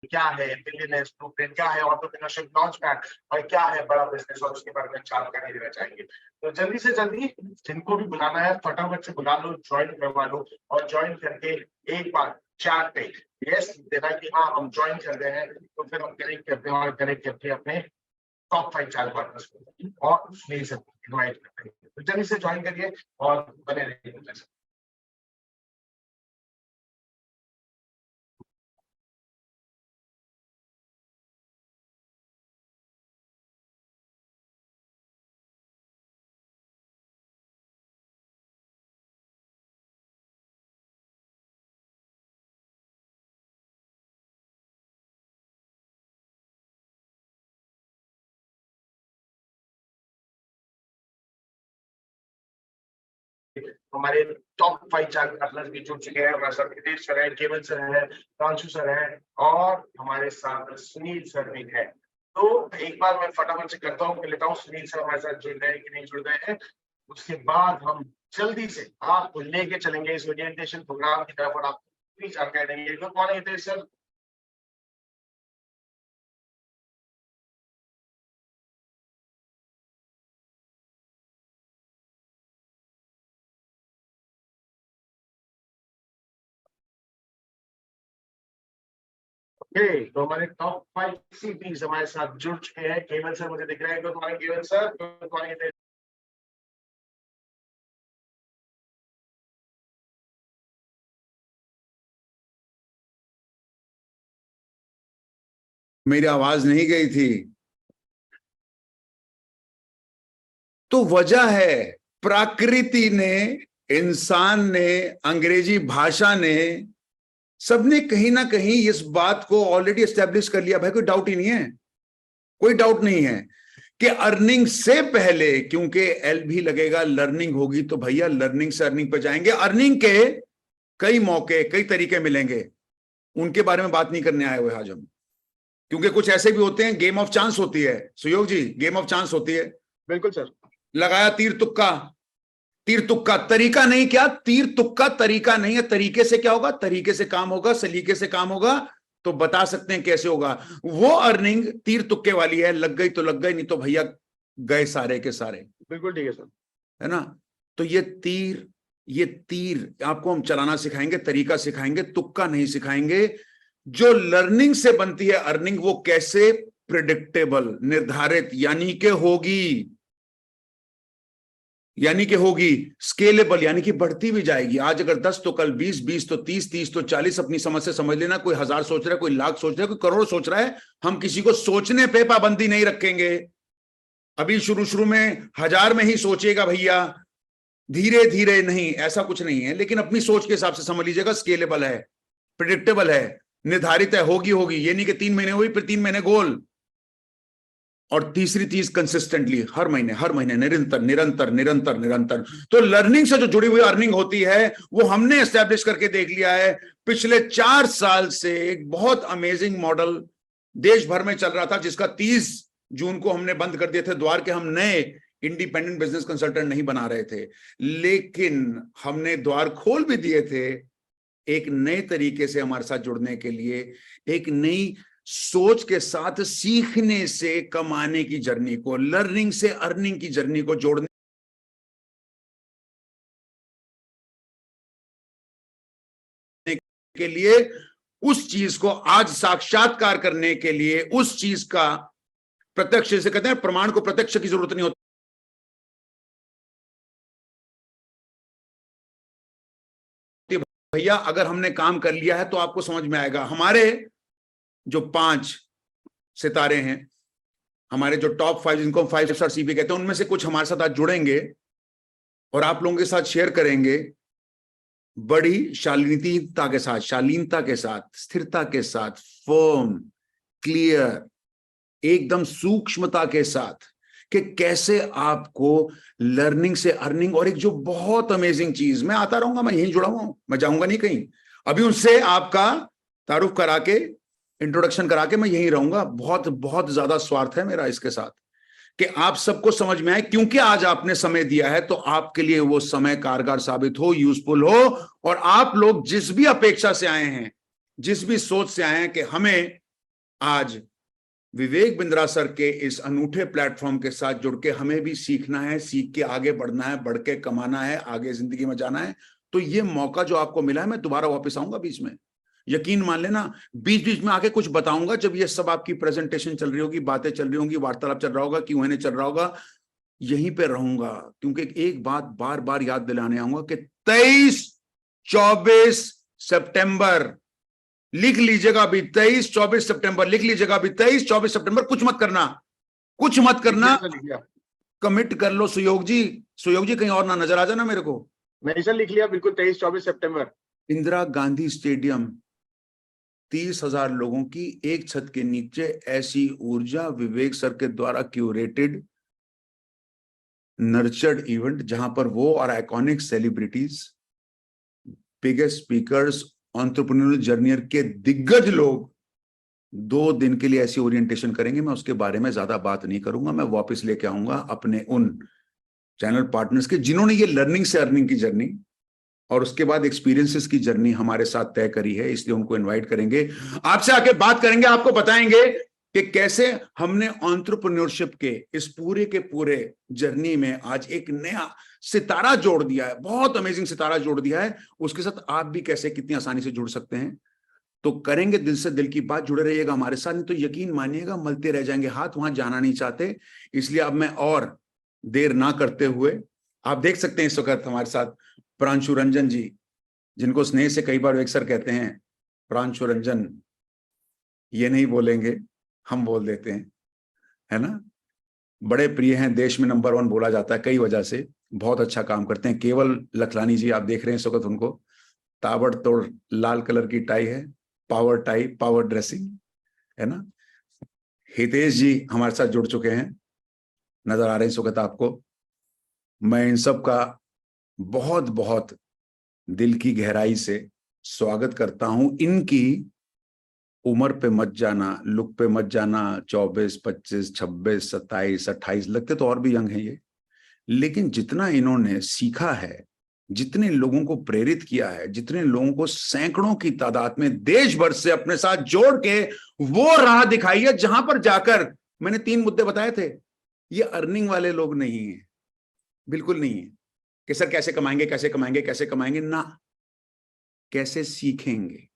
क्या है billionaires blueprint, क्या है एंटरप्रेन्योरशिप लॉन्चपैड और क्या है बड़ा बिजनेस, और उसके बारे में जानकारी देना चाहेंगे। तो जल्दी से जल्दी जिनको भी बुलाना है फटाफट से बुला लो, ज्वाइन करवा लो और ज्वाइन करके एक बार चैट पे यस देना कि हाँ हम ज्वाइन कर रहे हैं, तो फिर हम कनेक्ट करते हैं और कनेक्ट करके अपने टॉप 5 चैनल पार्टनर्स को और मेरे से इनवाइट करते हैं। तो जल्दी से ज्वाइन करिए और बने रहिए। हमारे टॉप 5 चैनल पार्टनर्स भी जुड़ चुके हैं। हमारे साथ हितेश सर है, केवल सर है, प्रांशु सर है और हमारे साथ सुनील सर भी है। तो एक बार मैं फटाफट से करता हूँ, लेता हूँ सुनील सर हमारे साथ जुड़ रहे हैं कि नहीं जुड़ रहे हैं। उसके बाद हम जल्दी से आपको लेके चलेंगे इस ओरिएंटेशन प्रोग्राम की तरफ और आपको पूरी जानकारी देंगे। Good morning Hitesh sir. तो हमारे टॉप 5 सीपीज हमारे साथ जुड़ चुके हैं। केवल सर मुझे दिख रहे हैं। गुड मॉर्निंग केवल सर। Good morning. मेरी आवाज नहीं गई थी तो वजह है प्रकृति ने, इंसान ने, अंग्रेजी भाषा ने, सबने कहीं ना कहीं इस बात को ऑलरेडी एस्टेब्लिश कर लिया। भाई कोई डाउट ही नहीं है, कोई डाउट नहीं है कि अर्निंग से पहले, क्योंकि एल भी लगेगा, लर्निंग होगी, तो भैया लर्निंग से अर्निंग पे जाएंगे। अर्निंग के कई मौके, कई तरीके मिलेंगे, उनके बारे में बात नहीं करने आए हुए आज हम, क्योंकि कुछ ऐसे भी होते हैं, गेम ऑफ चांस होती है। सुयोग जी, गेम ऑफ चांस होती है। बिल्कुल सर। लगाया तीर तुक्का, तीर तुक्का तरीका नहीं, क्या तीर तुक्का तरीका नहीं है, तरीके से क्या होगा, तरीके से काम होगा, सलीके से काम होगा, तो बता सकते हैं कैसे होगा। वो अर्निंग तीर तुक्के वाली है, लग गई तो लग गई, नहीं तो भैया गए सारे के सारे। बिल्कुल ठीक है सर, है ना। तो ये तीर आपको हम चलाना सिखाएंगे, तरीका सिखाएंगे, तुक्का नहीं सिखाएंगे। जो लर्निंग से बनती है अर्निंग, वो कैसे प्रिडिक्टेबल, निर्धारित, यानी कि होगी स्केलेबल, यानी कि बढ़ती भी जाएगी। आज अगर 10 तो कल 20, 20 तो 30, 30 तो 40। अपनी समझ से समझ लेना, कोई 1000 सोच रहा है, कोई लाख सोच रहा है, कोई करोड़ सोच रहा है। हम किसी को सोचने पे पाबंदी नहीं रखेंगे। अभी शुरू शुरू में 1000 में ही सोचेगा भैया, धीरे धीरे नहीं, ऐसा कुछ नहीं है। लेकिन अपनी सोच के हिसाब से समझ लीजिएगा, स्केलेबल है, प्रिडिक्टेबल है, निर्धारित है, होगी। ये नहीं कि 3 महीने हुई फिर 3 महीने गोल। और तीसरी चीज कंसिस्टेंटली, हर महीने निरंतर। तो लर्निंग से जो जुड़ी हुई अर्निंग होती है, वो हमने एस्टेब्लिश करके देख लिया है। पिछले 4 साल से एक बहुत अमेजिंग मॉडल देश भर में चल रहा था, जिसका 30 जून को हमने बंद कर दिए थे द्वार के। हम नए इंडिपेंडेंट बिजनेस कंसल्टेंट नहीं बना रहे थे, लेकिन हमने द्वार खोल भी दिए थे एक नए तरीके से हमारे साथ जुड़ने के लिए, एक नई सोच के साथ सीखने से कमाने की जर्नी को, लर्निंग से अर्निंग की जर्नी को जोड़ने के लिए, उस चीज को आज साक्षात्कार करने के लिए, उस चीज का प्रत्यक्ष, से कहते हैं प्रमाण को, प्रत्यक्ष की जरूरत नहीं होती। भैया अगर हमने काम कर लिया है तो आपको समझ में आएगा। हमारे जो 5 सितारे हैं, हमारे जो टॉप 5, जिनको हम 5 स्टार सीपी कहते हैं, उनमें से कुछ हमारे साथ आज जुड़ेंगे और आप लोगों के साथ शेयर करेंगे बड़ी शालीनता के साथ, स्थिरता के साथ, फर्म, क्लियर, एकदम सूक्ष्मता के साथ, कि कैसे आपको लर्निंग से अर्निंग। और एक जो बहुत अमेजिंग चीज, मैं आता रहूंगा, मैं यहीं जुड़ा हुआ हूं, मैं जाऊंगा नहीं कहीं। अभी उनसे आपका तारुफ करा के, इंट्रोडक्शन करा के मैं यहीं रहूंगा। बहुत बहुत ज्यादा स्वार्थ है मेरा इसके साथ कि आप सबको समझ में आए, क्योंकि आज आपने समय दिया है, तो आपके लिए वो समय कारगर साबित हो, यूजफुल हो। और आप लोग जिस भी अपेक्षा से आए हैं, जिस भी सोच से आए हैं कि हमें आज विवेक बिंद्रा सर के इस अनूठे प्लेटफॉर्म के साथ जुड़ के हमें भी सीखना है, सीख के आगे बढ़ना है, बढ़ के कमाना है, आगे जिंदगी में जाना है। तो ये मौका जो आपको मिला है, मैं दोबारा वापस आऊंगा बीच में, यकीन मान लेना, बीच बीच में आके कुछ बताऊंगा। जब ये सब आपकी प्रेजेंटेशन चल रही होगी, बातें चल रही होंगी, वार्तालाप चल रहा होगा, Q&A चल रहा होगा, यहीं पे रहूंगा, क्योंकि एक बात बार बार याद दिलाने आऊंगा कि 23-24 सितंबर लिख लीजिएगा अभी, 23-24 सितंबर लिख लीजिएगा अभी, 23-24 सितंबर। कुछ मत करना, कुछ मत करना, कमिट कर लो। सुयोग जी कहीं और ना नजर आ जाना मेरे को। नहीं सर, लिख लिया बिल्कुल, 23-24 सितंबर। इंदिरा गांधी स्टेडियम, 30,000 लोगों की एक छत के नीचे, ऐसी ऊर्जा, विवेक सर के द्वारा क्यूरेटेड नर्चर्ड इवेंट, जहां पर वो और iconic celebrities, biggest speakers, entrepreneur जर्नियर के दिग्गज लोग 2 दिन के लिए ऐसी ओरिएंटेशन करेंगे। मैं उसके बारे में ज्यादा बात नहीं करूंगा, मैं वापस लेके आऊंगा अपने उन चैनल पार्टनर्स के जिन्होंने ये लर्निंग से अर्निंग की जर्नी और उसके बाद एक्सपीरियंसेस की जर्नी हमारे साथ तय करी है। इसलिए उनको इनवाइट करेंगे, आपसे आके बात करेंगे, आपको बताएंगे कि कैसे हमने एंटरप्रेन्योरशिप के इस पूरे के पूरे जर्नी में आज एक नया सितारा जोड़ दिया है, बहुत अमेजिंग सितारा जोड़ दिया है। उसके साथ आप भी कैसे कितनी आसानी से जुड़ सकते हैं। तो करेंगे दिल से दिल की बात, जुड़े रहिएगा हमारे साथ, नहीं तो यकीन मानिएगा मलते रह जाएंगे हाथ, वहां जाना नहीं चाहते। इसलिए अब मैं और देर ना करते हुए, आप देख सकते हैं इस वक्त हमारे साथ प्रांशु रंजन जी, जिनको स्नेह से कई बार अक्सर कहते हैं प्रांशु रंजन, ये नहीं बोलेंगे, हम बोल देते हैं, है ना। बड़े प्रिय हैं, देश में नंबर 1 बोला जाता है कई वजह से, बहुत अच्छा काम करते हैं। केवल लखलानी जी, आप देख रहे हैं इस वक्त उनको, ताबड़तोड़ लाल कलर की टाई है, पावर टाई, पावर ड्रेसिंग, है ना। हितेश जी हमारे साथ जुड़ चुके हैं, नजर आ रहे हैं इस वक्त आपको। मैं इन सब का बहुत बहुत दिल की गहराई से स्वागत करता हूं। इनकी उम्र पे मत जाना, लुक पे मत जाना, 24, 25, 26, 27, 28, लगते तो और भी यंग हैं ये, लेकिन जितना इन्होंने सीखा है, जितने लोगों को प्रेरित किया है, जितने लोगों को सैकड़ों की तादाद में देश भर से अपने साथ जोड़ के वो राह दिखाई है जहां पर जाकर मैंने 3 मुद्दे बताए थे। ये अर्निंग वाले लोग नहीं है, बिल्कुल नहीं है कि सर कैसे कमाएंगे, कैसे कमाएंगे, कैसे कमाएंगे ना, कैसे सीखेंगे,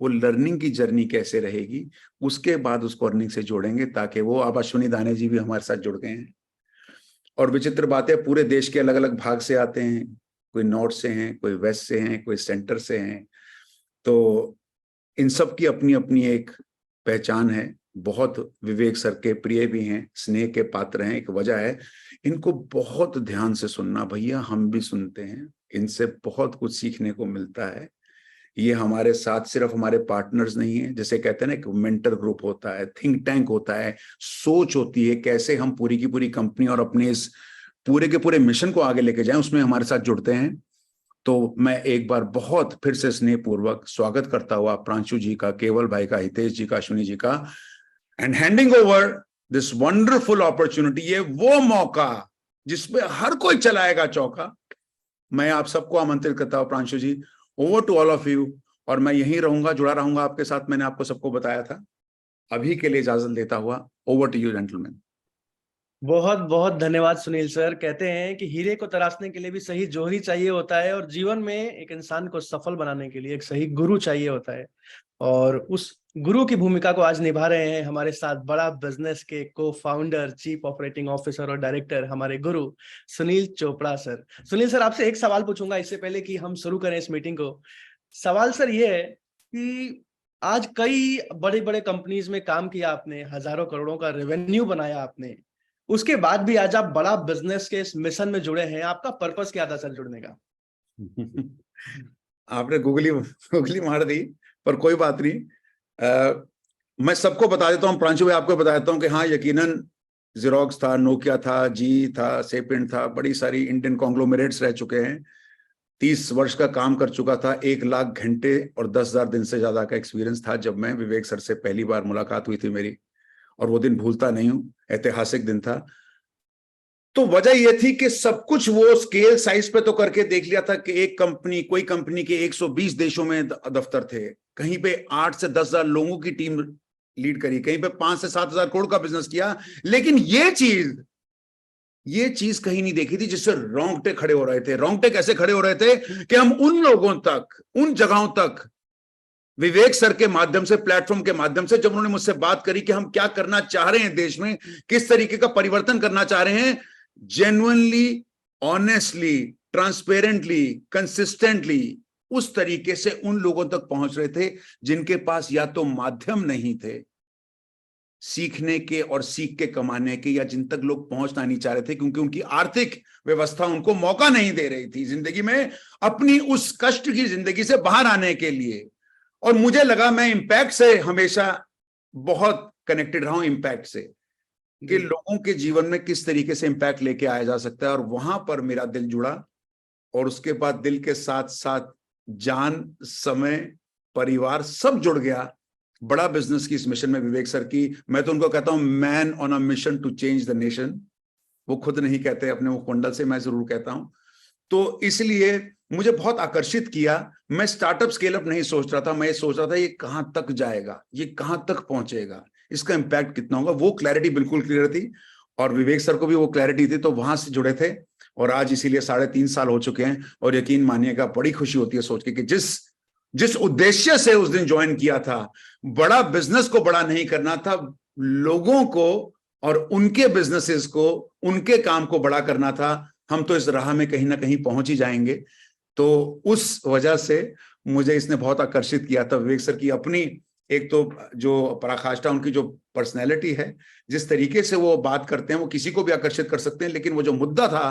वो लर्निंग की जर्नी कैसे रहेगी, उसके बाद उसको अर्निंग से जोड़ेंगे, ताकि वो, अब अश्विनी दाने जी भी हमारे साथ जुड़ गए हैं। और विचित्र बात है, पूरे देश के अलग अलग भाग से आते हैं, कोई नॉर्थ से हैं, कोई वेस्ट से हैं, कोई सेंटर से हैं। तो इन सब की अपनी अपनी एक पहचान है। बहुत विवेक सर के प्रिय भी हैं, स्नेह के पात्र हैं, एक वजह है। इनको बहुत ध्यान से सुनना भैया, हम भी सुनते हैं, इनसे बहुत कुछ सीखने को मिलता है। ये हमारे साथ सिर्फ हमारे पार्टनर्स नहीं है, जैसे कहते हैं ना, एक मेंटर ग्रुप होता है, थिंक टैंक होता है, सोच होती है कैसे हम पूरी की पूरी कंपनी और अपने इस पूरे के पूरे मिशन को आगे लेके जाएं, उसमें हमारे साथ जुड़ते हैं। तो मैं एक बार बहुत फिर से स्नेहपूर्वक स्वागत करता हुआ प्रांशु जी का, केवल भाई का, हितेश जी का, अश्विनी जी का, and handing over this wonderful opportunity, ये वो मौका जिसपे हर कोई चलाएगा चौका। मैं आप सबको आमंत्रित करता हूं, Pranshu ji, over to all of you. और मैं यहीं रहूंगा, जुड़ा रहूंगा आपके साथ, मैंने आपको सबको बताया था। अभी के लिए इजाजत लेता हुआ, ओवर टू यू जेंटलमैन। बहुत बहुत धन्यवाद सुनील सर। कहते हैं कि हीरे को तराशने के लिए भी सही जोहरी चाहिए होता है, और जीवन में एक इंसान को सफल बनाने के लिए एक सही गुरु चाहिए होता है। और उस गुरु की भूमिका को आज निभा रहे हैं हमारे साथ बड़ा बिजनेस के को फाउंडर, चीफ ऑपरेटिंग ऑफिसर और डायरेक्टर, हमारे गुरु सुनील चोपड़ा सर। सुनील सर, आपसे एक सवाल पूछूंगा इससे पहले कि हम शुरू करें इस मीटिंग को। सवाल सर ये है कि आज कई बड़े बड़े कंपनीज में काम किया आपने, हजारों करोड़ों का रेवेन्यू बनाया आपने, उसके बाद भी आज आप बड़ा बिजनेस के इस मिशन में जुड़े हैं। आपका पर्पस क्या था सर जुड़ने का? आपने गूगली मार दी, पर कोई बात नहीं। मैं सबको बता देता हूँ, प्रांशु भाई आपको बता देता हूँ कि हाँ, यकीनन ज़ेरॉक्स था, नोकिया था, जी था, सेपिएंट था, बड़ी सारी इंडियन कॉन्ग्लोमरेट्स रह चुके हैं। 30 वर्ष का काम कर चुका था, 1 लाख घंटे और 10,000 दिन से ज्यादा का एक्सपीरियंस था जब मैं विवेक सर से पहली बार मुलाकात हुई थी मेरी, और वो दिन भूलता नहीं हूं, ऐतिहासिक दिन था। तो वजह यह थी कि सब कुछ वो स्केल साइज पे तो करके देख लिया था कि एक कंपनी, कोई कंपनी के 120 देशों में दफ्तर थे, कहीं पे 8 से 10,000 लोगों की टीम लीड करी, कहीं पे 5 से 7 हजार करोड़ का बिजनेस किया, लेकिन ये चीज कहीं नहीं देखी थी जिससे रोंगटे खड़े हो रहे थे। रोंगटे कैसे खड़े हो रहे थे कि हम उन लोगों तक, उन जगहों तक विवेक सर के माध्यम से, प्लेटफॉर्म के माध्यम से, जब उन्होंने मुझसे बात करी कि हम क्या करना चाह रहे हैं देश में, किस तरीके का परिवर्तन करना चाह रहे हैं, जेन्युइनली, ऑनेस्टली, ट्रांसपेरेंटली, कंसिस्टेंटली उस तरीके से उन लोगों तक पहुंच रहे थे जिनके पास या तो माध्यम नहीं थे सीखने के और सीख के कमाने के, या जिन तक लोग पहुंचना नहीं चाह रहे थे क्योंकि उनकी आर्थिक व्यवस्था उनको मौका नहीं दे रही थी जिंदगी में अपनी उस कष्ट की जिंदगी से बाहर आने के लिए। और मुझे लगा, मैं इम्पैक्ट से हमेशा बहुत कनेक्टेड रहा हूं, इम्पैक्ट से, कि लोगों के जीवन में किस तरीके से इम्पैक्ट लेके आया जा सकता है, और वहां पर मेरा दिल जुड़ा। और उसके बाद दिल के साथ साथ जान, समय, परिवार सब जुड़ गया बड़ा बिजनेस की इस मिशन में विवेक सर की। मैं तो उनको कहता हूं man on a mission to change the nation. वो खुद नहीं कहते अपने मुख मंडल से, मैं जरूर कहता हूं। तो इसलिए मुझे बहुत आकर्षित किया। मैं स्टार्टअप स्केल अप नहीं सोच रहा था, मैं ये सोच रहा था ये कहां तक जाएगा, ये कहां तक पहुंचेगा, इसका इंपैक्ट कितना होगा। वो क्लैरिटी बिल्कुल क्लियर थी और विवेक सर को भी वो क्लैरिटी थी, तो वहां से जुड़े थे। और आज इसीलिए 3.5 साल हो चुके हैं। और यकीन मानिएगा, बड़ी खुशी होती है सोच के कि जिस उद्देश्य से उस दिन ज्वाइन किया था, बड़ा बिजनेस को बड़ा नहीं करना था, लोगों को और उनके बिजनेसेस को, उनके काम को बड़ा करना था। हम तो इस राह में कहीं ना कहीं पहुंच ही जाएंगे। तो उस वजह से मुझे इसने बहुत आकर्षित किया था। विवेक सर की अपनी एक तो जो पराकाष्ठा, उनकी जो पर्सनैलिटी है, जिस तरीके से वो बात करते हैं, वो किसी को भी आकर्षित कर सकते हैं। लेकिन वो जो मुद्दा था,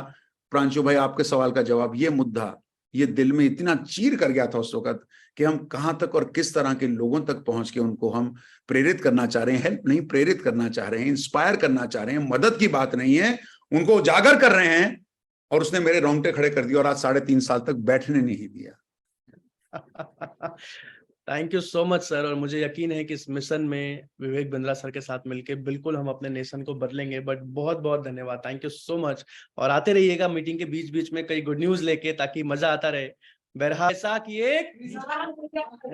प्रांशु भाई आपके सवाल का जवाब, ये मुद्दा, ये दिल में इतना चीर कर गया था उस वक्त कि हम कहां तक और किस तरह के लोगों तक पहुंच के उनको हम प्रेरित करना चाह रहे हैं। हेल्प नहीं, प्रेरित करना चाह रहे हैं, इंस्पायर करना चाह रहे हैं। मदद की बात नहीं है, उनको उजागर कर रहे हैं। और उसने मेरे रोंगटे खड़े कर दिया और आज 3.5 साल तक बैठने नहीं दिया। Thank you so much sir. और मुझे यकीन है कि इस मिशन में विवेक बिंद्रा सर के साथ मिलके बिल्कुल हम अपने नेशन को बदलेंगे। बट बहुत बहुत धन्यवाद, थैंक यू सो मच। और आते रहिएगा मीटिंग के बीच बीच में कई गुड न्यूज लेके, ताकि मजा आता रहे। बहरहाल ऐसा कि एक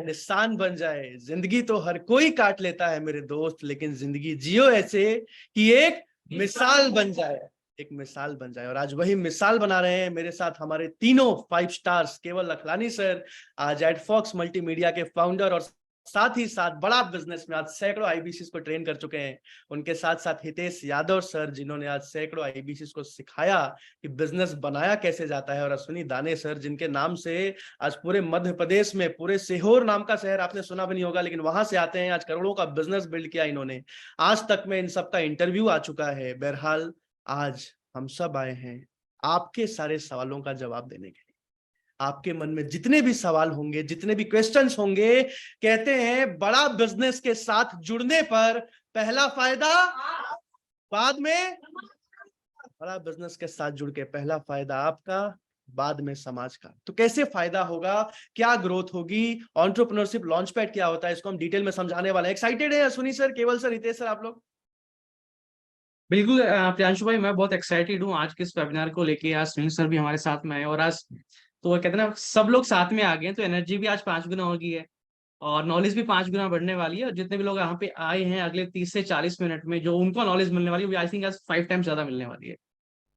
निशान बन जाए। जिंदगी तो हर कोई काट लेता है मेरे दोस्त, लेकिन जिंदगी जियो ऐसे कि एक मिसाल बन जाए, एक मिसाल बन जाए। और आज वही मिसाल बना रहे हैं मेरे साथ हमारे तीनों 5 स्टार्स। केवल लखलानी सर आज एडफॉक्स मल्टीमीडिया के फाउंडर और साथ ही साथ बड़ा बिजनेस में आज सैकड़ों आईबीसी को ट्रेन कर चुके हैं। उनके साथ साथ हितेश यादव सर, जिन्होंने आज सैकड़ों आईबीसी को सिखाया कि बिजनेस बनाया कैसे जाता है। और अश्विनी दाने सर, जिनके नाम से आज पूरे मध्य प्रदेश में, पूरे सीहोर नाम का शहर आपने सुना भी नहीं होगा, लेकिन वहां से आते हैं। आज करोड़ों का बिजनेस बिल्ड किया इन्होंने। आज तक में इन सबका इंटरव्यू आ चुका है। बहरहाल आज हम सब आए हैं आपके सारे सवालों का जवाब देने के लिए। आपके मन में जितने भी सवाल होंगे, जितने भी क्वेश्चंस होंगे, कहते हैं बड़ा बिजनेस के साथ जुड़ने पर पहला फायदा बाद में, बड़ा बिजनेस के साथ जुड़ के पहला फायदा आपका, बाद में समाज का। तो कैसे फायदा होगा, क्या ग्रोथ होगी, एंटरप्रेन्योरशिप लॉन्चपैड क्या होता है, इसको हम डिटेल में समझाने वाले हैं। एक्साइटेड है अश्विनी सर, केवल सर, हितेश सर, आप लोग? बिल्कुल प्रियांशु भाई, मैं बहुत एक्साइटेड हूँ आज के इस वेबिनार को लेके। आज सुनील सर भी हमारे साथ में आए और आज तो वो कहते हैं ना, सब लोग साथ में आ गए हैं, तो एनर्जी भी आज 5 गुना होगी है और नॉलेज भी 5 गुना बढ़ने वाली है। और जितने भी लोग यहाँ पे आए हैं, अगले 30 से 40 मिनट में जो उनको नॉलेज मिलने वाली है, आई थिंक आज 5 टाइम्स ज्यादा मिलने वाली है।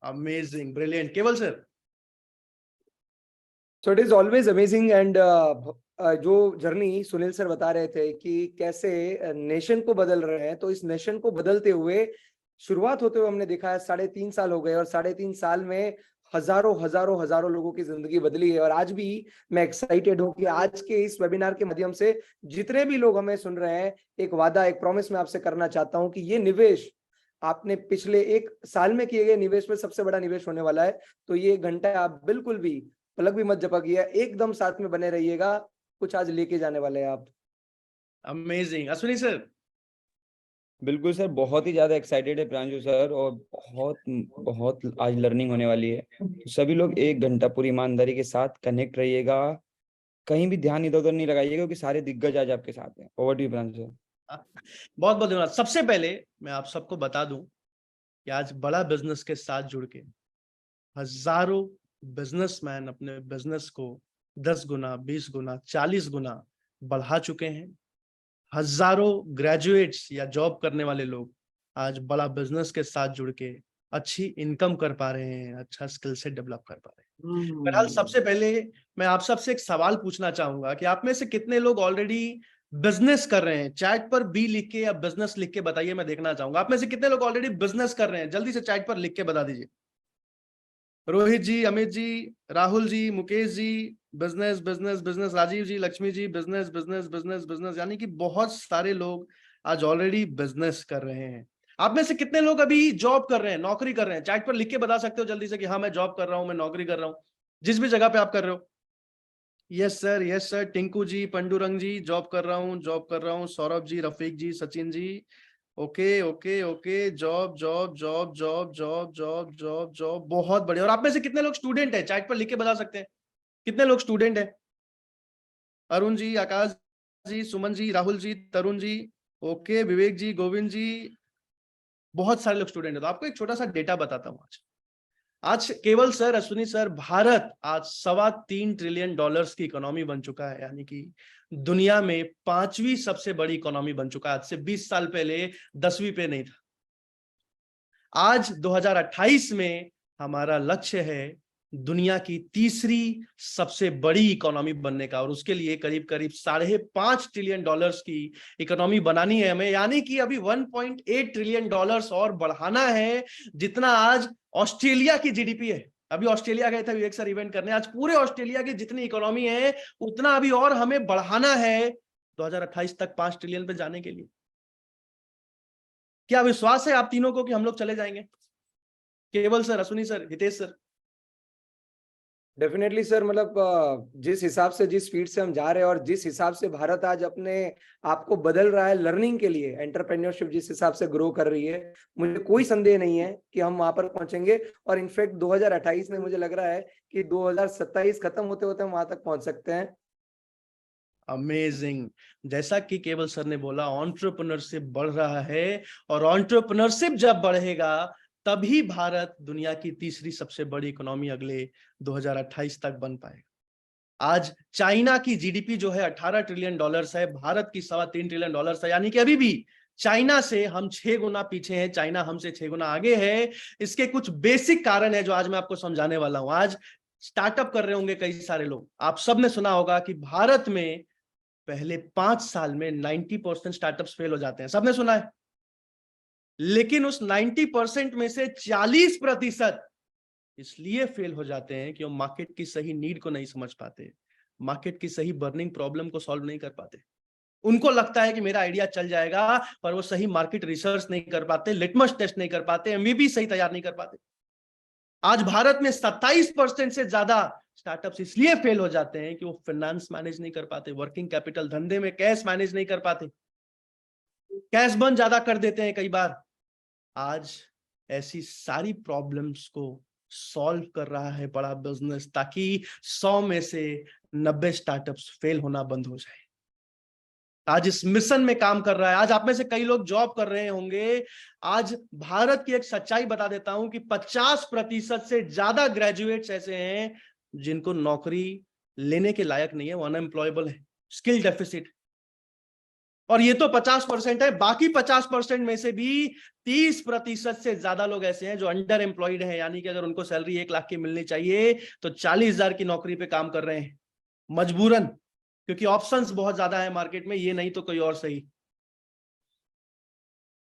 Amazing, brilliant. केवल sir? So it is always amazing and जो जर्नी सुनील सर बता रहे थे कि कैसे नेशन को बदल रहे हैं, तो इस नेशन को बदलते हुए शुरुआत होते हुए हमने देखा है 3.5 साल हो गए और 3.5 साल में हजारों हजारों हजारों लोगों की जिंदगी बदली है। और आज भी मैं एक्साइटेड हूं कि आज के इस वेबिनार के माध्यम से जितने भी लोग हमें सुन रहे हैं, एक वादा, एक प्रॉमिस मैं आपसे करना चाहता हूं कि ये निवेश आपने पिछले 1 साल में किए गए निवेश में सबसे बड़ा निवेश होने वाला है। तो ये घंटा आप बिल्कुल भी पलक भी मत झपकिए, एकदम साथ में बने रहिएगा, कुछ आज लेके जाने वाले हैं आप। अमेजिंग। अश्विनी सर? बिल्कुल सर, बहुत ही ज्यादा एक्साइटेड है प्रांशु सर, और बहुत बहुत आज लर्निंग होने वाली है। तो सभी लोग 1 घंटा पूरी ईमानदारी के साथ कनेक्ट रहिएगा, कहीं भी ध्यान इधर उधर नहीं लगाइएगा, क्योंकि सारे दिग्गज आज आपके साथ हैं। Over to you Pranshu sir. बहुत बहुत धन्यवाद। सबसे पहले मैं आप सबको बता दूं कि आज बड़ा बिजनेस के साथ जुड़ के हजारों बिजनेसमैन अपने बिजनेस को 10 गुना, 20 गुना, 40 गुना बढ़ा चुके हैं। हजारों ग्रेजुएट्स या जॉब करने वाले लोग आज बड़ा बिजनेस के साथ जुड़ के अच्छी इनकम कर पा रहे हैं, अच्छा स्किल सेट डेवलप कर पा रहे हैं। बहरहाल सबसे पहले मैं आप सबसे एक सवाल पूछना चाहूंगा कि आप में से कितने लोग ऑलरेडी बिजनेस कर रहे हैं? चैट पर बी लिख के या बिजनेस लिख के बताइए, मैं देखना चाहूंगा। आप में से कितने लोग ऑलरेडी बिजनेस कर रहे हैं? जल्दी से चैट पर लिख के बता दीजिए। रोहित जी, Amit ji, Rahul ji, Mukesh ji, business business business. Rajiv जी, Lakshmi ji, business business business business. यानी कि बहुत सारे लोग आज ऑलरेडी बिजनेस कर रहे हैं। आप में से कितने लोग अभी जॉब कर रहे हैं, नौकरी कर रहे हैं? चैट पर लिख के बता सकते हो जल्दी से कि हाँ मैं जॉब कर रहा हूं, मैं नौकरी कर रहा हूं, जिस भी जगह पे आप कर रहे हो। Yes sir, yes sir. Tinku ji, Pandurang ji, job कर रहा हूँ, जॉब कर रहा हूँ। Saurabh ji, Rafiq ji, Sachin ji, okay okay okay. Job job job job job job job job, बहुत बढ़िया। और आप में से कितने लोग स्टूडेंट है? चैट पर लिख के बता सकते हैं कितने लोग स्टूडेंट है? अरुण जी, आकाश जी, सुमन जी, राहुल जी, तरुण जी, ओके। विवेक जी, गोविंद जी, बहुत सारे लोग स्टूडेंट है। तो आपको एक छोटा सा डेटा बताता हूँ। आज केवल सर, अश्विनी सर, भारत आज $3.25 ट्रिलियन की इकोनॉमी बन चुका है, यानी कि दुनिया में 5वीं सबसे बड़ी इकोनॉमी बन चुका है। आज से 20 साल पहले 10वीं पे नहीं था। आज 2028 में हमारा लक्ष्य है दुनिया की तीसरी सबसे बड़ी इकोनॉमी बनने का, और उसके लिए करीब करीब $5.5 ट्रिलियन की इकोनॉमी बनानी है हमें। यानी कि अभी $1.8 ट्रिलियन और बढ़ाना है, जितना आज ऑस्ट्रेलिया की जीडीपी है। अभी ऑस्ट्रेलिया गए थे विवेक सर इवेंट करने। आज पूरे ऑस्ट्रेलिया की जितनी इकोनॉमी है उतना अभी और हमें बढ़ाना है 2028 तक 5 ट्रिलियन पे जाने के लिए। क्या विश्वास है आप तीनों को कि हम लोग चले जाएंगे? केवल sir, Ashwini sir, Hitesh sir. Definitely sir, मतलब जिस हिसाब से, जिस स्पीड से हम जा रहे हैं और जिस हिसाब से भारत आज अपने आप को बदल रहा है लर्निंग के लिए, एंटरप्रेन्योरशिप जिस हिसाब से ग्रो कर रही है, मुझे कोई संदेह नहीं है कि हम वहां पर पहुंचेंगे। और इनफैक्ट 2028 में मुझे लग रहा है कि 2027 खत्म होते होते हम वहां तक पहुंच सकते हैं। अमेजिंग। जैसा कि केवल सर ने बोला, एंटरप्रेन्योरशिप बढ़ रहा है, और एंटरप्रेन्योरशिप जब बढ़ेगा तभी भारत दुनिया की तीसरी सबसे बड़ी इकोनॉमी अगले 2028 तक बन पाएगा। आज चाइना की जीडीपी जो है $18 ट्रिलियन है, भारत की $3.25 ट्रिलियन है। यानी कि अभी भी चाइना से हम 6 गुना पीछे हैं, चाइना हमसे 6 गुना आगे है। इसके कुछ बेसिक कारण है जो आज मैं आपको समझाने वाला हूं। आज स्टार्टअप कर रहे होंगे कई सारे लोग। आप सबने सुना होगा कि भारत में पहले 5 साल में 90% स्टार्टअप्स फेल हो जाते हैं, सबने सुना है। लेकिन उस 90% में से 40% इसलिए फेल हो जाते हैं कि वो मार्केट की सही नीड को नहीं समझ पाते, मार्केट की सही बर्निंग प्रॉब्लम को सॉल्व नहीं कर पाते। उनको लगता है कि मेरा आइडिया चल जाएगा, पर वो सही मार्केट रिसर्च नहीं कर पाते, लिटमस टेस्ट नहीं कर पाते, एमवीपी सही तैयार नहीं कर पाते। आज भारत में 27% से ज्यादा स्टार्टअप्स इसलिए फेल हो जाते हैं कि वो फाइनेंस मैनेज नहीं कर पाते, वर्किंग कैपिटल, धंधे में कैश मैनेज नहीं कर पाते, कैश बर्न ज्यादा कर देते हैं कई बार। आज ऐसी सारी प्रॉब्लम्स को सॉल्व कर रहा है बड़ा बिजनेस, ताकि 100 में से 90 स्टार्टअप्स फेल होना बंद हो जाए। आज इस मिशन में काम कर रहा है। आज आप में से कई लोग जॉब कर रहे होंगे। आज भारत की एक सच्चाई बता देता हूं कि 50% से ज्यादा ग्रेजुएट्स ऐसे हैं जिनको नौकरी लेने के लायक नहीं है, वो अनएम्प्लॉयबल है, स्किल डेफिसिट। और ये तो 50% है, बाकी 50% में से भी 30% से ज्यादा लोग ऐसे हैं जो अंडर एम्प्लॉयड हैं। यानी कि अगर उनको सैलरी 1 लाख की मिलनी चाहिए तो 40,000 की नौकरी पे काम कर रहे हैं मजबूरन, क्योंकि ऑप्शंस बहुत ज्यादा है मार्केट में, ये नहीं तो कोई और सही।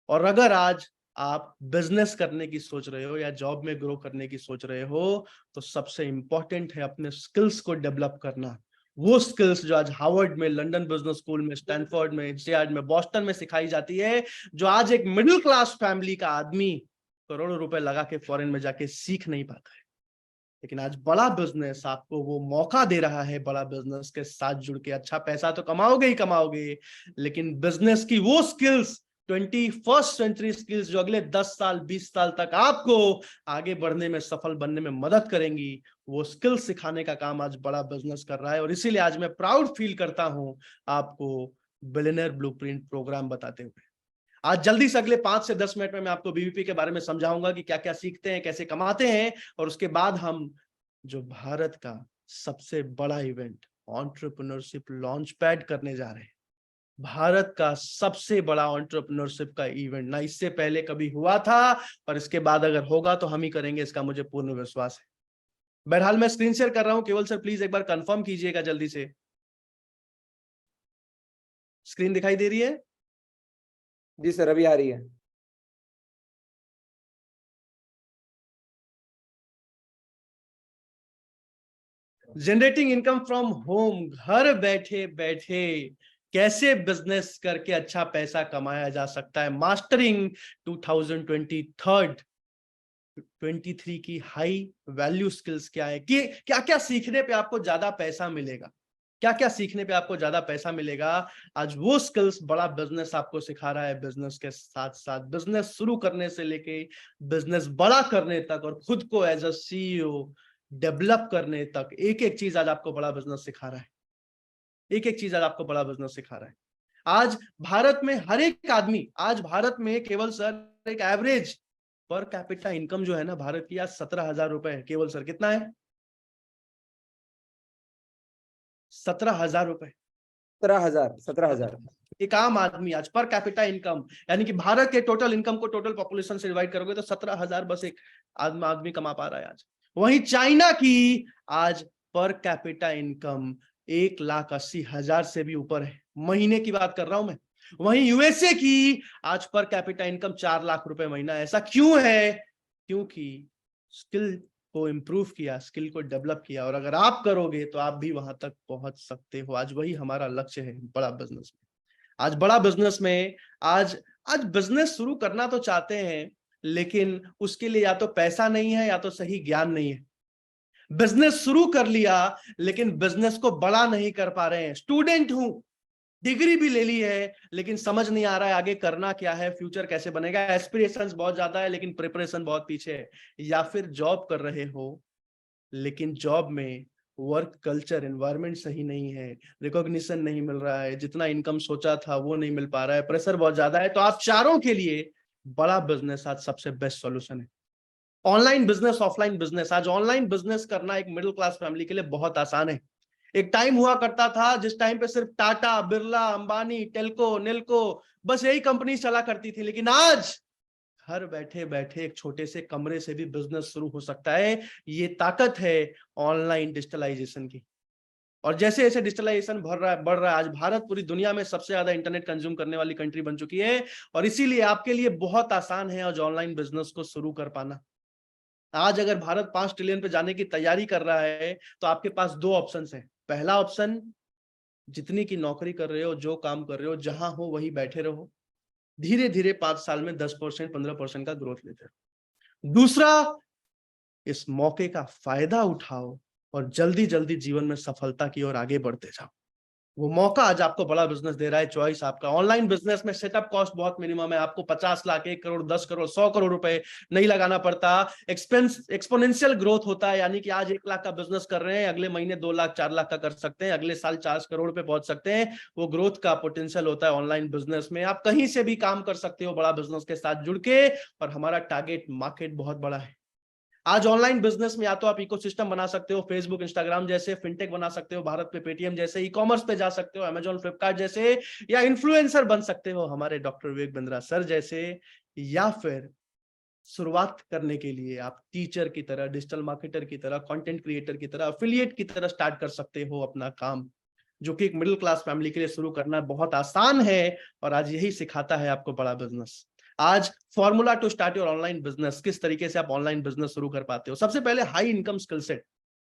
और अगर आज आप बिजनेस करने की सोच रहे हो या जॉब में ग्रो करने की सोच रहे हो, तो सबसे इंपॉर्टेंट है अपने स्किल्स को डेवलप करना। वो स्किल्स जो आज हार्वर्ड में, लंदन बिजनेस स्कूल में, स्टैनफोर्ड में, इंस्टीट्यूट में, बॉस्टन में सिखाई जाती है, जो आज एक मिडिल क्लास फैमिली का आदमी करोड़ों रुपए लगा के फॉरेन में जाके सीख नहीं पाता है। लेकिन आज बड़ा बिजनेस आपको वो मौका दे रहा है, बड़ा बिजनेस के साथ जुड़ के अच्छा पैसा तो कमाओगे ही कमाओगे, लेकिन बिजनेस की वो स्किल्स, 21st सेंचुरी स्किल्स, जो अगले 10 साल 20 साल तक आपको आगे बढ़ने में, सफल बनने में मदद करेंगी, वो स्किल्स सिखाने का काम आज बड़ा बिजनेस कर रहा है। और इसीलिए आज मैं प्राउड फील करता हूं आपको बिलियनियर ब्लूप्रिंट प्रोग्राम बताते हुए। आज जल्दी से अगले 5 से 10 मिनट में मैं आपको बीबीपी के बारे में समझाऊंगा कि क्या क्या सीखते हैं, कैसे कमाते हैं, और उसके बाद हम जो भारत का सबसे बड़ा इवेंट एंटरप्रेन्योरशिप लॉन्च पैड करने जा रहे हैं। भारत का सबसे बड़ा एंटरप्रेन्योरशिप का इवेंट, ना इससे पहले कभी हुआ था और इसके बाद अगर होगा तो हम ही करेंगे, इसका मुझे पूर्ण विश्वास है। बहरहाल मैं स्क्रीन शेयर कर रहा हूं, केवल सर प्लीज एक बार कंफर्म कीजिएगा जल्दी से। स्क्रीन दिखाई दे रही है? जी सर, अभी आ रही है। जनरेटिंग इनकम फ्रॉम होम, घर बैठे बैठे कैसे बिजनेस करके अच्छा पैसा कमाया जा सकता है। मास्टरिंग 2023 की हाई वैल्यू स्किल्स क्या है, कि क्या क्या सीखने पे आपको ज्यादा पैसा मिलेगा, क्या क्या सीखने पे आपको ज्यादा पैसा मिलेगा। आज वो स्किल्स बड़ा बिजनेस आपको सिखा रहा है। बिजनेस के साथ साथ बिजनेस शुरू करने से लेके बिजनेस बड़ा करने तक और खुद को एज अ सीईओ डेवलप करने तक एक एक चीज आज आपको बड़ा बिजनेस सिखा रहा है। एक एक चीज आज आपको बड़ा बिजनेस सिखा रहा है। आज भारत में हर एक आदमी, आज भारत में केवल सर एक एवरेज पर कैपिटा इनकम जो है ना भारत की, आज 17,000 रुपए है। केवल सर कितना है? 17,000 रुपए। 17,000 एक आम आदमी आज पर कैपिटा इनकम, यानी कि भारत के टोटल इनकम को टोटल पॉपुलेशन से डिवाइड करोगे तो 17,000 बस एक आदमी कमा पा रहा है आज। वहीं चाइना की आज पर कैपिटा इनकम 1,80,000 से भी ऊपर है, महीने की बात कर रहा हूं मैं। वहीं यूएसए की आज पर कैपिटा इनकम 4 लाख रुपए महीना। ऐसा क्यों है? क्योंकि स्किल को इम्प्रूव किया, स्किल को डेवलप किया, और अगर आप करोगे तो आप भी वहां तक पहुंच सकते हो। आज वही हमारा लक्ष्य है बड़ा बिजनेस में। आज बड़ा बिजनेस में आज बिजनेस शुरू करना तो चाहते हैं, लेकिन उसके लिए या तो पैसा नहीं है या तो सही ज्ञान नहीं है। बिजनेस शुरू कर लिया लेकिन बिजनेस को बड़ा नहीं कर पा रहे हैं। स्टूडेंट हूं, डिग्री भी ले ली है, लेकिन समझ नहीं आ रहा है आगे करना क्या है, फ्यूचर कैसे बनेगा। एस्पिरेशंस बहुत ज्यादा है लेकिन प्रिपरेशन बहुत पीछे है। या फिर जॉब कर रहे हो लेकिन जॉब में वर्क कल्चर एनवायरनमेंट सही नहीं है, रिकॉग्निशन नहीं मिल रहा है, जितना इनकम सोचा था वो नहीं मिल पा रहा है, प्रेशर बहुत ज्यादा है। तो आप चारों के लिए बड़ा बिजनेस आज सबसे बेस्ट सॉल्यूशन है। Online business, offline business. आज ऑनलाइन बिजनेस करना एक मिडिल क्लास फैमिली के लिए बहुत आसान है। एक टाइम हुआ करता था जिस टाइम पे सिर्फ टाटा, बिरला, अंबानी, टेल्को, नेल्को, बस यही कंपनी चला करती थी, लेकिन आज घर बैठे बैठे एक छोटे से कमरे से भी बिजनेस शुरू हो सकता है। ये ताकत है ऑनलाइन डिजिटलाइजेशन की। और जैसे जैसे डिजिटलाइजेशन बढ़ रहा है, आज भारत पूरी दुनिया में सबसे ज्यादा इंटरनेट कंज्यूम करने वाली कंट्री बन चुकी है। और इसीलिए आपके लिए बहुत आसान है आज ऑनलाइन बिजनेस को शुरू कर पाना। आज अगर भारत 5 ट्रिलियन पे जाने की तैयारी कर रहा है तो आपके पास 2 ऑप्शन है। पहला ऑप्शन, जितनी की नौकरी कर रहे हो, जो काम कर रहे हो, जहां हो वही बैठे रहो, धीरे धीरे 5 साल में 10% 15% का ग्रोथ लेते रहो। दूसरा, इस मौके का फायदा उठाओ और जल्दी जल्दी जीवन में सफलता की ओर आगे बढ़ते जाओ। वो मौका आज आपको बड़ा बिजनेस दे रहा है, चॉइस आपका। ऑनलाइन बिजनेस में सेटअप कॉस्ट बहुत मिनिमम है, आपको 50 लाख, 1 करोड़, 10 करोड़, 100 करोड़ रुपए नहीं लगाना पड़ता। एक्सपोनेंशियल ग्रोथ होता है, यानी कि आज 1 लाख का बिजनेस कर रहे हैं, अगले महीने 2 लाख 4 लाख का कर सकते हैं, अगले साल 4 करोड़ पे पहुंच सकते हैं। वो ग्रोथ का पोटेंशियल होता है ऑनलाइन बिजनेस में। आप कहीं से भी काम कर सकते हो बड़ा बिजनेस के साथ जुड़ के, और हमारा टारगेट मार्केट बहुत बड़ा है। आज ऑनलाइन बिजनेस में या तो आप इकोसिस्टम बना सकते हो, फेसबुक, इंस्टाग्राम जैसे, फिनटेक बना सकते हो, भारत पे पेटीएम जैसे, ई कॉमर्स पे जा सकते हो, अमेजॉन, फ्लिपकार्ट जैसे, या इन्फ्लुएंसर बन सकते हो हमारे डॉक्टर विवेक बिंद्रा सर जैसे, या फिर शुरुआत करने के लिए आप टीचर की तरह, डिजिटल मार्केटर की तरह, कंटेंट क्रिएटर की तरह, एफिलिएट की तरह स्टार्ट कर सकते हो अपना काम, जो कि एक मिडिल क्लास फैमिली के लिए शुरू करना बहुत आसान है। और आज यही सिखाता है आपको बड़ा बिजनेस। आज formula to start your online business, किस तरीके से आप ऑनलाइन बिजनेस शुरू कर पाते हो। सबसे पहले हाई इनकम स्किल सेट,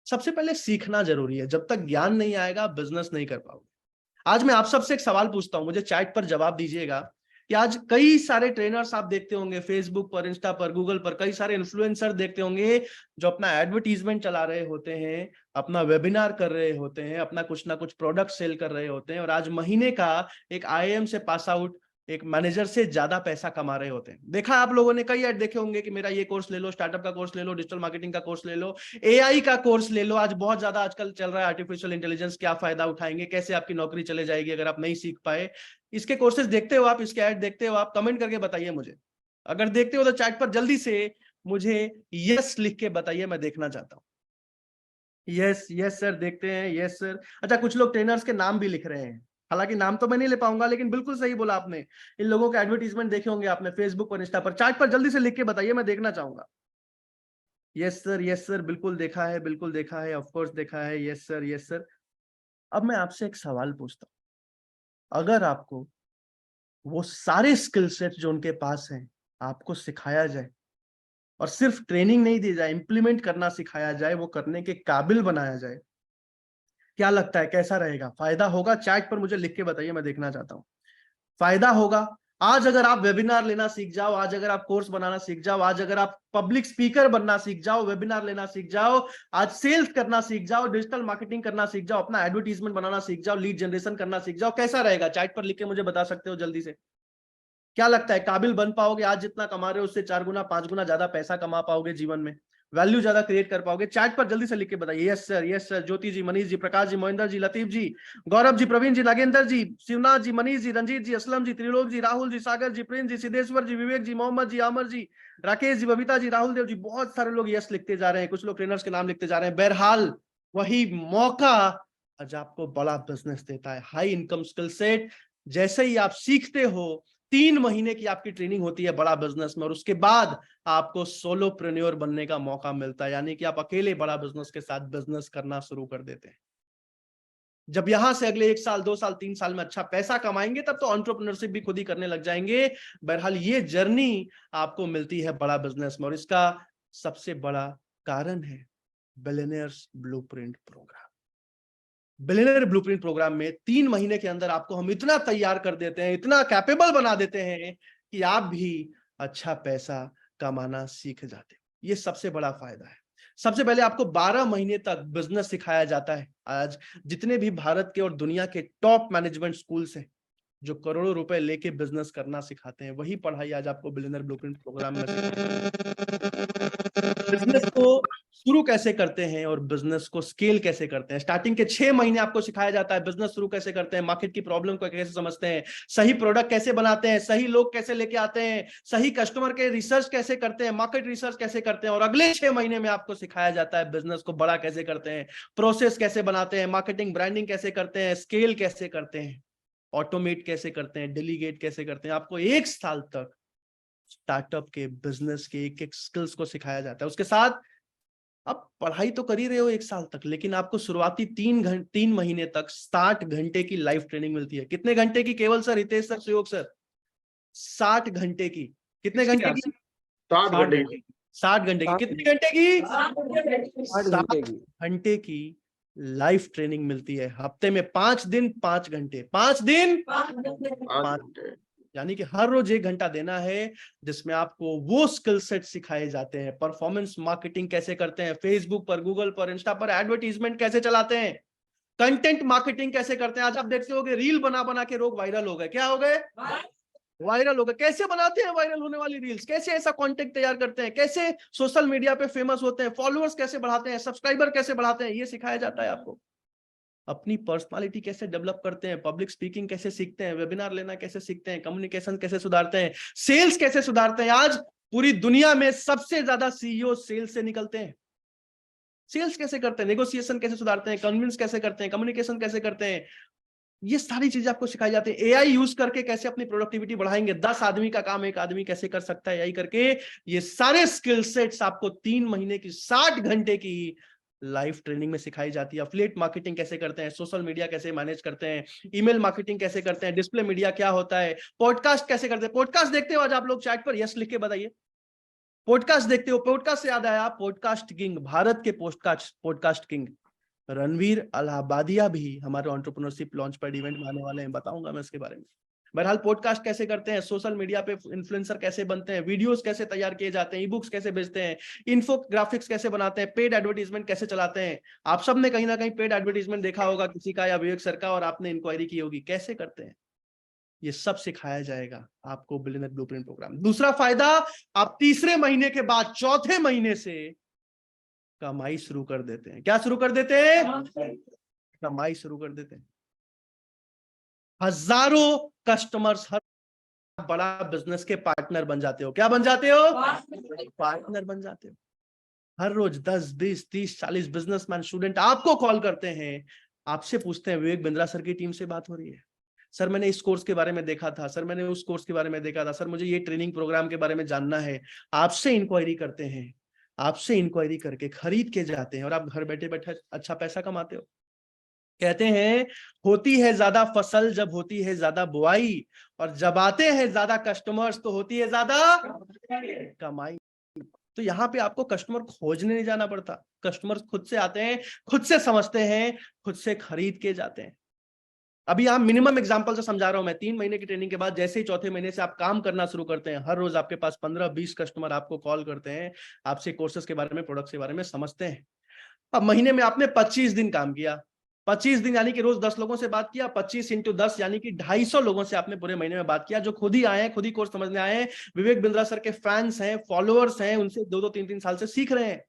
सबसे पहले सीखना जरूरी है। जब तक ज्ञान नहीं आएगा बिजनेस नहीं कर पाओगे। आज मैं आप सबसे एक सवाल पूछता हूं, मुझे चैट पर जवाब दीजिएगा कि आज कई सारे ट्रेनर्स आप देखते होंगे फेसबुक पर, इंस्टा पर, गूगल पर, कई सारे इन्फ्लुएंसर देखते होंगे जो अपना एडवर्टीजमेंट चला रहे होते हैं, अपना वेबिनार कर रहे होते हैं, अपना कुछ ना कुछ प्रोडक्ट सेल कर रहे होते हैं, और आज महीने का एक आईआईएम से पास आउट एक मैनेजर से ज्यादा पैसा कमा रहे होते हैं। देखा आप लोगों ने, कई ऐड देखे होंगे कि मेरा ये कोर्स ले लो, स्टार्टअप का कोर्स ले लो, डिजिटल मार्केटिंग का कोर्स ले लो, एआई का कोर्स ले लो। आज बहुत ज्यादा आजकल चल रहा है आर्टिफिशियल इंटेलिजेंस, क्या फायदा उठाएंगे, कैसे आपकी नौकरी चले जाएगी अगर आप नहीं सीख पाए। इसके कोर्सेज देखते हो आप, इसके ऐड देखते हो आप? कमेंट करके बताइए मुझे। अगर देखते हो तो चैट पर जल्दी से मुझे यस लिख के बताइए, मैं देखना चाहता हूँ। यस, यस सर देखते हैं, यस सर। अच्छा, कुछ लोग ट्रेनर्स के नाम भी लिख रहे हैं, हालांकि नाम तो मैं नहीं ले पाऊंगा, लेकिन बिल्कुल सही बोला आपने। इन लोगों के एडवर्टीजमेंट देखे होंगे आपने फेसबुक पर, इंस्टा पर। चैट पर जल्दी से लिख के बताइए, मैं देखना चाहूंगा। यस सर, बिल्कुल देखा है, बिल्कुल देखा है, ऑफ कोर्स देखा है, यस सर। अब मैं आपसे एक सवाल पूछता हूं, अगर आपको वो सारे स्किल सेट जो उनके पास हैं आपको सिखाया जाए, और सिर्फ ट्रेनिंग नहीं दी जाए, इंप्लीमेंट करना सिखाया जाए, वो करने के काबिल बनाया जाए, क्या लगता है कैसा रहेगा? फायदा होगा? चैट पर मुझे लिख के बताइए, मैं देखना चाहता हूं। फायदा होगा? आज अगर आप वेबिनार लेना सीख जाओ, आज अगर आप कोर्स बनाना सीख जाओ, आज अगर आप पब्लिक स्पीकर बनना सीख जाओ, वेबिनार लेना सीख जाओ, आज सेल्स करना सीख जाओ, डिजिटल मार्केटिंग करना सीख जाओ, अपना एडवर्टीजमेंट बनाना सीख जाओ, लीड जनरेशन करना सीख जाओ, कैसा रहेगा? चैट पर लिख के मुझे बता सकते हो जल्दी से। क्या लगता है, काबिल बन पाओगे? आज जितना कमा रहे हो उससे 4 गुना 5 गुना ज्यादा पैसा कमा पाओगे, जीवन में वैल्यू ज्यादा क्रिएट कर पाओगे? चैट पर जल्दी से लिख के बताइए। यस सर, ज्योति जी, मनीष जी, प्रकाश जी, महेंद्र जी, लतीफ जी, गौरव जी, प्रवीण जी, नागेंद्र जी, शिवनाथ जी, मनीष जी, रंजीत जी, असलम जी, त्रिलोक जी, राहुल जी, सागर जी, प्रिंस जी, सिद्धेश्वर जी, विवेक जी, मोहम्मद जी, आमर जी, राकेश जी, बबीता जी, राहुल देव जी, बहुत सारे लोग यस लिखते जा रहे हैं। कुछ लोग ट्रेनर्स के नाम लिखते जा रहे हैं। बहरहाल वही मौका आज आपको बड़ा बिजनेस देता है, हाई इनकम स्किल सेट। जैसे ही आप सीखते हो, 3 महीने की आपकी ट्रेनिंग होती है बड़ा बिजनेस में, और उसके बाद आपको सोलोप्रेन्योर बनने का मौका मिलता है, यानी कि आप अकेले बड़ा बिजनेस के साथ बिजनेस करना शुरू कर देते हैं। जब यहां से अगले 1 साल 2 साल 3 साल में अच्छा पैसा कमाएंगे, तब तो एंटरप्रेन्योरशिप भी खुद ही करने लग जाएंगे। बहरहाल ये जर्नी आपको मिलती है बड़ा बिजनेस में, और इसका सबसे बड़ा कारण है billionaires blueprint program. Billionaire blueprint program में 3 महीने के अंदर आपको हम इतना तैयार कर देते हैं, इतना कैपेबल बना देते हैं कि आप भी अच्छा पैसा कमाना सीख जाते हो। ये सबसे बड़ा फायदा है। सबसे पहले आपको 12 महीने तक बिजनेस सिखाया जाता है। आज जितने भी भारत के और दुनिया के टॉप मैनेजमेंट स्कूल्स हैं जो करोड़ों रुपए लेके बिजनेस करना सिखाते हैं, वही पढ़ाई आज आपको बिलियनियर ब्लूप्रिंट प्रोग्राम में बिजनेस को शुरू कैसे करते हैं और बिजनेस को स्केल कैसे करते हैं। स्टार्टिंग के 6 महीने आपको सिखाया जाता है बिजनेस शुरू कैसे करते हैं, मार्केट की प्रॉब्लम को कैसे समझते हैं, सही प्रोडक्ट कैसे बनाते हैं, सही लोग कैसे लेके आते हैं, सही कस्टमर के रिसर्च कैसे करते हैं, मार्केट रिसर्च कैसे करते हैं। और अगले 6 महीने में आपको सिखाया जाता है बिजनेस को बड़ा कैसे करते हैं, प्रोसेस कैसे बनाते हैं, मार्केटिंग ब्रांडिंग कैसे करते हैं, स्केल कैसे करते हैं, ऑटोमेट कैसे करते हैं, डेलीगेट कैसे करते हैं। आपको 1 साल तक स्टार्टअप के बिजनेस के एक एक स्किल्स को सिखाया जाता है। उसके साथ अब पढ़ाई तो कर ही रहे हो 1 साल तक, लेकिन आपको शुरुआती 3 महीने तक 60 घंटे की लाइव ट्रेनिंग मिलती है। कितने घंटे की केवल सर? हितेश सर, सुयोग सर, 60 घंटे की। कितने घंटे की? 60 घंटे की। 60 घंटे की। कितने घंटे की? 8 घंटे की। घंटे की लाइव ट्रेनिंग मिलती है। हफ्ते में 5 दिन 5 घंटे, 5 दिन 5 घंटे। यानी कि हर रोज 1 घंटा देना है, जिसमें आपको वो स्किल सेट सिखाए जाते हैं। परफॉर्मेंस मार्केटिंग कैसे करते हैं, फेसबुक पर, गूगल पर, इंस्टा पर एडवर्टीजमेंट कैसे चलाते हैं, कंटेंट मार्केटिंग कैसे करते हैं। आज आप देखते होगे रील बना बना के लोग वायरल हो गए। क्या हो गए? वायरल हो गए। कैसे बनाते हैं वायरल होने वाली रील्स, कैसे ऐसा कंटेंट तैयार करते हैं, कैसे सोशल मीडिया पे फेमस होते हैं, फॉलोअर्स कैसे बढ़ाते हैं, सब्सक्राइबर कैसे बढ़ाते हैं, ये सिखाया जाता है आपको। अपनी पर्सनालिटी कैसे डेवलप करते हैं, पब्लिक स्पीकिंग कैसे सीखते हैं, वेबिनार लेना कैसे सीखते हैं, कम्युनिकेशन कैसे सुधारते हैं, सेल्स कैसे सुधारते हैं। आज पूरी दुनिया में सबसे ज्यादा सीईओ सेल्स से निकलते हैं। सेल्स कैसे करते हैं, नेगोशिएशन कैसे सुधारते हैं, कन्विंस कैसे करते हैं, कम्युनिकेशन कैसे करते हैं, ये सारी चीजें आपको सिखाई जाती है। एआई यूज करके कैसे अपनी प्रोडक्टिविटी बढ़ाएंगे, 10 आदमी का काम 1 आदमी कैसे कर सकता है एआई करके। ये सारे स्किल सेट्स आपको 3 महीने की 60 घंटे की लाइव ट्रेनिंग में सिखाई जाती है। अफिलिएट मार्केटिंग कैसे करते हैं, सोशल मीडिया कैसे मैनेज करते हैं, ईमेल मार्केटिंग कैसे करते हैं, डिस्प्ले मीडिया क्या होता है, पॉडकास्ट कैसे करते हैं। पॉडकास्ट देखते हो आज आप लोग? चैट पर यस लिख के बताइए। पॉडकास्ट देखते हो? पॉडकास्ट से याद आया, पॉडकास्ट किंग, भारत के पॉडकास्ट किंग रणवीर अलाहाबादिया भी हमारे एंटरप्रेन्योरशिप लॉन्च पैड इवेंट में आने वाले हैं, बताऊंगा मैं इसके बारे में। बहरहाल पॉडकास्ट कैसे करते हैं, सोशल मीडिया पे इन्फ्लुएंसर कैसे बनते हैं, वीडियोस कैसे तैयार किए जाते हैं, ई बुक्स कैसे बेचते हैं, इन्फोग्राफिक्स कैसे बनाते हैं, पेड एडवर्टीजमेंट कैसे चलाते हैं। आप सब ने कहीं ना कहीं पेड एडवर्टीजमेंट देखा होगा किसी का या विवेक सर का, और आपने इंक्वायरी की होगी कैसे करते हैं। ये सब सिखाया जाएगा आपको बिलियनियर ब्लूप्रिंट प्रोग्राम। दूसरा फायदा, आप तीसरे महीने के बाद चौथे महीने से कमाई शुरू कर देते हैं। क्या शुरू कर देते हैं? कमाई शुरू कर देते हैं। हजारों कस्टमर्स, हर बड़ा बिजनेस के पार्टनर बन जाते हो। क्या बन जाते हो? पार्टनर बन जाते हो। हर रोज 10, 20, 30, 40 बिजनेसमैन स्टूडेंट आपको कॉल करते हैं, आपसे पूछते हैं विवेक बिंद्रा सर की टीम से बात हो रही है, सर मैंने इस कोर्स के बारे में देखा था, सर मैंने उस कोर्स के बारे में देखा था, सर मुझे ये ट्रेनिंग प्रोग्राम के बारे में जानना है। आपसे इंक्वायरी करते हैं, आपसे इंक्वायरी करके खरीद के जाते हैं और आप घर बैठे बैठे अच्छा पैसा कमाते हो। कहते हैं होती है ज्यादा फसल जब होती है ज्यादा बुआई, और जब आते हैं ज्यादा कस्टमर्स तो होती है ज्यादा कमाई। तो यहाँ पे आपको कस्टमर खोजने नहीं जाना पड़ता, कस्टमर खुद से आते हैं, खुद से समझते हैं, खुद से खरीद के जाते हैं। अभी आप मिनिमम एग्जांपल से समझा रहा हूं मैं, 3 महीने की ट्रेनिंग के बाद जैसे ही चौथे महीने से आप काम करना शुरू करते हैं, हर रोज आपके पास 15-20 कस्टमर आपको कॉल करते हैं, आपसे कोर्सेज के बारे में, प्रोडक्ट्स के बारे में समझते हैं। अब महीने में आपने 25 दिन काम किया, 25 दिन यानी कि रोज 10 लोगों से बात किया, 25 × 10 यानी कि 250 लोगों से आपने पूरे महीने में बात किया, जो खुद ही आए हैं, खुद ही कोर्स समझने आए हैं, विवेक बिंद्रा सर के फैंस हैं, फॉलोअर्स हैं, उनसे 2-2 3-3 साल से सीख रहे हैं।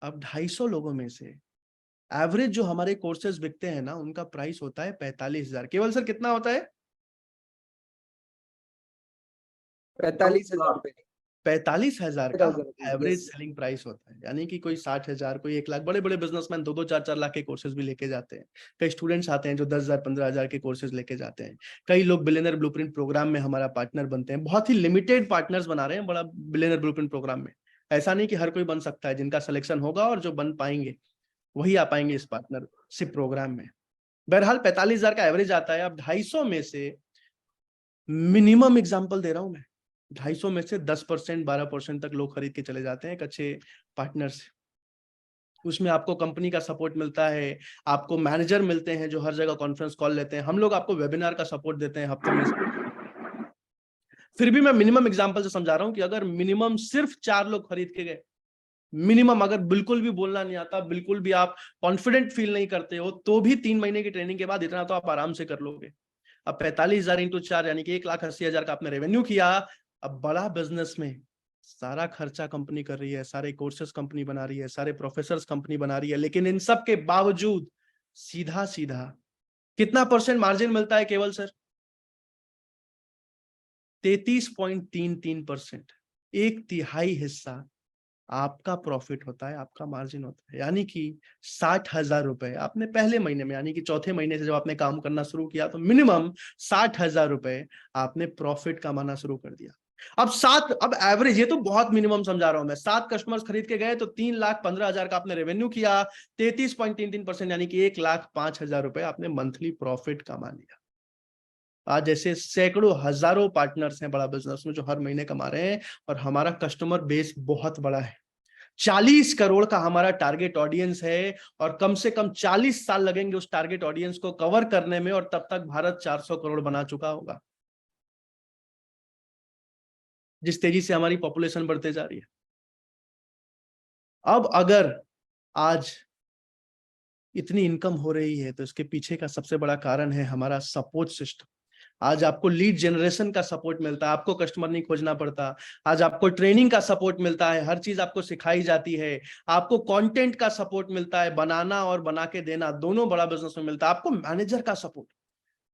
अब 250 लोगों में से एवरेज जो हमारे कोर्सेज बिकते हैं ना, उनका प्राइस होता है 45,000। केवल सर कितना होता है? 45,000 रुपए। 45,000 का 45,000 एवरेज yes. सेलिंग प्राइस होता है। यानी कि कोई 60,000, कोई 1 लाख, बड़े बड़े बिजनेसमैन 2-2 4-4 लाख के कोर्सेज भी लेके जाते हैं। कई स्टूडेंट्स आते हैं जो 10,000 15,000 के कोर्सेज लेके जाते हैं। कई लोग बिलियनर ब्लूप्रिंट प्रोग्राम में हमारा पार्टनर बनते हैं, बहुत ही लिमिटेड पार्टनर्स बना रहे हैं बड़ा बिलियनर ब्लूप्रिंट प्रोग्राम में। ऐसा नहीं कि हर कोई बन सकता है, जिनका सिलेक्शन होगा और जो बन पाएंगे वही आ पाएंगे इस पार्टनरशिप प्रोग्राम में। बहरहाल 45,000 का एवरेज आता है। अब 250 में से मिनिमम एग्जांपल दे रहा हूं मैं, 250 में से 10% 12% तक लोग खरीद के चले जाते हैं एक अच्छे पार्टनर से। उसमें आपको कंपनी का सपोर्ट मिलता है, आपको मैनेजर मिलते हैं जो हर जगह कॉन्फ्रेंस कॉल लेते हैं, हम लोग आपको वेबिनार का सपोर्ट देते हैं हफ्ते में। फिर भी मैं मिनिमम एग्जांपल से समझा रहा हूं कि अगर मिनिमम सिर्फ 4 लोग खरीद के गए, मिनिमम, अगर बिल्कुल भी बोलना नहीं आता, बिल्कुल भी आप कॉन्फिडेंट फील नहीं करते हो, तो भी 3 महीने की ट्रेनिंग के बाद इतना तो आप आराम से कर लोगे। अब 45,000 × 4 यानी कि 1,80,000 का आपने रेवेन्यू किया। अब बड़ा बिजनेस में सारा खर्चा कंपनी कर रही है, सारे कोर्सेज कंपनी बना रही है, सारे प्रोफेसर्स कंपनी बना रही है, लेकिन इन सब के बावजूद सीधा सीधा कितना % मार्जिन मिलता है केवल सर? 33.33%। 1/3 हिस्सा आपका प्रॉफिट होता है, आपका मार्जिन होता है। यानी कि 60,000 रुपए आपने पहले महीने में, यानी कि चौथे महीने से जब आपने काम करना शुरू किया, तो मिनिमम 60,000 रुपए आपने प्रॉफिट कमाना शुरू कर दिया। अब एवरेज, ये तो बहुत मिनिमम समझा रहा हूं मैं, 7 कस्टमर्स खरीद के गए तो 3,15,000 का आपने रेवेन्यू किया, 33.33% यानी कि 1,05,000 रुपए आपने मंथली प्रॉफिट कमा लिया। आज ऐसे सैकड़ों हजारों पार्टनर्स हैं बड़ा बिजनेस में जो हर महीने कमा रहे हैं, और हमारा कस्टमर बेस बहुत बड़ा है। 40 करोड़ का हमारा टारगेट ऑडियंस है, और कम से कम 40 साल लगेंगे उस टारगेट ऑडियंस को कवर करने में, और तब तक भारत 400 करोड़ बना चुका होगा, जिस तेजी से हमारी पॉपुलेशन बढ़ते जा रही है। अब अगर आज इतनी इनकम हो रही है, तो इसके पीछे का सबसे बड़ा कारण है हमारा सपोर्ट सिस्टम। आज आपको लीड जनरेशन का सपोर्ट मिलता है, आपको कस्टमर नहीं खोजना पड़ता। आज आपको ट्रेनिंग का सपोर्ट मिलता है, हर चीज आपको सिखाई जाती है। आपको कंटेंट का सपोर्ट मिलता है, बनाना और बना के देना दोनों बड़ा बिजनेस में मिलता है। आपको मैनेजर का सपोर्ट,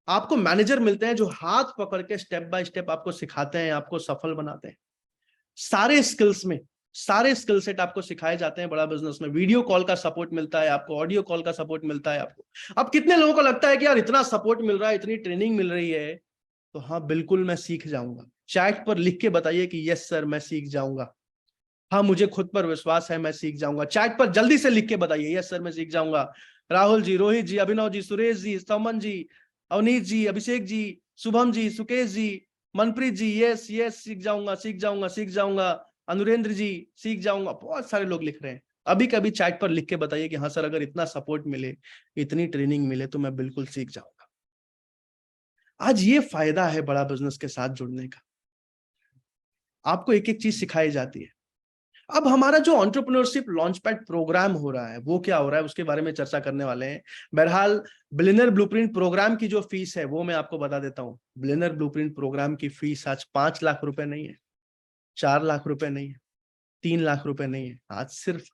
आपको मैनेजर मिलते हैं जो हाथ पकड़ के स्टेप बाय स्टेप आपको सिखाते हैं, आपको सफल बनाते हैं। सारे स्किल सेट आपको सिखाए जाते हैं बड़ा बिजनेस में। वीडियो कॉल का सपोर्ट मिलता है आपको, ऑडियो कॉल का सपोर्ट मिलता है आपको। अब कितने लोगों को लगता है कि यार इतना सपोर्ट मिल रहा है, इतनी ट्रेनिंग मिल रही है, तो हाँ बिल्कुल मैं सीख जाऊंगा। चैट पर लिख के बताइए कि यस सर मैं सीख जाऊंगा, हाँ मुझे खुद पर विश्वास है, मैं सीख जाऊंगा। चैट पर जल्दी से लिख के बताइए यस सर मैं सीख जाऊंगा। राहुल जी, रोहित जी, अभिनव जी, सुरेश जी, समन जी, अवनीत जी, अभिषेक जी, शुभम जी, सुकेश जी, मनप्रीत जी, यस यस सीख जाऊंगा, सीख जाऊंगा, सीख जाऊंगा। अनुरेंद्र जी, सीख जाऊंगा। बहुत सारे लोग लिख रहे हैं। अभी कभी चैट पर लिख के बताइए कि हाँ सर अगर इतना सपोर्ट मिले, इतनी ट्रेनिंग मिले, तो मैं बिल्कुल सीख जाऊंगा। आज ये फायदा है बड़ा बिजनेस के साथ जुड़ने का, आपको एक एक चीज सिखाई जाती है। अब हमारा जो एंटरप्रेन्योरशिप लॉन्चपैड प्रोग्राम हो रहा है, वो क्या हो रहा है उसके बारे में चर्चा करने वाले हैं। बहरहाल बिलियनर ब्लूप्रिंट प्रोग्राम की जो फीस है वो मैं आपको बता देता हूं। बिलियनर ब्लूप्रिंट प्रोग्राम की फीस आज 5 लाख रुपए नहीं है, 4 लाख रुपए नहीं है, 3 लाख रुपए नहीं है। आज सिर्फ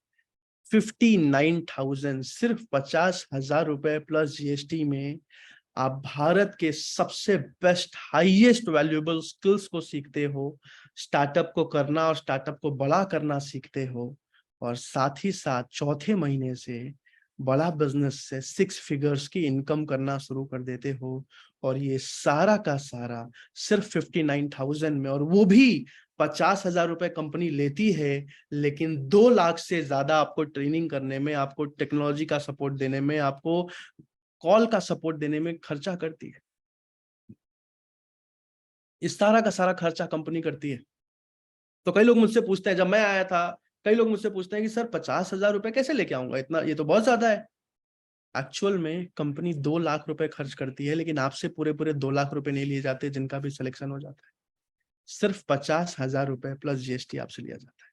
59,000, सिर्फ 50,000 रुपए प्लस जीएसटी में आप भारत के सबसे बेस्ट हाईएस्ट वैल्यूएबल स्किल्स को सीखते हो, स्टार्टअप को करना और स्टार्टअप को बड़ा करना सीखते हो, और साथ ही साथ चौथे महीने से बड़ा बिजनेस से 6 फिगर्स की इनकम करना शुरू कर देते हो, और ये सारा का सारा सिर्फ 59,000 में, और वो भी 50,000 रुपए कंपनी लेती है, लेकिन 2 लाख से ज्यादा आपको ट्रेनिंग करने में, आपको टेक्नोलॉजी का सपोर्ट देने में, आपको कॉल का सपोर्ट देने में खर्चा करती है। इस सारा का सारा खर्चा कंपनी करती है। तो कई लोग मुझसे पूछते हैं, जब मैं आया था, कई लोग मुझसे पूछते हैं कि सर 50,000 रुपए कैसे लेके आऊंगा, इतना ये तो बहुत ज्यादा है। एक्चुअल में कंपनी 2 लाख रुपए खर्च करती है, लेकिन आपसे पूरे 2 लाख रुपए नहीं लिए जाते, जिनका भी सिलेक्शन हो जाता है। सिर्फ 50,000 रुपए प्लस जीएसटी आपसे लिया जाता है।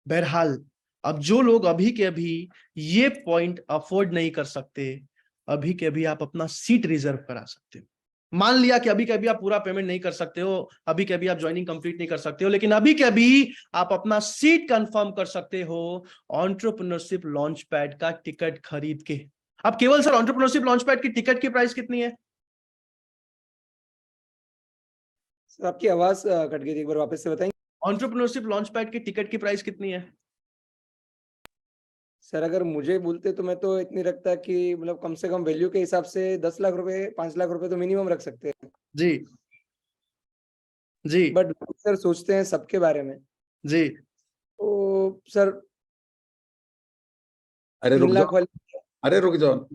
बहरहाल, अब जो लोग अभी के अभी ये पॉइंट अफोर्ड नहीं कर सकते, अभी के अभी आप अपना सीट रिजर्व करा सकते हो। मान लिया कि अभी के अभी आप पूरा पेमेंट नहीं कर सकते हो, अभी के अभी आप ज्वाइनिंग कंप्लीट नहीं कर सकते हो, लेकिन अभी के अभी आप अपना सीट कंफर्म कर सकते हो एंटरप्रेन्योरशिप लॉन्च पैड का टिकट खरीद के। अब केवल सर एंटरप्रेन्योरशिप लॉन्च पैड की टिकट की प्राइस कितनी है? सर आपकी आवाज कट गई थी, एक बार वापस से बताएंगे? एंटरप्रेन्योरशिप लॉन्च पैड की टिकट की प्राइस कितनी है? सर अगर मुझे बोलते तो मैं तो इतनी रखता कि मतलब कम से कम वैल्यू के हिसाब से 10 लाख रुपए 5 लाख रुपए तो मिनिमम रख सकते हैं। जी जी बट सर सोचते हैं सबके बारे में, जी। तो सर अरे 3 रुक लाख जाओ, वाली अरे रुक जाओ।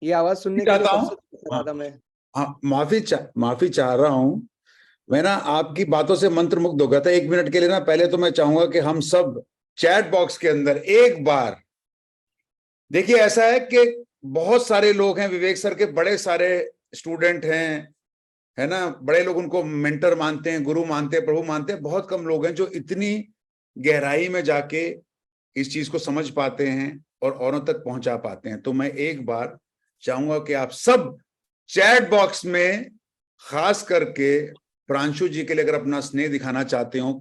ये आवाज सुनने के लिए चाहता कब हूं, से कर रहा था मैं। हाँ, माफी चाह रहा हूं। मैं ना आपकी बातों से मंत्रमुग्ध हो गया था 1 मिनट के लिए ना। पहले तो मैं चाहूंगा कि हम सब चैट बॉक्स के अंदर एक बार देखिए, ऐसा है कि बहुत सारे लोग हैं, विवेक सर के बड़े सारे स्टूडेंट हैं, है ना, बड़े लोग उनको मेंटर मानते हैं, गुरु मानते हैं, प्रभु मानते हैं। बहुत कम लोग हैं जो इतनी गहराई में जाके इस चीज को समझ पाते हैं और औरों तक पहुंचा पाते हैं। तो मैं एक बार चाहूंगा कि आप सब चैट बॉक्स में खास करके प्रांशु जी के लिए अगर अपना स्नेह दिखाना चाहते हो,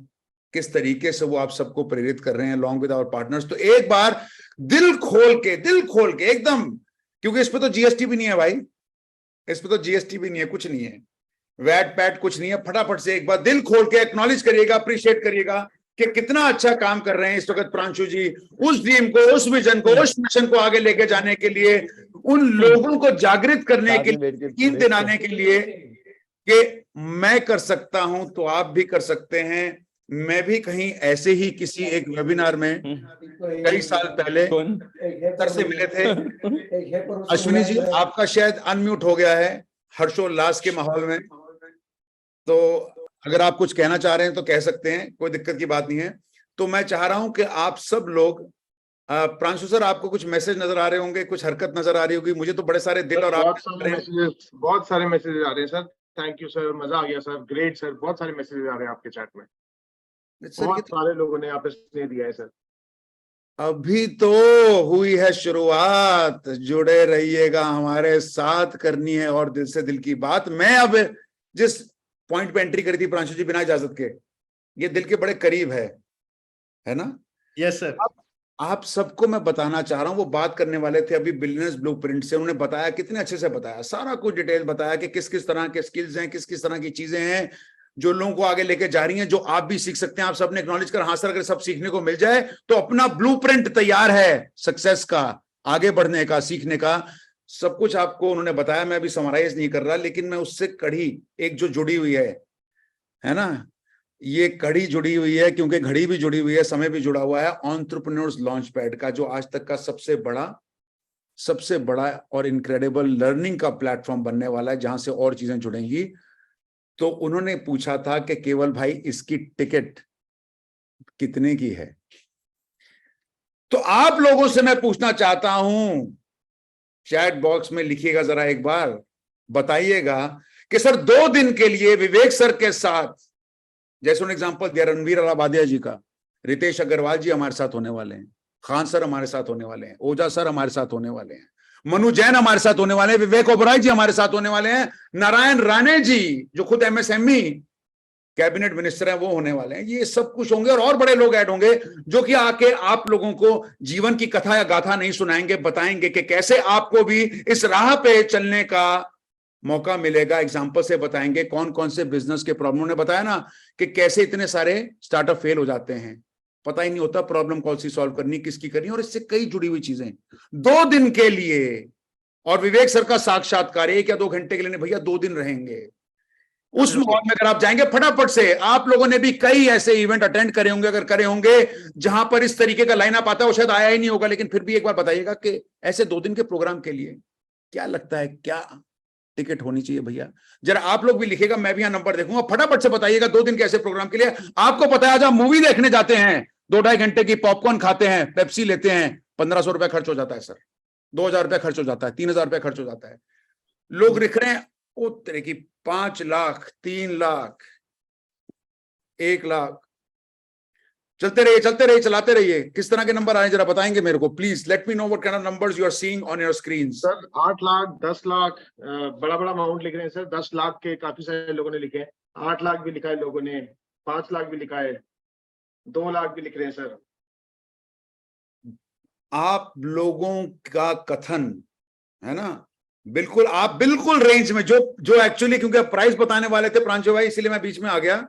किस तरीके से वो आप सबको प्रेरित कर रहे हैं लॉन्ग विद आवर पार्टनर्स, तो एक बार दिल खोल के एकदम, क्योंकि इस पे तो जीएसटी भी नहीं है भाई, इस पे तो जीएसटी भी नहीं है, कुछ नहीं है, वैट पैट कुछ नहीं है। फटाफट से एक बार दिल खोल के एक्नॉलेज करिएगा, अप्रिशिएट करिएगा कि कितना अच्छा काम कर रहे हैं इस वक्त प्रांशु जी, उस ड्रीम को, उस विजन को, उस मिशन को आगे लेके जाने के लिए, उन लोगों को जागृत करने के लिए, यकीन दिलाने के लिए कि मैं कर सकता हूं तो आप भी कर सकते हैं। मैं भी कहीं ऐसे ही किसी एक वेबिनार में कई साल पहले सर से मिले थे। अश्विनी जी, आपका शायद अनम्यूट हो गया है हर्षोल्लास के माहौल में, तो अगर आप कुछ कहना चाह रहे हैं तो कह सकते हैं, कोई दिक्कत की बात नहीं है। तो मैं चाह रहा हूं कि आप सब लोग, प्रांशु सर आपको कुछ मैसेज नजर आ रहे होंगे, कुछ हरकत नजर आ रही होगी, मुझे तो बड़े सारे दिल और बहुत सारे मैसेजेस आ रहे हैं सर। थैंक यू सर, मजा आ गया सर, ग्रेट सर, बहुत सारे मैसेजेस आ रहे हैं आपके चैट में, बहुत सारे लोगों ने आप स्नेह दिया है सर। अभी तो हुई है शुरुआत, जुड़े रहिएगा हमारे साथ, करनी है और दिल से दिल की बात। मैं अब जिस पॉइंट पे एंट्री करी थी प्रांशु जी बिना इजाजत के, ये दिल के बड़े करीब है ना? Yes sir. आप सबको मैं बताना चाह रहा हूं, वो बात करने वाले थे अभी बिलियनर्स ब्लूप्रिंट से, उन्होंने बताया, कितने अच्छे से बताया, सारा कुछ डिटेल बताया कि किस किस तरह के स्किल्स हैं, किस किस तरह की चीजें हैं जो लोगों को आगे लेके जा रही हैं, जो आप भी सीख सकते हैं। आप सबने एक्नॉलेज कर, हाँ सर अगर सब सीखने को मिल जाए तो अपना ब्लूप्रिंट तैयार है सक्सेस का, आगे बढ़ने का, सीखने का, सब कुछ आपको उन्होंने बताया। मैं अभी समराइज नहीं कर रहा, लेकिन मैं उससे कड़ी एक जो जुड़ी हुई है ना, ये कड़ी जुड़ी हुई है, क्योंकि घड़ी भी जुड़ी हुई है, समय भी जुड़ा हुआ है, एंटरप्रेन्योर्स लॉन्च पैड का, जो आज तक का सबसे बड़ा और इनक्रेडिबल लर्निंग का प्लेटफॉर्म बनने वाला है, जहां से और चीजें जुड़ेंगी। तो उन्होंने पूछा था कि केवल भाई इसकी टिकट कितने की है? तो आप लोगों से मैं पूछना चाहता हूं, चैट बॉक्स में लिखिएगा जरा, एक बार बताइएगा कि सर 2 दिन के लिए विवेक सर के साथ, जैसे उन्होंने एग्जांपल दिया रणवीर अलाबादिया जी का, रितेश अग्रवाल जी हमारे साथ होने वाले हैं, खान सर हमारे साथ होने वाले हैं, ओझा सर हमारे साथ होने वाले हैं, मनु जैन हमारे साथ होने वाले हैं, विवेक ओबराय जी हमारे साथ होने वाले हैं, नारायण राणे जी जो खुद एमएसएमई कैबिनेट मिनिस्टर हैं वो होने वाले हैं। ये सब कुछ होंगे और बड़े लोग ऐड होंगे जो कि आके आप लोगों को जीवन की कथा या गाथा नहीं सुनाएंगे, बताएंगे कि कैसे आपको भी इस राह पे चलने का मौका मिलेगा एग्जाम्पल से बताएंगे कौन कौन से बिजनेस के प्रॉब्लम। उन्होंने बताया ना कि कैसे इतने सारे स्टार्टअप फेल हो जाते हैं, पता ही नहीं होता प्रॉब्लम कौन सी सॉल्व करनी, किसकी करनी, और इससे कई जुड़ी हुई चीजें 2 दिन के लिए। और विवेक सर का साक्षात्कार 1 या 2 घंटे के लिए नहीं भैया, 2 दिन रहेंगे। उस माहौल में अगर आप जाएंगे फटाफट से, आप लोगों ने भी कई ऐसे इवेंट अटेंड करे होंगे, अगर करे होंगे जहां पर इस तरीके का लाइनअप आता है, वो शायद आया ही नहीं होगा, लेकिन फिर भी एक बार बताइएगा कि ऐसे 2 दिन के प्रोग्राम के लिए क्या लगता है, क्या टिकट होनी चाहिए भैया? जरा आप लोग भी लिखेगा, मैं भी यहां नंबर देखूंगा, फटाफट से बताइएगा 2 दिन के ऐसे प्रोग्राम के लिए। आपको पता है आज आप मूवी देखने जाते हैं, 2-2.5 घंटे की पॉपकॉर्न खाते हैं, पेप्सी लेते हैं, 1500 रुपए खर्च हो जाता है सर, 2000 रुपए खर्च हो जाता है, 3000 रुपए खर्च हो जाता है। लोग लिख रहे हैं ओ तेरे की 5 लाख, 3 लाख, 1 लाख, चलते रहिए, चलाते रहिए। किस तरह के नंबर आए जरा बताएंगे मेरे को please, let me know what kind of numbers you are seeing on your screens. Sir 8 lakh, 10 lakh, बड़ा बड़ा अमाउंट लिख रहे हैं सर। 10 लाख के काफी सारे लोगों ने लिखे हैं, 8 लाख भी लिखा है लोगों ने, 5 लाख भी लिखा है, 2 लाख भी लिख रहे हैं सर। आप लोगों का कथन है ना, बिल्कुल आप बिल्कुल रेंज में, जो एक्चुअली क्योंकि आप प्राइस बताने वाले थे प्रांशु भाई, इसीलिए मैं बीच में आ गया।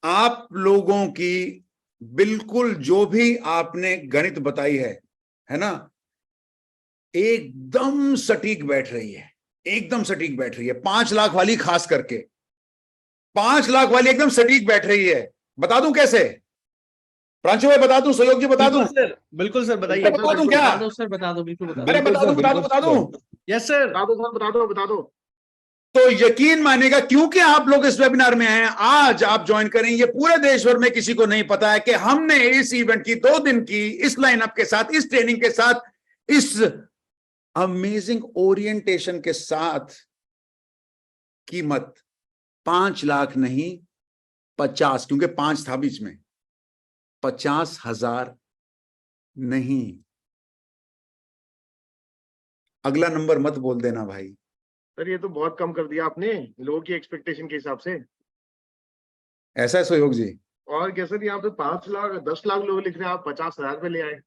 आप लोगों की बिल्कुल जो भी आपने गणित बताई है ना, एकदम सटीक बैठ रही है, एकदम सटीक बैठ रही है। 5 लाख वाली खास करके 5 लाख वाली एकदम सटीक बैठ रही है। बता दूं कैसे? प्रांशु भाई बता दूं, सहयोग जी बता दूं? बिल्कुल सर बताइए। बता दूं क्या? बता दो सर, बता दो, बिल्कुल बता दो। अरे बता दूं। Yes sir. बता दो। तो यकीन मानेगा, क्योंकि आप लोग इस वेबिनार में हैं, आज आप ज्वाइन करें, ये पूरे देश भर में किसी को नहीं पता है कि हमने इस इवेंट की 2 दिन की इस लाइनअप के साथ, इस ट्रेनिंग के साथ, इस अमेजिंग ओरिएंटेशन के साथ कीमत 5 लाख नहीं 50, क्योंकि 5 था बीच में, 50,000 नहीं। अगला नंबर मत बोल देना भाई। सर ये तो बहुत कम कर दिया आपने लोगों की एक्सपेक्टेशन के हिसाब से। ऐसा है सहयोग जी? और क्या सर, यहाँ पे 5 लाख 10 लाख लोग लिख रहे हैं, आप 50,000 पे ले आए।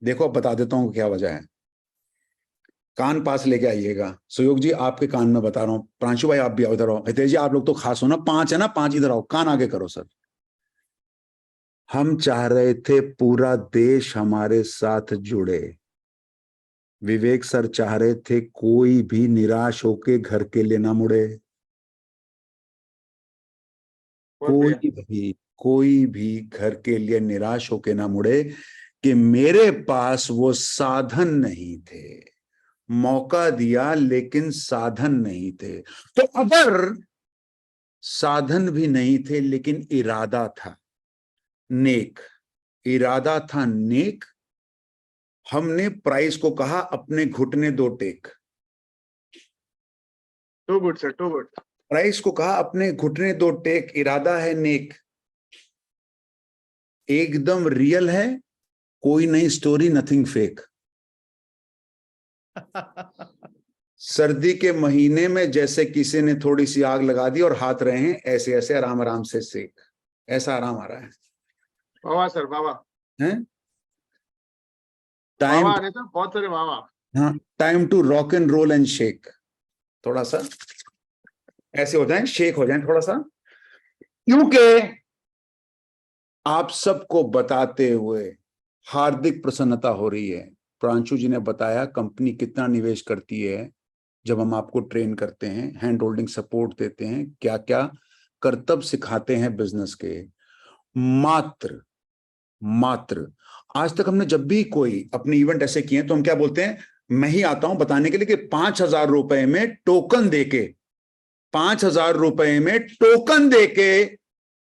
देखो अब बता देता हूं क्या वजह है। कान पास लेके आइएगा। सहयोग जी आपके कान में बता रहा हूं, प्रांशु भाई आप भी इधर आओ, हितेश जी आप लोग तो खास हो ना, 5 है ना, 5 इधर आओ, कान आगे करो सर। हम चाह रहे थे पूरा देश हमारे साथ जुड़े। विवेक सर चाह रहे थे कोई भी निराश होके घर के लिए ना मुड़े, कोई भी घर के लिए निराश होके ना मुड़े कि मेरे पास वो साधन नहीं थे। मौका दिया लेकिन साधन नहीं थे। तो अगर साधन भी नहीं थे लेकिन इरादा था नेक, इरादा था नेक, हमने प्राइस को कहा अपने घुटने 2 टेक। Too good sir, too good. Price को कहा अपने घुटने 2 टेक, इरादा है नेक, एकदम रियल है, कोई नई स्टोरी, नथिंग फेक। सर्दी के महीने में जैसे किसी ने थोड़ी सी आग लगा दी और हाथ रहे हैं ऐसे ऐसे आराम आराम से सेक, ऐसा आराम आ रहा है। वाह सर, वाह हैं? टाइम, बहुत सारे वाह। हाँ, time to rock and roll and shake. थोड़ा सा ऐसे हो जाए, शेक हो जाए थोड़ा सा, क्योंकि आप सबको बताते हुए हार्दिक प्रसन्नता हो रही है। प्रांशु जी ने बताया कंपनी कितना निवेश करती है जब हम आपको ट्रेन करते हैं, हैंड होल्डिंग सपोर्ट देते हैं, क्या क्या कर्तव्य सिखाते हैं बिजनेस के। मात्र आज तक हमने जब भी कोई अपने इवेंट ऐसे किए तो हम क्या बोलते हैं, मैं ही आता हूं बताने के लिए कि 5,000 रुपए में टोकन देके, 5,000 रुपए में टोकन देके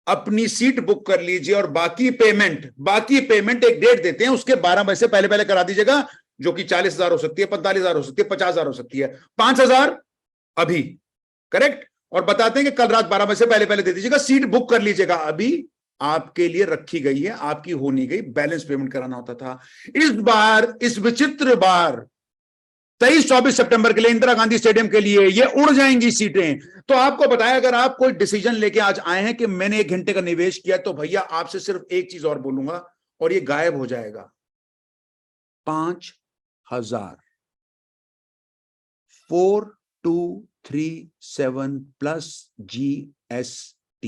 अपनी सीट बुक कर लीजिए और बाकी पेमेंट एक डेट देते हैं, उसके 12 बजे से पहले करा दीजिएगा, जो कि 40,000 हो सकती है, 45,000 हो सकती है, 50,000 हो सकती है। 5,000 अभी करेक्ट, और बताते हैं कि कल रात 12 बजे से पहले दे दीजिएगा, सीट बुक कर लीजिएगा, अभी आपके लिए रखी गई है, आपकी हो नहीं गई, बैलेंस पेमेंट कराना होता था। इस बार, इस विचित्र बार 23-24 सितंबर के लिए इंदिरा गांधी स्टेडियम के लिए ये उड़ जाएंगी सीटें। तो आपको बताया, अगर आप कोई डिसीजन लेके आज आए हैं कि मैंने 1 घंटे का निवेश किया, तो भैया आपसे सिर्फ एक चीज और बोलूंगा और ये गायब हो जाएगा, 5,000 4237 प्लस GST।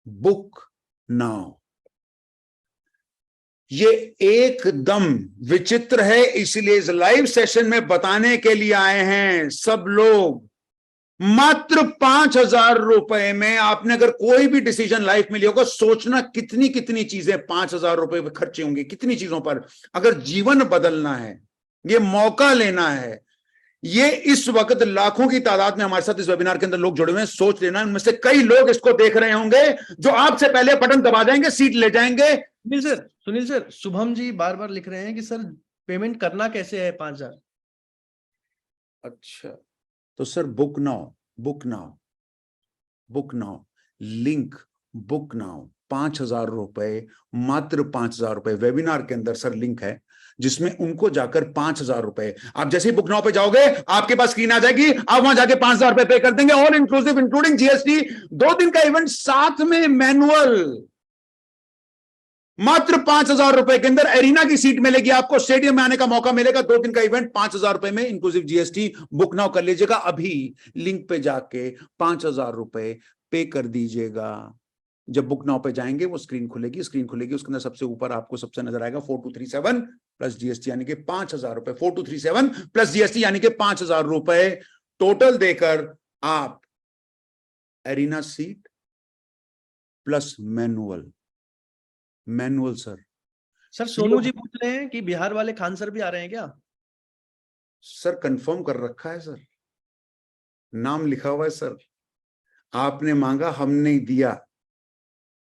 Book now. ये एकदम विचित्र है, इसलिए इस लाइव सेशन में बताने के लिए आए हैं सब लोग। मात्र 5,000 रुपए में आपने अगर कोई भी डिसीजन लाइफ में लिया होगा, सोचना कितनी कितनी चीजें 5,000 रुपए पे खर्चे होंगे, कितनी चीजों पर। अगर जीवन बदलना है, ये मौका लेना है, ये इस वक्त लाखों की तादाद में हमारे साथ इस वेबिनार के अंदर लोग जुड़े हुए हैं। सोच लेना, इनमें से कई लोग इसको देख रहे होंगे जो आपसे पहले बटन दबा जाएंगे, सीट ले जाएंगे। सुनील सर, शुभम जी बार बार लिख रहे हैं कि सर पेमेंट करना कैसे है 5,000। अच्छा, तो sir book now, book now, book now, link book now. 5,000 रुपए, मात्र 5,000 रुपए वेबिनार के अंदर सर लिंक है, जिसमें उनको जाकर 5,000 रुपए, आप जैसे ही बुक नाउ पे जाओगे आपके पास स्क्रीन आ जाएगी, आप वहां जाके 5,000 रुपए पे कर देंगे, ऑल इंक्लूसिव इंक्लूडिंग GST। 2 दिन का इवेंट, साथ में मैनुअल। मात्र 5,000 रुपए के अंदर एरिना की सीट मिलेगी आपको, स्टेडियम में आने का मौका मिलेगा। 2 दिन का इवेंट 5,000 रुपए में इंक्लूसिव GST। बुक नाउ कर लीजिएगा, अभी लिंक पे जाके 5,000 रुपए पे कर दीजिएगा। जब बुक नाउ पे जाएंगे वो स्क्रीन खुलेगी, उसके अंदर सबसे ऊपर आपको सबसे नजर आएगा 4237 प्लस GST यानी कि 5,000 रुपए। 4237 प्लस GST यानी कि 5,000 रुपए टोटल देकर आप arena seat plus manual sir Sonu ji पूछ रहे हैं कि बिहार वाले खान सर भी आ रहे हैं क्या? सर कंफर्म कर रखा है सर, नाम लिखा हुआ है सर। आपने मांगा, हमने दिया।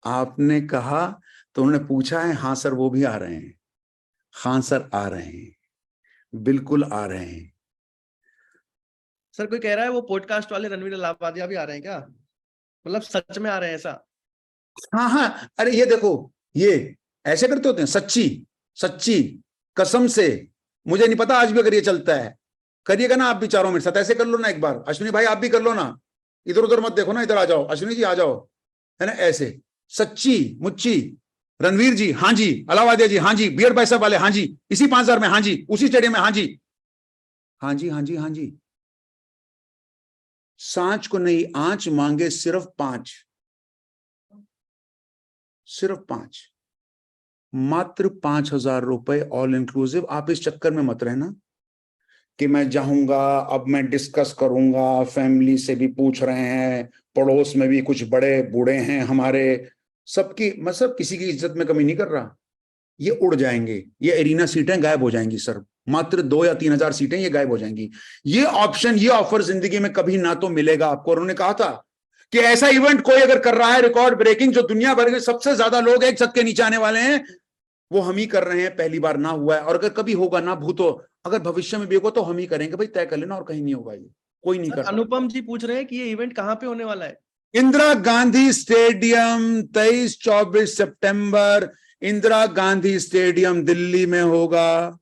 आपने कहा तो उन्होंने पूछा है। हाँ सर, वो भी आ रहे हैं, खान सर आ रहे हैं, बिल्कुल आ रहे हैं। सर कोई कह रहा है वो पॉडकास्ट वाले रणवीर अलाहाबादिया भी आ रहे हैं क्या? मतलब सच में आ रहे हैं ऐसा? हाँ हाँ, अरे ये देखो, ये ऐसे करते होते हैं, सच्ची सच्ची कसम से। मुझे नहीं पता आज भी अगर ये चलता है, करिएगा ना आप भी चारों मेरे साथ, ऐसे कर लो ना एक बार। अश्विनी भाई आप भी कर लो ना, इधर उधर मत देखो ना, इधर आ जाओ। अश्विनी जी आ जाओ, है ना, ऐसे सच्ची मुच्ची। रणवीर जी हाँ जी, अलाहाबादिया जी हाँ जी, बियर पैसा वाले हाँ जी, इसी 5,000 में हाँ जी, उसी स्टेडियम में हाँ जी, हाँ जी, हाँ जी, हाँ जी। सांच को नहीं आंच मांगे, सिर्फ 5, सिर्फ 5, मात्र 5,000 रुपए ऑल इंक्लूसिव। आप इस चक्कर में मत रहना कि मैं जाऊंगा, अब मैं डिस्कस करूंगा, फैमिली से भी पूछ रहे हैं, पड़ोस में भी कुछ बड़े बूढ़े हैं हमारे, सबकी, मतलब किसी की इज्जत में कमी नहीं कर रहा। ये उड़ जाएंगे, ये एरिना सीटें गायब हो जाएंगी सर। मात्र 2 या 3,000 सीटें ये गायब हो जाएंगी। ये ऑप्शन, ये ऑफर जिंदगी में कभी ना तो मिलेगा आपको। और उन्होंने कहा था कि ऐसा इवेंट कोई अगर कर रहा है रिकॉर्ड ब्रेकिंग, जो दुनिया भर के सबसे ज्यादा लोग एक छत के नीचे आने वाले हैं, वो हम ही कर रहे हैं। पहली बार ना हुआ है, और अगर कभी होगा ना भूतो, अगर भविष्य में भी होगा तो हम ही करेंगे भाई, तय कर लेना, और कहीं नहीं होगा, ये कोई नहीं कर रहा। अनुपम जी पूछ रहे हैं कि ये इवेंट कहाँ पे होने वाला है? इंदिरा गांधी स्टेडियम, 23-24 सितंबर, इंदिरा गांधी स्टेडियम दिल्ली में होगा।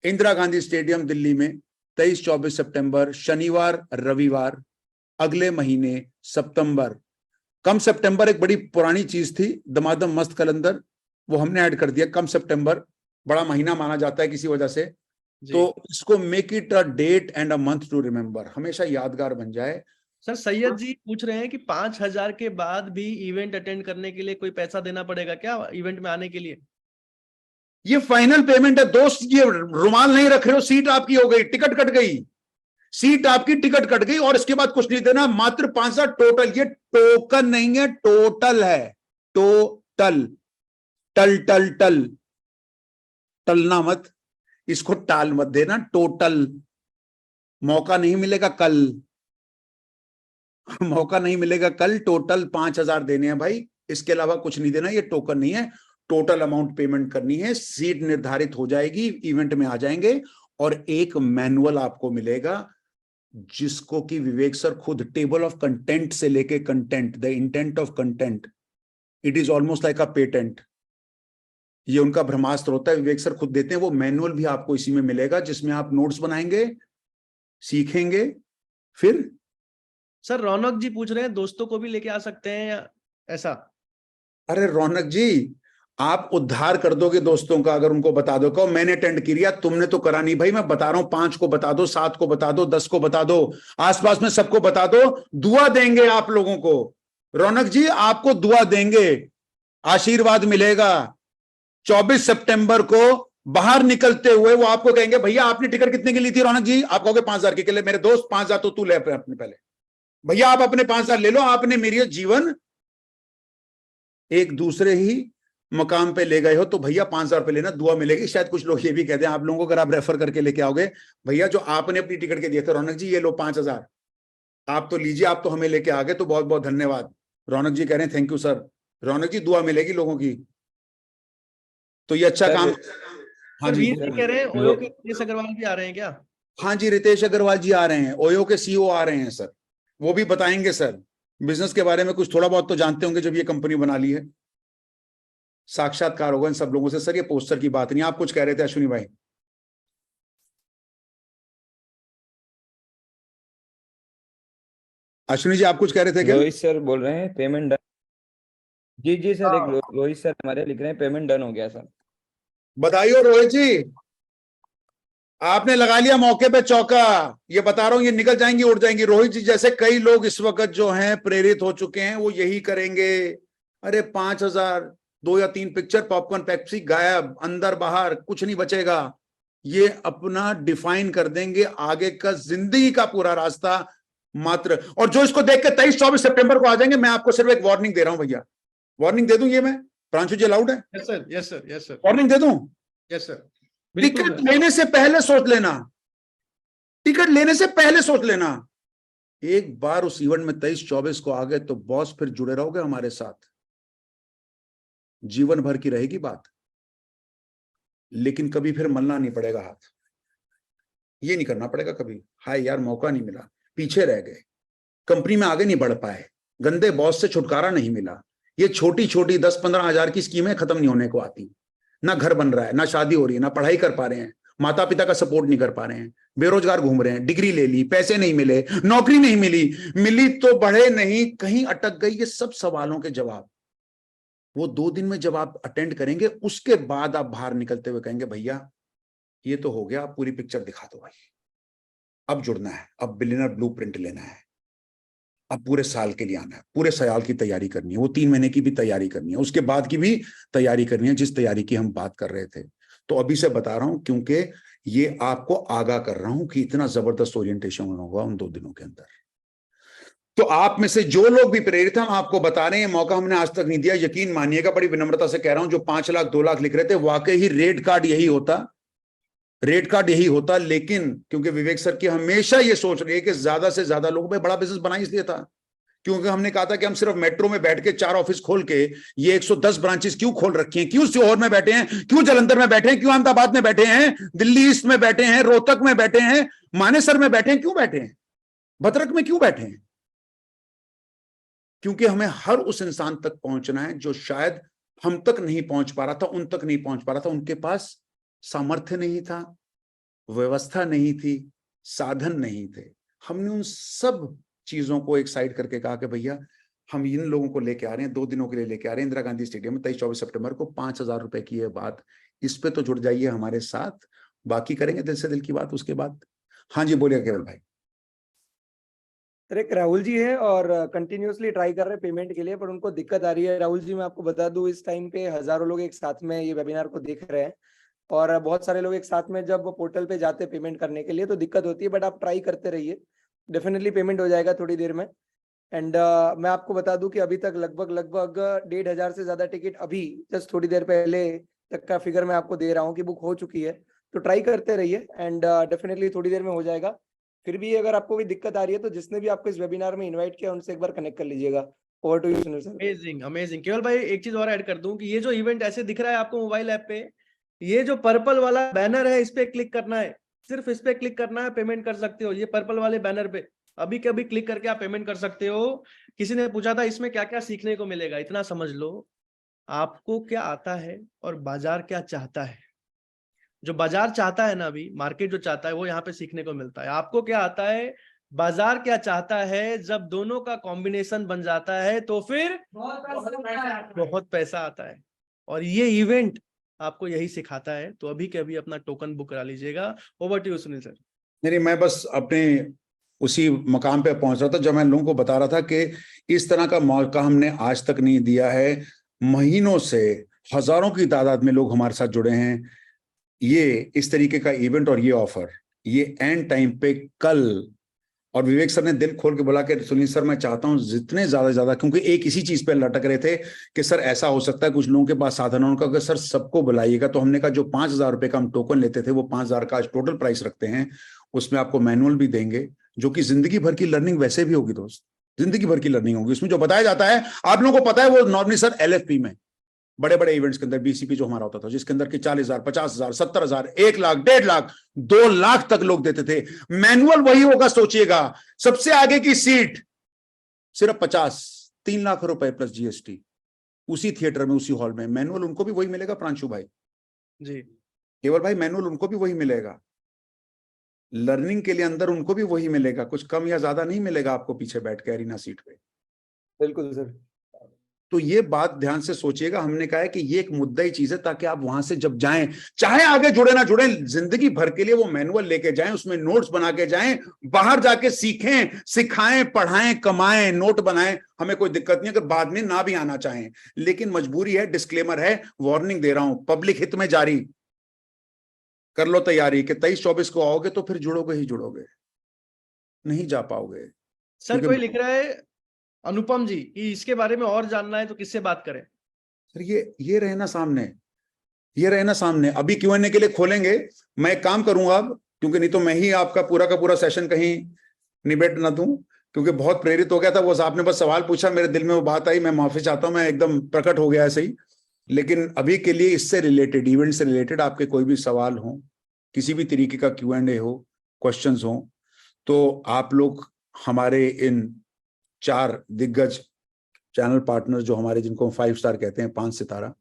इंदिरा गांधी स्टेडियम दिल्ली में 23-24 सितंबर, शनिवार रविवार, अगले महीने सितंबर। कम सितंबर एक बड़ी पुरानी चीज थी, दमादम मस्त कैलेंडर, वो हमने ऐड कर दिया। कम सितंबर बड़ा महीना माना जाता है किसी वजह से, तो इसको make it a date and a month to remember, हमेशा यादगार बन जाए। सर सैयद जी पूछ रहे हैं कि 5,000 के बाद भी इवेंट अटेंड करने के लिए कोई पैसा देना पड़ेगा क्या इवेंट में आने के लिए? ये फाइनल पेमेंट है दोस्त, ये रुमाल नहीं रख रहे हो, सीट आपकी हो गई, टिकट कट गई, सीट आपकी, टिकट कट गई, और इसके बाद कुछ नहीं देना। मात्र 5,000 टोटल, ये टोकन नहीं है, टोटल है, टोटल। टल टल टल, टलना मत, इसको टाल मत देना, टोटल। मौका नहीं मिलेगा कल, मौका नहीं मिलेगा कल। टोटल 5,000 देने हैं भाई, इसके अलावा कुछ नहीं देना। ये टोकन नहीं है, टोटल अमाउंट पेमेंट करनी है। सीट निर्धारित हो जाएगी, इवेंट में आ जाएंगे, और एक मैनुअल आपको मिलेगा, जिसको कि विवेक सर खुद टेबल ऑफ कंटेंट से लेके content, the intent of content, it is almost like a patent. ये उनका ब्रह्मास्त्र होता है, विवेक सर खुद देते हैं। वो मैनुअल भी आपको इसी में मिलेगा, जिसमें आप नोट्स बनाएंगे, सीखेंगे। फिर सर रौनक जी पूछ रहे हैं दोस्तों को भी लेके आ सकते हैं या ऐसा? अरे रौनक जी, आप उद्धार कर दोगे दोस्तों का, अगर उनको बता दो, कहो मैंने अटेंड किया, तुमने तो करा नहीं भाई, मैं बता रहा हूं, 5 को बता दो, 7 को बता दो, 10 को बता दो, आसपास में सबको बता दो, दुआ देंगे आप लोगों को। रौनक जी आपको दुआ देंगे, आशीर्वाद मिलेगा। 24 सितंबर को बाहर निकलते हुए वो आपको कहेंगे भैया आपने टिकट कितने की ली थी रौनक जी? आप कहोगे 5,000 की। ले मेरे दोस्त 5,000 तो तू ले अपने पहले, भैया आप अपने 5,000 ले लो, आपने मेरी जीवन एक दूसरे ही मकाम पे ले गए हो, तो भैया 5,000 रुपये लेना, दुआ मिलेगी। शायद कुछ लोग ये भी कहते हैं आप लोगों को, अगर आप रेफर करके लेके आओगे, भैया जो आपने अपनी टिकट के दिए थे रौनक जी, ये लो 5,000 आप तो लीजिए, आप तो हमें लेके आ गए, तो बहुत बहुत धन्यवाद। रौनक जी कह रहे हैं थैंक यू सर। रौनक जी दुआ मिलेगी लोगों की, तो ये अच्छा सर, काम। हाँ जी वीर जी कह रहे हैं ओयो के रितेश अग्रवाल भी आ रहे हैं क्या? हाँ जी, रितेश अग्रवाल जी आ रहे हैं, ओयो के सीईओ आ रहे हैं सर, वो भी बताएंगे सर, बिजनेस के बारे में कुछ थोड़ा बहुत तो जानते होंगे जब ये कंपनी बना ली है। साक्षात्कार होगा इन सब लोगों से। सर ये पोस्टर की बात नहीं, आप कुछ कह रहे थे अश्विनी भाई? अश्विनी जी आप कुछ कह रहे थे क्या? रोहित सर बोल रहे हैं पेमेंट डन। जी जी सर, एक रोहित सर हमारे लिख रहे हैं पेमेंट डन हो गया सर। बधाई रोहित जी, आपने लगा लिया मौके पे चौका। ये बता रहा हूं, ये निकल जाएंगी, उड़ जाएंगी। रोहित जी जैसे कई लोग इस वक्त जो हैं प्रेरित हो चुके हैं, वो यही करेंगे। अरे 5,000, 2 या 3 पिक्चर, पॉपकॉर्न, पेप्सी गायब, अंदर बाहर कुछ नहीं बचेगा। ये अपना डिफाइन कर देंगे आगे का जिंदगी का पूरा रास्ता मात्र। और जो इसको देख के 23-24 सितंबर को आ जाएंगे, मैं आपको सिर्फ एक वार्निंग दे रहा हूं भैया, वार्निंग दे दूं ये मैं, प्रांशु जी अलाउड है? Yes sir, yes sir, yes sir, warning दे दूं? Yes sir. टिकट लेने से पहले सोच लेना, टिकट लेने से पहले सोच लेना। एक बार उस इवेंट में 23-24 को आ गए तो बॉस फिर जुड़े रहोगे हमारे साथ, जीवन भर की रहेगी बात, लेकिन कभी फिर मलना नहीं पड़ेगा हाथ, ये नहीं करना पड़ेगा कभी, हाय यार मौका नहीं मिला, पीछे रह गए, कंपनी में आगे नहीं बढ़ पाए, गंदे बॉस से छुटकारा नहीं मिला। ये छोटी छोटी 10-15 हजार की स्कीमें खत्म नहीं होने को आती। ना घर बन रहा है, ना शादी हो रही है, ना पढ़ाई कर पा रहे हैं, माता पिता का सपोर्ट नहीं कर पा रहे हैं, बेरोजगार घूम रहे हैं, डिग्री ले ली, पैसे नहीं मिले, नौकरी नहीं मिली, मिली तो बढ़े नहीं, कहीं अटक गई। ये सब सवालों के जवाब वो 2 दिन में जब आप अटेंड करेंगे, उसके बाद आप बाहर निकलते हुए कहेंगे भैया ये तो हो गया, आप पूरी पिक्चर दिखा दो भाई, अब जुड़ना है, अब बिलियनर ब्लूप्रिंट लेना है, अब पूरे साल के लिए आना है, पूरे साल की तैयारी करनी है, वो 3 महीने की भी तैयारी करनी है, उसके बाद की भी तैयारी करनी है, जिस तैयारी की हम बात कर रहे थे। तो अभी से बता रहा हूं, क्योंकि ये आपको आगाह कर रहा हूं कि इतना जबरदस्त ओरिएंटेशन होगा उन 2 दिनों के अंदर। तो आप में से जो लोग भी प्रेरित हैं, हम आपको बता रहे हैं, मौका हमने आज तक नहीं दिया, यकीन मानिएगा, बड़ी विनम्रता से कह रहा हूं। जो 5 लाख 2 लाख लिख रहे थे, वाकई ही रेड कार्ड यही होता, रेड कार्ड यही होता। लेकिन क्योंकि विवेक सर की हमेशा ये सोच रही है कि ज्यादा से ज्यादा लोगों में बड़ा बिजनेस बना इसलिए था, क्योंकि हमने कहा था कि हम सिर्फ मेट्रो में बैठ के 4 ऑफिस खोल के ये 110 ब्रांचेस क्यों खोल रखी हैं, क्यों सीहोर में बैठे हैं, क्यों जालंधर में बैठे हैं, क्यों अहमदाबाद में बैठे हैं, दिल्ली ईस्ट में बैठे हैं, रोहतक में बैठे हैं, मानेसर में बैठे हैं, क्यों बैठे हैं, भद्रक में क्यों बैठे हैं? क्योंकि हमें हर उस इंसान तक पहुंचना है जो शायद हम तक नहीं पहुंच पा रहा था, उन तक नहीं पहुंच पा रहा था, उनके पास सामर्थ्य नहीं था, व्यवस्था नहीं थी, साधन नहीं थे। हमने उन सब चीजों को एक साइड करके कहा कि भैया हम इन लोगों को लेके आ रहे हैं, 2 दिनों के लिए लेके आ रहे हैं इंदिरा गांधी स्टेडियम में 23-24 सितंबर को। 5,000 रुपए की ये बात, इस पे तो जुड़ जाइए हमारे साथ, बाकी करेंगे दिल से दिल की बात उसके बाद। हाँ जी बोलिए केवल भाई। सर एक राहुल जी है और कंटिन्यूअसली ट्राई कर रहे हैं पेमेंट के लिए, पर उनको दिक्कत आ रही है। राहुल जी मैं आपको बता दूं, इस टाइम पे हजारों लोग एक साथ में ये वेबिनार को देख रहे हैं और बहुत सारे लोग एक साथ में जब पोर्टल पे जाते हैं पेमेंट करने के लिए तो दिक्कत होती है, बट आप ट्राई करते रहिए, डेफिनेटली पेमेंट हो जाएगा थोड़ी देर में। एंड मैं आपको बता दूं कि अभी तक लगभग 1,500 से ज्यादा टिकट अभी जस्ट थोड़ी देर पहले तक का फिगर मैं आपको दे रहा हूँ कि बुक हो चुकी है। तो ट्राई करते रहिए एंड डेफिनेटली थोड़ी देर में हो जाएगा। फिर भी अगर आपको भी दिक्कत आ रही है तो जिसने भी आपको इस वेबिनार में इनवाइट किया उनसे एक बार कनेक्ट कर लीजिएगा। Over to you Sunil sir. Amazing, amazing. केवल भाई एक चीज और ऐड कर दूं कि ये जो इवेंट ऐसे दिख रहा है आपको मोबाइल ऐप पे, ये जो पर्पल वाला बैनर है इस पे क्लिक करना है, सिर्फ इस पे क्लिक करना है, पेमेंट कर सकते हो। ये पर्पल वाले बैनर पे अभी के अभी क्लिक करके आप पेमेंट कर सकते हो। किसी ने पूछा था इसमें क्या क्या सीखने को मिलेगा, इतना समझ लो, आपको क्या आता है और बाजार क्या चाहता है। जो बाजार चाहता है ना, अभी मार्केट जो चाहता है वो यहाँ पे सीखने को मिलता है। आपको क्या आता है, बाजार क्या चाहता है, जब दोनों का कॉम्बिनेशन बन जाता है तो फिर बहुत पैसा आता है। और ये इवेंट आपको यही सिखाता है। तो अभी के अभी अपना टोकन बुक करा लीजिएगा। Over to you Sunil sir. नहीं, मैं बस अपने उसी मकाम पे पहुंच रहा था जब मैं लोगों को बता रहा था कि इस तरह का मौका हमने आज तक नहीं दिया है। महीनों से हजारों की तादाद में लोग हमारे साथ जुड़े हैं। ये इस तरीके का इवेंट और ये ऑफर, ये एंड टाइम पे कल, और विवेक सर ने दिल खोल के बोला कि सुनील सर मैं चाहता हूं जितने ज्यादा, क्योंकि एक इसी चीज पे लटक रहे थे कि सर ऐसा हो सकता है कुछ लोगों के पास साधन है, उनका सर सबको बुलाइएगा। तो हमने कहा जो 5,000 रुपए का हम टोकन लेते थे वो 5,000 का आज टोटल प्राइस रखते हैं। उसमें आपको मैनुअल भी देंगे जो कि जिंदगी भर की लर्निंग वैसे भी होगी दोस्त, जिंदगी भर की लर्निंग होगी। उसमें जो बताया जाता है आप लोगों को पता है, वो नॉर्मली सर LFP में बड़े बड़े इवेंट्स के अंदर BCP जो हमारा होता था, जिसके अंदर कि 40,000, 50,000, 70,000, 1 लाख, 1.5 लाख, 2 लाख तक लोग देते थे। मैनुअल वही होगा, सोचिएगा सबसे आगे की सीट सिर्फ 50, 3 लाख रुपए प्लस GST, उसी थिएटर में, उसी हॉल में। मैनुअल उनको भी वही मिलेगा प्रांशु भाई जी, केवल भाई, मैनुअल उनको भी वही मिलेगा। लर्निंग के लिए अंदर उनको भी वही मिलेगा, कुछ कम या ज्यादा नहीं मिलेगा आपको पीछे बैठ के एरिना सीट पे। बिल्कुल सर। तो ये बात ध्यान से सोचिएगा। हमने कहा है कि ये एक मुद्दा चीज है ताकि आप वहां से जब जाएं, चाहे आगे जुड़े ना जुड़े, जिंदगी भर के लिए वो मैनुअल लेके जाएं, उसमें नोट्स बना के जाएं, बाहर जाके सीखें, सिखाएं, पढ़ाएं, कमाएं, नोट बनाएं। हमें कोई दिक्कत नहीं अगर बाद में ना भी आना चाहें, लेकिन मजबूरी है, डिस्क्लेमर है, वार्निंग दे रहा हूं, पब्लिक हित में जारी। कर लो तैयारी कि 23-24 को आओगे तो फिर जुड़ोगे ही जुड़ोगे, नहीं जा पाओगे। सर क्योंकि- कोई लिख रहा है अनुपम जी कि इसके बारे में और जानना है तो किससे बात करें? सर ये रहे ना सामने, ये रहे ना सामने। अभी Q&A के लिए खोलेंगे। मैं एक काम करूंगा अब, क्योंकि नहीं तो मैं ही आपका पूरा का पूरा सेशन कहीं निबेट ना दूं, क्योंकि बहुत प्रेरित हो गया था। वो आपने बस सवाल पूछा, मेरे दिल में वो बात आई, मैं माफी चाहता हूं, मैं एकदम प्रकट हो गया ऐसे ही। लेकिन अभी के लिए इससे रिलेटेड, इवेंट से रिलेटेड आपके कोई भी सवाल हो, किसी भी तरीके का Q&A हो, क्वेश्चंस हो, तो आप लोग हमारे इन 4 दिग्गज चैनल पार्टनर जो हमारे, जिनको हम 5 स्टार कहते हैं, 5 सितारा,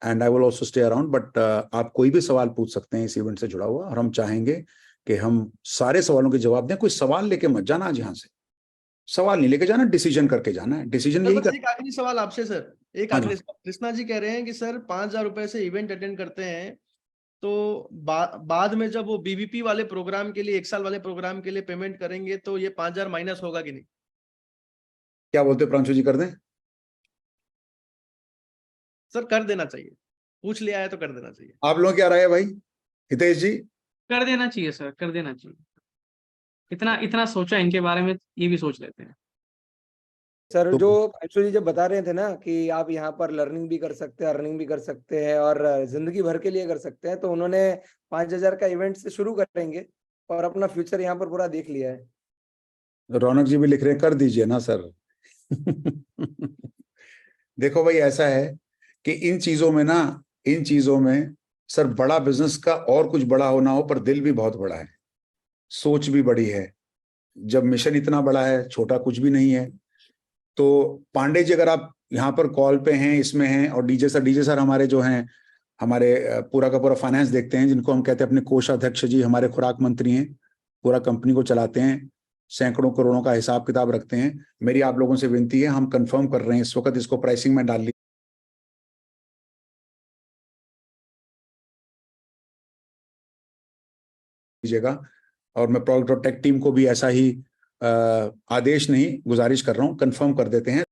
and I will also stay around, but आप कोई भी सवाल पूछ सकते हैं इस इवेंट से जुड़ा हुआ, और हम चाहेंगे कि हम सारे सवालों के जवाब दें। कोई सवाल लेके मत जाना आज यहाँ से, सवाल नहीं लेके जाना, डिसीजन करके जाना है। डिसीजन यही बस एक आखिरी सवाल आपसे सर, एक हाँ आखिरी सवाल। कृष्णा जी कह रहे हैं कि सर 5,000 रुपए से इवेंट अटेंड करते हैं तो बाद में जब वो BBP वाले प्रोग्राम के लिए, 1 साल वाले प्रोग्राम के लिए पेमेंट करेंगे तो ये 5,000 माइनस होगा कि नहीं? क्या बोलते प्रांशु जी, कर दें? सर कर देना चाहिए, पूछ लिया है तो कर देना चाहिए। आप लोग क्या राय है भाई? हितेश जी? कर देना चाहिए सर, कर देना चाहिए। इतना इतना सोचा इनके बारे में, ये भी सोच लेते हैं। सर तो- जो एक्चुअली जब बता रहे थे ना कि आप यहाँ पर लर्निंग भी कर सकते हैं, अर्निंग भी कर सकते हैं और जिंदगी भर के लिए कर सकते हैं, तो उन्होंने 5,000 का इवेंट से शुरू करेंगे और अपना फ्यूचर यहाँ पर पूरा देख लिया है। रौनक जी भी लिख रहे हैं, कर दीजिए ना सर। देखो भाई, ऐसा है कि इन चीजों में सर, बड़ा बिजनेस का और कुछ बड़ा होना हो, पर दिल भी बहुत बड़ा है, सोच भी बड़ी है। जब मिशन इतना बड़ा है, छोटा कुछ भी नहीं है। तो पांडे जी, अगर आप यहाँ पर कॉल पे हैं, इसमें हैं, और डीजे सर हमारे जो हैं, हमारे पूरा का पूरा फाइनेंस देखते हैं, जिनको हम कहते हैं अपने कोषाध्यक्ष जी, हमारे खुराक मंत्री हैं, पूरा कंपनी को चलाते हैं, सैकड़ों करोड़ों का हिसाब किताब रखते हैं। मेरी आप लोगों से विनती है, हम कंफर्म कर रहे हैं इस वक्त, इसको प्राइसिंग में डाल लीजिएगा। और मैं प्रोडक्ट और टेक टीम को भी ऐसा ही आदेश नहीं, गुजारिश कर रहा हूं, कंफर्म कर देते हैं,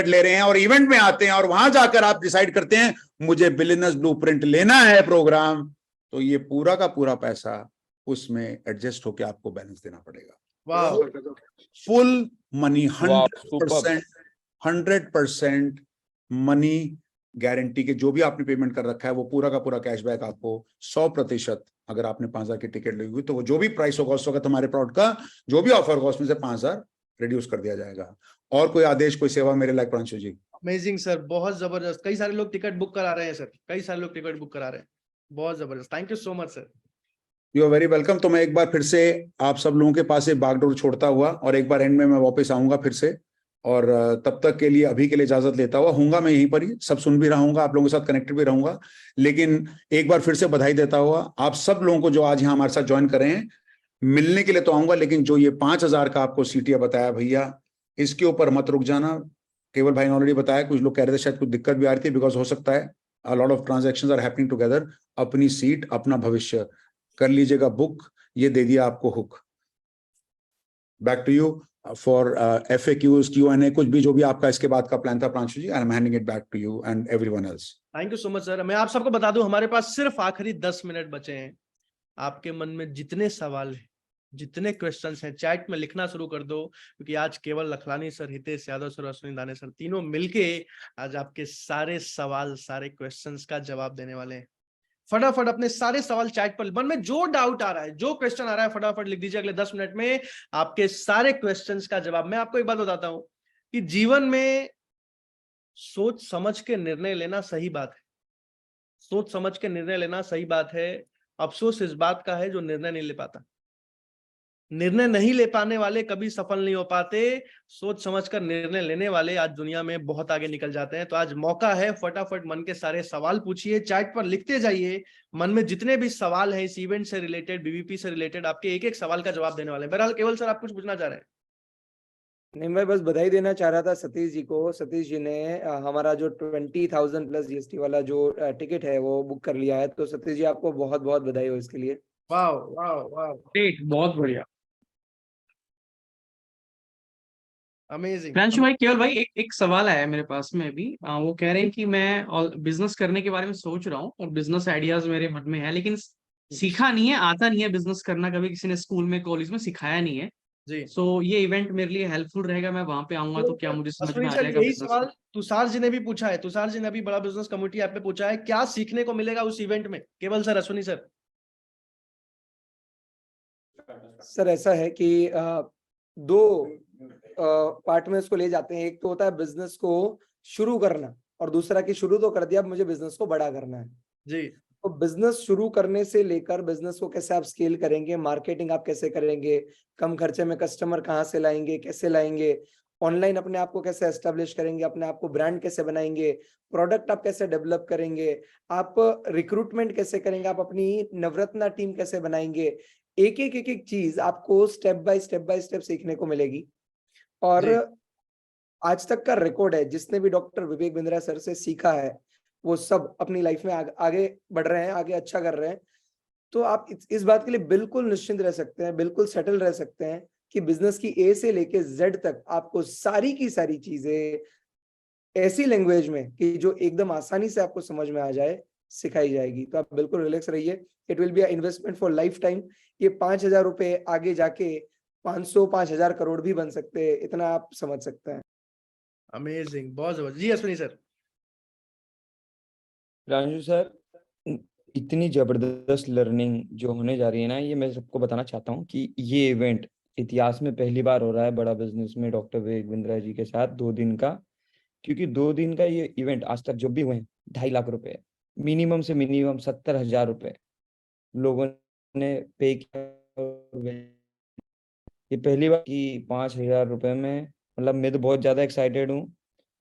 ले रहे हैं और इवेंट में आते हैं, और वहां जाकर आप डिसाइड करते हैं मुझे बिलियनर्स ब्लूप्रिंट लेना है प्रोग्राम, तो ये पूरा का पूरा पैसा उसमें एडजस्ट होकर आपको बैलेंस देना पड़ेगा। वाह, फुल मनी, वाह, 100% मनी गारंटी के, जो भी आपने पेमेंट कर रखा है वो पूरा का पूरा कैशबैक आपको 100%, अगर आपने 5,000 की टिकट ली हुई तो वो जो भी प्राइस होगा उस वक्त हमारे प्रोडक्ट का जो भी ऑफर होगा उसमें से 5,000 रिड्यूस कर दिया जाएगा। और कोई आदेश, कोई सेवा मेरे लायक प्रांशु जी? अमेजिंग सर, बहुत जबरदस्त। कई सारे लोग टिकट बुक करा रहे हैं सर, कई सारे लोग टिकट बुक करा रहे हैं, बहुत जबरदस्त। Thank you so much sir. You are very welcome. तो मैं एक बार फिर से आप सब लोगों के पास एक बागडोर छोड़ता हुआ, और एक बार एंड में मैं वापस आऊंगा फिर से, और तब तक के लिए, अभी के लिए इजाजत लेता हुआ हूंगा मैं यहीं पर ही, सब सुन भी रहूंगा, आप लोगों के साथ कनेक्टेड भी रहूंगा। लेकिन एक बार फिर से बधाई देता हुआ आप सब लोगों को जो आज यहाँ हमारे साथ ज्वाइन कर रहे हैं, मिलने के लिए तो आऊंगा, लेकिन जो ये 5,000 का आपको सीटिया बताया भैया, इसके ऊपर मत रुक जाना। केवल भाई ने ऑलरेडी बताया, कुछ लोग कह रहे थे शायद कुछ दिक्कत भी आ रही थी, बिकॉज हो सकता है a lot of transactions are happening together. अपनी सीट, अपना भविष्य कर लीजिएगा बुक, ये दे दिया आपको hook. Back to you for FAQs, Q&A, कुछ भी जो भी आपका इसके बाद का प्लान था प्रांशु जी, I'm handing it back to you and everyone else. Thank you so much sir. मैं आप सबको बता दूं, हमारे पास सिर्फ आखिरी 10 मिनट बचे हैं। आपके मन में जितने सवाल हैं, जितने क्वेश्चंस हैं, चैट में लिखना शुरू कर दो, क्योंकि आज केवल लखलानी सर, हितेश यादव सर और अश्विनी दाने सर तीनों मिलके आज आपके सारे सवाल, सारे क्वेश्चंस का जवाब देने वाले हैं। फटाफट अपने सारे सवाल चैट पर, मन में जो डाउट आ रहा है, जो क्वेश्चन आ रहा है, फटाफट लिख दीजिए। अगले 10 मिनट में आपके सारे क्वेश्चंस का जवाब। मैं आपको एक बात बताता हूं कि जीवन में सोच समझ के निर्णय लेना सही बात है। सोच समझ के निर्णय लेना सही बात है। अफसोस इस बात का है जो निर्णय नहीं ले पाता। निर्णय नहीं ले पाने वाले कभी सफल नहीं हो पाते। सोच समझकर निर्णय लेने वाले आज दुनिया में बहुत आगे निकल जाते हैं। तो आज मौका है, फटाफट मन के सारे सवाल पूछिए, चैट पर लिखते जाइए। मन में जितने भी सवाल हैं इस इवेंट से रिलेटेड, बीवीपी से रिलेटेड, आपके एक एक सवाल का जवाब देने वाले हैं। बहरहाल केवल सर, आप कुछ पूछना चाह रहे हैं? नहीं, मैं बस बधाई देना चाह रहा था सतीश जी को। सतीश जी ने हमारा जो 20,000 प्लस जीएसटी वाला जो टिकट है वो बुक कर लिया है। तो सतीश जी, आपको बहुत बहुत बधाई हो इसके लिए। वाह वाह वाह, ग्रेट, बहुत बढ़िया। अमेजिंग। प्रियांशु भाई, केवल भाई एक सवाल आया है मेरे पास में अभी। वो कह रहे हैं कि मैं बिजनेस करने के बारे में सोच रहा हूँ और बिजनेस आइडियाज मेरे मन में है, लेकिन सीखा नहीं है, आता नहीं है बिजनेस करना। कभी किसी ने स्कूल में, कॉलेज में सिखाया नहीं है। जी, सो ये इवेंट मेरे लिए हेल्पफुल रहेगा। मैं वहां पे आऊंगा तो क्या मुझे समझ में अश्विनी आ सर, जाएगा यही बिजनेस? सवाल तुषार जी ने भी पूछा है। तुषार जी ने भी बड़ा बिजनेस कम्युनिटी ऐप पे पूछा है, क्या सीखने को मिलेगा उस इवेंट में? केवल सर, अश्विनी सर। सर, ऐसा है कि दो पार्ट में इसको ले जाते हैं। एक तो होता है बिजनेस को शुरू करना, और दूसरा कि शुरू तो कर दिया, अब मुझे बिजनेस को बड़ा करना है। जी, तो बिजनेस शुरू करने से लेकर बिजनेस को कैसे आप स्केल करेंगे, मार्केटिंग आप कैसे करेंगे, कम खर्चे में कस्टमर कहाँ से लाएंगे, कैसे लाएंगे, ऑनलाइन अपने आप को कैसे एस्टेब्लिश करेंगे, अपने आप को ब्रांड कैसे बनाएंगे, प्रोडक्ट आप कैसे डेवलप करेंगे, आप रिक्रूटमेंट कैसे करेंगे, आप अपनी नवरत्ना टीम कैसे बनाएंगे। एक एक चीज आपको स्टेप बाय स्टेप सीखने को मिलेगी। और जी। आज तक का रिकॉर्ड है, जिसने भी डॉक्टर विवेक बिंद्रा सर से सीखा है वो सब अपनी लाइफ में आगे बढ़ रहे हैं, आगे अच्छा कर रहे हैं। तो आप इस बात के लिए बिल्कुल निश्चिंत रह सकते हैं, बिल्कुल सेटल रह सकते हैं कि बिजनेस की ए से लेके जेड तक आपको सारी की सारी चीजें ऐसी लैंग्वेज में कि जो एकदम आसानी से आपको समझ में आ जाए, सिखाई जाएगी। तो आप बिल्कुल रिलैक्स रहिए। It will be a investment for life time. ये 5,000 रुपए आगे जाके 500-5,000 करोड़ भी बन सकते हैं, इतना आप समझ सकते हैं। अमेजिंग, बहुत जबरदस्त। जी अश्विनी सर। राजू सर, इतनी जबरदस्त लर्निंग जो होने जा रही है ना, ये मैं सबको बताना चाहता हूँ कि ये इवेंट इतिहास में पहली बार हो रहा है बड़ा बिजनेस में डॉक्टर विवेक बिंद्रा जी के साथ 2 दिन का। क्योंकि 2 दिन का ये इवेंट आज तक जो भी हुए 2.5 लाख रुपए, मिनिमम से मिनिमम 70,000 रुपए लोगों ने पे किया। ये पहली बार कि 5,000 रुपए में, मतलब मैं तो बहुत ज्यादा एक्साइटेड हूँ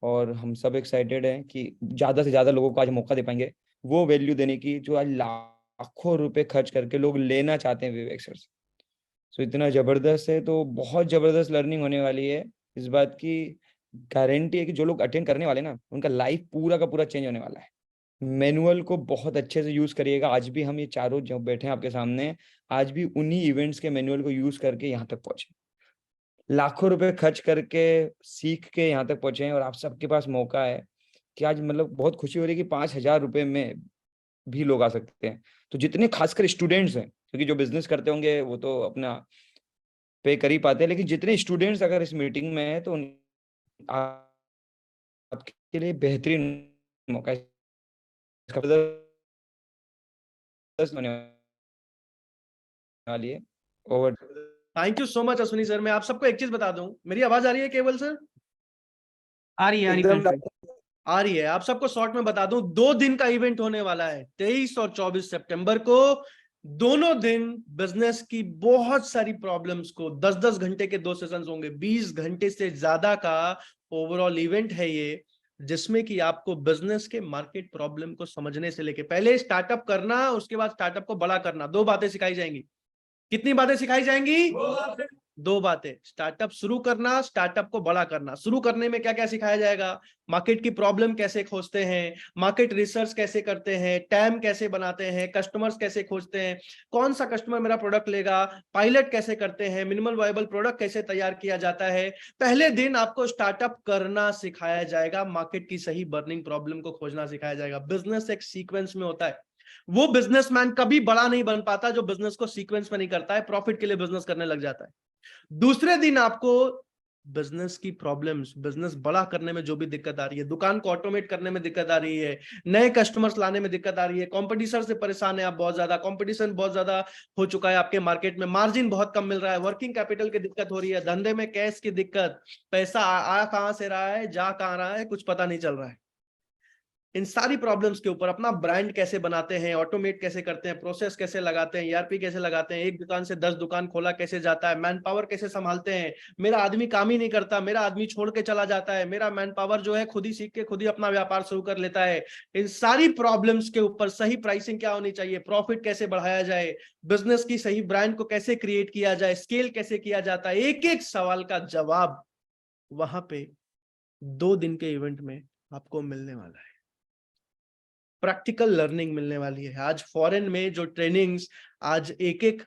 और हम सब एक्साइटेड हैं कि ज्यादा से ज्यादा लोगों को आज मौका दे पाएंगे वो वैल्यू देने की जो आज लाखों रुपए खर्च करके लोग लेना चाहते हैं विवेक सर से। सो इतना जबरदस्त है, तो बहुत जबरदस्त लर्निंग होने वाली है। इस बात की गारंटी है कि जो लोग अटेंड करने वाले ना, उनका लाइफ पूरा का पूरा चेंज होने वाला है। मैनुअल को बहुत अच्छे से यूज करिएगा। आज भी हम ये चारों जो बैठे हैं आपके सामने, आज भी उन्हीं इवेंट्स के मैनुअल को यूज करके यहाँ तक पहुंचे, लाखों रुपए खर्च करके सीख के यहाँ तक पहुंचे हैं। और आप सबके पास मौका है कि आज मतलब बहुत खुशी हो रही है कि 5,000 रुपए में भी लोग आ सकते हैं। तो जितने खासकर स्टूडेंट्स हैं, क्योंकि जो बिजनेस करते होंगे वो तो अपना पे कर ही पाते हैं, लेकिन जितने स्टूडेंट्स अगर इस मीटिंग में है तो आपके लिए बेहतरीन मौका है। इसका होने वाली है। Over. Thank you so much Ashwini sir. मैं आप सबको एक चीज बता दूं, मेरी आवाज आ रही है केवल सर? आ रही है एकदम प्रियांशु भाई। आ रही है। आप सबको शॉर्ट में बता दूं, 2 दिन का इवेंट होने वाला है 23 और 24 सितंबर को। दोनों दिन बिजनेस की बहुत सारी प्रॉब्लम्स को 10-10 घंटे के 2 सेशंस होंगे। 20 घंटे से ज्यादा का ओवरऑल इवेंट है ये, जिसमें कि आपको बिजनेस के मार्केट प्रॉब्लम को समझने से लेके पहले स्टार्टअप करना, उसके बाद स्टार्टअप को बड़ा करना, 2 बातें सिखाई जाएंगी। कितनी बातें सिखाई जाएंगी? दो बातें, स्टार्टअप शुरू करना, स्टार्टअप को बड़ा करना। शुरू करने में क्या क्या सिखाया जाएगा, मार्केट की प्रॉब्लम कैसे खोजते हैं, मार्केट रिसर्च कैसे करते हैं, टैम कैसे बनाते हैं, कस्टमर्स कैसे खोजते हैं, कौन सा कस्टमर मेरा प्रोडक्ट लेगा, पायलट कैसे करते हैं, मिनिमल वायबल प्रोडक्ट कैसे तैयार किया जाता है। पहले दिन आपको स्टार्टअप करना सिखाया जाएगा, मार्केट की सही बर्निंग प्रॉब्लम को खोजना सिखाया जाएगा। बिजनेस एक सीक्वेंस में होता है। वो बिजनेसमैन कभी बड़ा नहीं बन पाता जो बिजनेस को सीक्वेंस में नहीं करता है, प्रॉफिट के लिए बिजनेस करने लग जाता है। दूसरे दिन आपको बिजनेस की प्रॉब्लम्स, बिजनेस बड़ा करने में जो भी दिक्कत आ रही है, दुकान को ऑटोमेट करने में दिक्कत आ रही है, नए कस्टमर्स लाने में दिक्कत आ रही है, कंपटीशन से परेशान है आप बहुत ज्यादा, कंपटीशन बहुत ज्यादा हो चुका है आपके मार्केट में, मार्जिन बहुत कम मिल रहा है, वर्किंग कैपिटल की दिक्कत हो रही है, धंधे में कैश की दिक्कत, पैसा आ कहां से रहा है, जा कहां रहा है, कुछ पता नहीं चल रहा है। इन सारी प्रॉब्लम्स के ऊपर अपना ब्रांड कैसे बनाते हैं, ऑटोमेट कैसे करते हैं, प्रोसेस कैसे लगाते हैं, ईआरपी कैसे लगाते हैं, एक दुकान से 10 दुकान खोला कैसे जाता है, मैन पावर कैसे संभालते हैं, मेरा आदमी काम ही नहीं करता, मेरा आदमी छोड़ के चला जाता है, मेरा मैन पावर जो है खुद ही सीख के खुद ही अपना व्यापार शुरू कर लेता है। इन सारी प्रॉब्लम्स के ऊपर सही प्राइसिंग क्या होनी चाहिए, प्रॉफिट कैसे बढ़ाया जाए, बिजनेस की सही ब्रांड को कैसे क्रिएट किया जाए, स्केल कैसे किया जाता है, एक एक सवाल का जवाब वहां पे 2 दिन के इवेंट में आपको मिलने वाला है। प्रैक्टिकल लर्निंग मिलने वाली है। आज फॉरेन में जो ट्रेनिंग्स, आज एक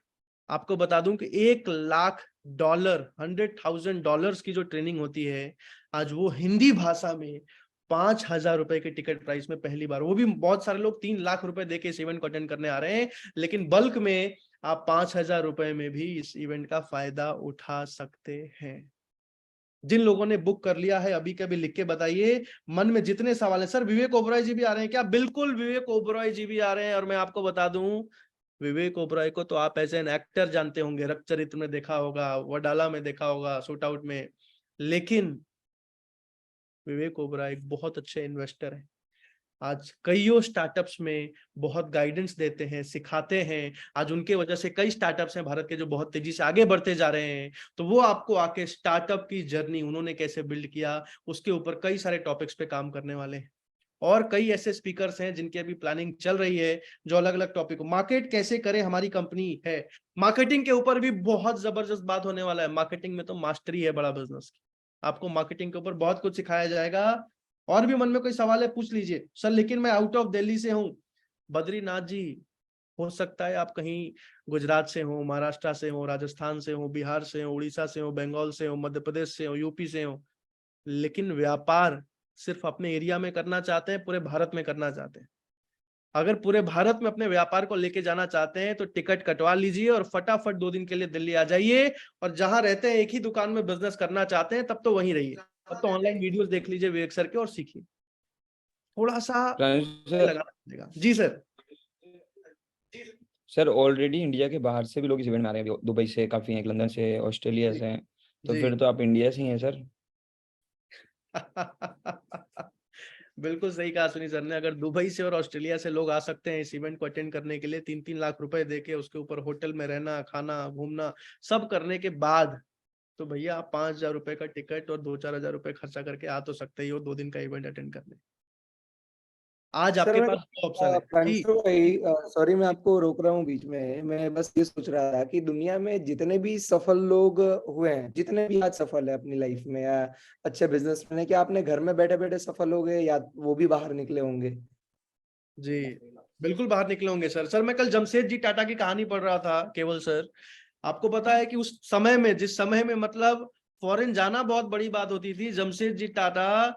आपको बता दूं कि $1,00,000 $100,000 की जो ट्रेनिंग होती है, आज वो हिंदी भाषा में 5,000 रुपए के टिकट प्राइस में पहली बार, वो भी बहुत सारे लोग 3 लाख रुपए देके इस इवेंट को अटेंड करने आ रहे हैं, लेकिन बल्क में आप 5,000 रुपए में भी इस इवेंट का फायदा उठा सकते हैं। जिन लोगों ने बुक कर लिया है अभी के अभी लिख के बताइए, मन में जितने सवाल है। सर विवेक ओबरॉय जी भी आ रहे हैं क्या? बिल्कुल विवेक ओबरॉय जी भी आ रहे हैं। और मैं आपको बता दूं, विवेक ओबरॉय को तो आप एज एन एक्टर जानते होंगे, रक्तचरित्र में देखा होगा, वडाला में देखा होगा, शूट आउट में, लेकिन विवेक ओबरॉय एक बहुत अच्छे इन्वेस्टर है। आज कईयों स्टार्टअप्स में बहुत गाइडेंस देते हैं, सिखाते हैं। आज उनके वजह से कई स्टार्टअप्स हैं भारत के जो बहुत तेजी से आगे बढ़ते जा रहे हैं। तो वो आपको आके स्टार्टअप की जर्नी उन्होंने कैसे बिल्ड किया, उसके ऊपर कई सारे टॉपिक्स पे काम करने वाले हैं। और कई ऐसे स्पीकर्स हैं जिनकी अभी प्लानिंग चल रही है, जो अलग अलग टॉपिक, मार्केट कैसे करें हमारी कंपनी है, मार्केटिंग के ऊपर भी बहुत जबरदस्त बात होने वाला है। मार्केटिंग में तो मास्टरी है बड़ा बिजनेस की, आपको मार्केटिंग के ऊपर बहुत कुछ सिखाया जाएगा। और भी मन में कोई सवाल है पूछ लीजिए। सर लेकिन मैं आउट ऑफ दिल्ली से हूँ। बद्रीनाथ जी, हो सकता है आप कहीं गुजरात से हो, महाराष्ट्र से हो, राजस्थान से हो, बिहार से हो, उड़ीसा से हो, बंगाल से हो, मध्य प्रदेश से हो, यूपी से हो, लेकिन व्यापार सिर्फ अपने एरिया में करना चाहते हैं, पूरे भारत में करना चाहते हैं। अगर पूरे भारत में अपने व्यापार को लेके जाना चाहते हैं तो टिकट कटवा लीजिए और फटाफट 2 दिन के लिए दिल्ली आ जाइए। और जहां रहते हैं एक ही दुकान में बिजनेस करना चाहते हैं तब तो वहीं रहिए, तब तो ऑनलाइन वीडियोस देख लीजिए विवेक सर के और सीखिए, थोड़ा सा लगाना पड़ेगा। जी सर। सर ऑलरेडी इंडिया के बाहर से भी लोग इस इवेंट में आ रहे हैं, दुबई से काफी हैं, लंदन से, ऑस्ट्रेलिया से हैं, तो जी। फिर तो आप इंडिया से ही हैं सर। बिल्कुल सही कहा सुनील सर ने। अगर दुबई से और ऑस्ट्रेलिया से लोग आ सकते हैं इस इवेंट को अटेंड करने के लिए, 3-3 लाख रुपए देके, उसके ऊपर होटल में रहना, खाना, घूमना सब करने के बाद, तो भैया आप 5,000 रुपए का टिकट और 2-4 हजार रुपए खर्चा करके आ तो सकते ही हो 2 दिन का इवेंट अटेंड करने। आज सर आपके मैं पास 2 ऑप्शन है। प्रांशु भाई, सॉरी मैं आपको रोक रहा हूँ बीच में। मैं बस ये सोच रहा था कि दुनिया में जितने भी सफल लोग हुए हैं, जितने भी आज सफल है अपनी लाइफ में या अच्छे बिजनेसमैन है, क्या आपने घर में बैठे बैठे सफल हो गए या वो भी बाहर निकले होंगे? जी बिल्कुल बाहर निकले होंगे सर। सर मैं कल जमशेद जी टाटा की कहानी पढ़ रहा था केवल सर। आपको पता है कि उस समय में, जिस समय में मतलब फॉरेन जाना बहुत बड़ी बात होती थी, Jamshed ji Tata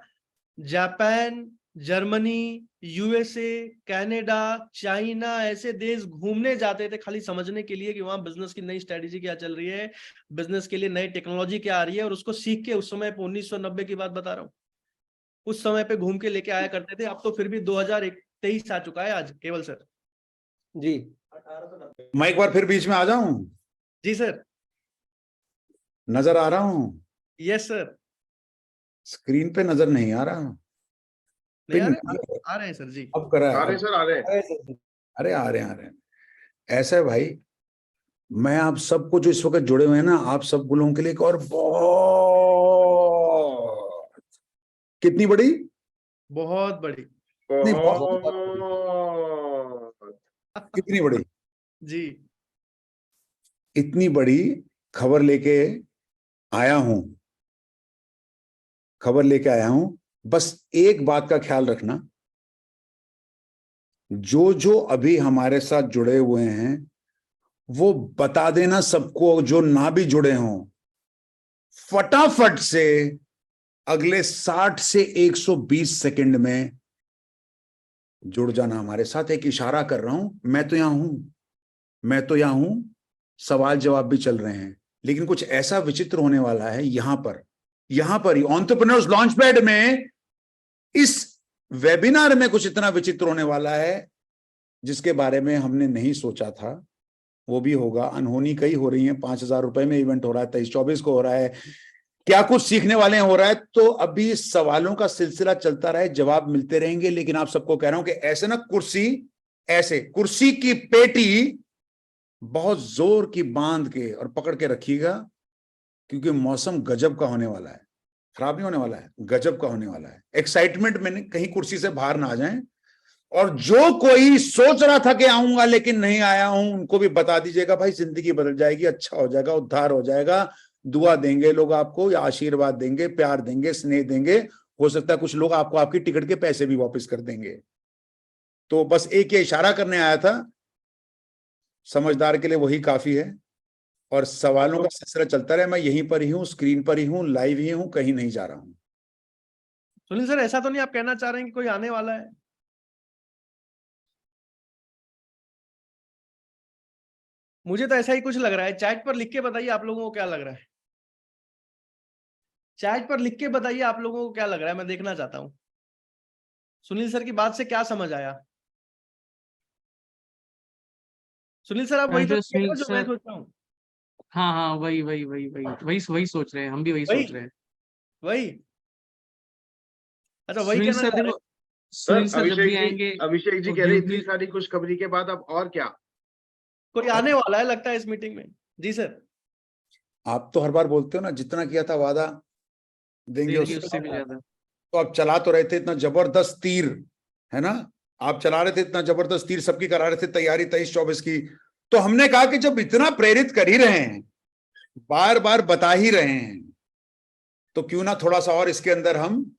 Japan, Germany, USA, Canada, China ऐसे देश घूमने जाते थे खाली समझने के लिए कि वहां बिजनेस की नई स्ट्रेटेजी क्या चल रही है, बिजनेस के लिए नई टेक्नोलॉजी क्या आ रही है, और उसको सीख के उस समय पे 1990 की बात बता रहा हूँ, उस समय पे घूम के लेके आया करते थे। अब तो फिर भी 2023 आ चुका है आज केवल सर। जी मैं एक बार फिर बीच में आ जाऊं? जी सर। नजर आ रहा हूं? Yes sir. स्क्रीन पे नजर नहीं आ रहा। नहीं आ पिन रहे? आ रहे हैं सर जी। अब करा आ है। रहे सर, आ रहे हैं। अरे आ रहे हैं। ऐसा है भाई, मैं आप सबको जो इस वक्त जुड़े हुए हैं ना, आप सब लोगों के लिए एक और बहुत, कितनी बड़ी, बहुत बड़ी। नहीं बहुत बहुत। कितनी बड़ी, जी। इतनी बड़ी खबर लेके आया हूं, बस एक बात का ख्याल रखना, जो जो अभी हमारे साथ जुड़े हुए हैं वो बता देना सबको, जो ना भी जुड़े हों, फटाफट से अगले 60 से 120 सेकंड में जुड़ जाना हमारे साथ। एक इशारा कर रहा हूं, मैं तो यहां हूं, सवाल जवाब भी चल रहे हैं, लेकिन कुछ ऐसा विचित्र होने वाला है यहां पर ही एंटरप्रेन्योर्स लॉन्च पैड में, इस वेबिनार में कुछ इतना विचित्र होने वाला है जिसके बारे में हमने नहीं सोचा था। वो भी होगा, अनहोनी कई हो रही हैं। 5,000 रुपए में इवेंट हो रहा है, 23-24 को हो रहा है, क्या कुछ सीखने वाले हो रहा है। तो अभी सवालों का सिलसिला चलता रहे, जवाब मिलते रहेंगे, लेकिन आप सबको कह रहा हूं कि ऐसे ना कुर्सी की पेटी बहुत जोर की बांध के और पकड़ के रखिएगा, क्योंकि मौसम गजब का होने वाला है। खराब नहीं होने वाला है, गजब का होने वाला है। एक्साइटमेंट में कहीं कुर्सी से बाहर ना आ जाएं। और जो कोई सोच रहा था कि आऊंगा लेकिन नहीं आया हूं, उनको भी बता दीजिएगा, भाई जिंदगी बदल जाएगी, अच्छा हो जाएगा, उद्धार हो जाएगा। दुआ देंगे लोग आपको, या आशीर्वाद देंगे, प्यार देंगे, स्नेह देंगे। हो सकता है कुछ लोग आपको आपकी टिकट के पैसे भी वापस कर देंगे। तो बस एक ये इशारा करने आया था, समझदार के लिए वही काफी है। और सवालों का सिलसिला चलता रहे, मैं यहीं पर ही हूं, स्क्रीन पर ही हूं, लाइव ही हूं, कहीं नहीं जा रहा हूं। सुनील सर, ऐसा तो नहीं आप कहना चाह रहे हैं कि कोई आने वाला है? मुझे तो ऐसा ही कुछ लग रहा है। चैट पर लिख के बताइए आप लोगों को क्या लग रहा है। चैट पर लिख के बताइए आप लोगों को क्या लग रहा है, मैं देखना चाहता हूं। सुनील सर की बात से क्या समझ आया? सुनील सर, आप वही तो सुनील जो मैं सर, सोच रहा हूँ। हाँ हाँ, वही सोच रहे हैं, हम भी वही सोच रहे हैं। वही। अच्छा, वही सुनील कहना सर चाह रहे देखो, हैं। सुनील सर जब भी आएंगे अभिषेक जी तो कह रहे इतनी ब्यूटी, सारी खुशखबरी के बाद अब और क्या। कोई आने वाला है लगता है इस मीटिंग में। जी सर। आप तो हर बार बोलते हो ना, जितना किया था वादा देंगे देंगे उससे उससे भी ज्यादा। ज्यादा। तो आप चला तो रहे थे इतना जबरदस्त तीर, है ना, आप चला रहे थे इतना जबरदस्त तीर, सबकी करा रहे थे तैयारी 23-24 की। तो हमने कहा कि जब इतना प्रेरित कर ही रहे हैं, बार बार बता ही रहे हैं, तो क्यों ना थोड़ा सा और इसके अंदर हम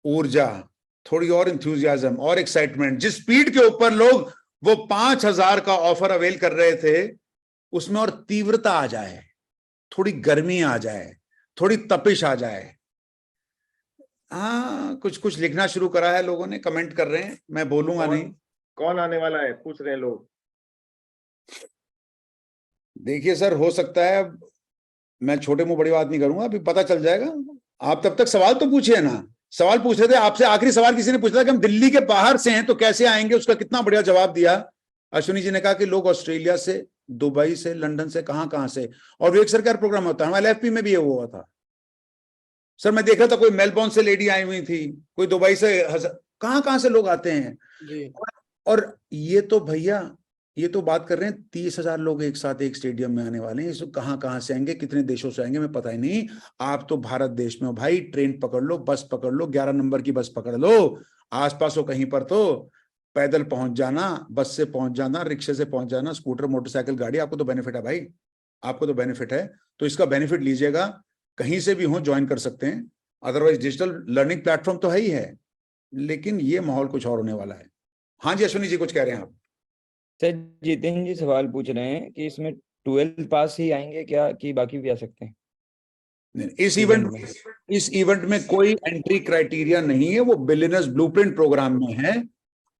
ऊर्जा, थोड़ी और इंथुजियाज्म और एक्साइटमेंट, जिस स्पीड के ऊपर लोग वो 5,000 का ऑफर अवेल कर रहे थे, उसमें और तीव्रता आ जाए, थोड़ी गर्मी आ जाए, थोड़ी तपिश आ जाए। हाँ, कुछ कुछ लिखना शुरू करा है लोगों ने, कमेंट कर रहे हैं, मैं बोलूंगा नहीं। कौन आने वाला है पूछ रहे हैं लोग। देखिए सर, हो सकता है, मैं छोटे मुंह बड़ी बात नहीं करूंगा, अभी पता चल जाएगा। आप तब तक सवाल तो पूछिए ना। सवाल पूछ रहे थे आपसे, आखिरी सवाल किसी ने पूछा था कि हम दिल्ली के बाहर से हैं तो कैसे आएंगे, उसका कितना बढ़िया जवाब दिया अश्विनी जी ने। कहा कि लोग ऑस्ट्रेलिया से, दुबई से, लंदन से, कहां से। और विवेक सर का प्रोग्राम होता है, हमारे एफपी में भी ये हुआ था सर। मैं देख रहा था, कोई मेलबोर्न से लेडी आई हुई थी, कोई दुबई से, कहां से लोग आते हैं जी। और ये तो भैया, ये तो बात कर रहे हैं 30,000 लोग एक साथ एक स्टेडियम में आने वाले हैं। इसको कहां से आएंगे, कितने देशों से आएंगे, मैं पता ही नहीं। आप तो भारत देश में हो भाई, ट्रेन पकड़ लो, बस पकड़ लो, 11 नंबर की बस पकड़ लो, आसपास हो कहीं पर तो पैदल पहुंच जाना, बस से पहुंच जाना, रिक्शे से पहुंच जाना, स्कूटर, मोटरसाइकिल, गाड़ी, आपको तो बेनिफिट है भाई, आपको तो बेनिफिट है। तो इसका बेनिफिट लीजिएगा, कहीं से भी हो ज्वाइन कर सकते हैं। अदरवाइज डिजिटल लर्निंग प्लेटफॉर्म तो है ही है, लेकिन ये माहौल कुछ और होने वाला है। हाँ जी अश्विनी जी, कुछ कह रहे हैं आप। सर जितेंद्र जी सवाल पूछ रहे हैं कि इसमें 12th पास ही आएंगे क्या, कि बाकी भी आ सकते हैं इस इवेंट में कोई एंट्री क्राइटेरिया नहीं है, वो बिलियनर्स ब्लूप्रिंट प्रोग्राम में है।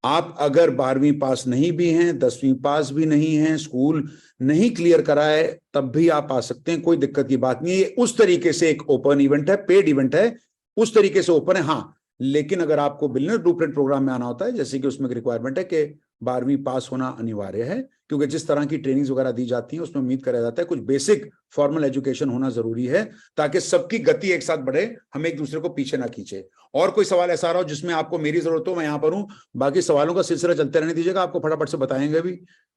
आप अगर 12वीं पास नहीं भी हैं, 10वीं पास भी नहीं हैं, स्कूल नहीं क्लियर करा है, तब भी आप आ सकते हैं, कोई दिक्कत की बात नहीं है। ये उस तरीके से एक ओपन इवेंट है, पेड इवेंट है, उस तरीके से ओपन है। हाँ, लेकिन अगर आपको बिलियनर ब्लूप्रिंट प्रोग्राम में आना होता है, जैसे कि उसमें रिक्वायरमेंट है कि 12वीं पास होना अनिवार्य है, क्योंकि जिस तरह की ट्रेनिंग्स वगैरह दी जाती हैं उसमें उम्मीद करा जाता है कुछ बेसिक फॉर्मल एजुकेशन होना जरूरी है, ताकि सबकी गति एक साथ बढ़े, हम एक दूसरे को पीछे ना खींचे। और कोई सवाल ऐसा रहा हो जिसमें आपको मेरी जरूरत हो, मैं यहाँ पर हूँ। बाकी सवालों का सिलसिला चलते रहने दीजिएगा, आपको फटाफट से बताएंगे भी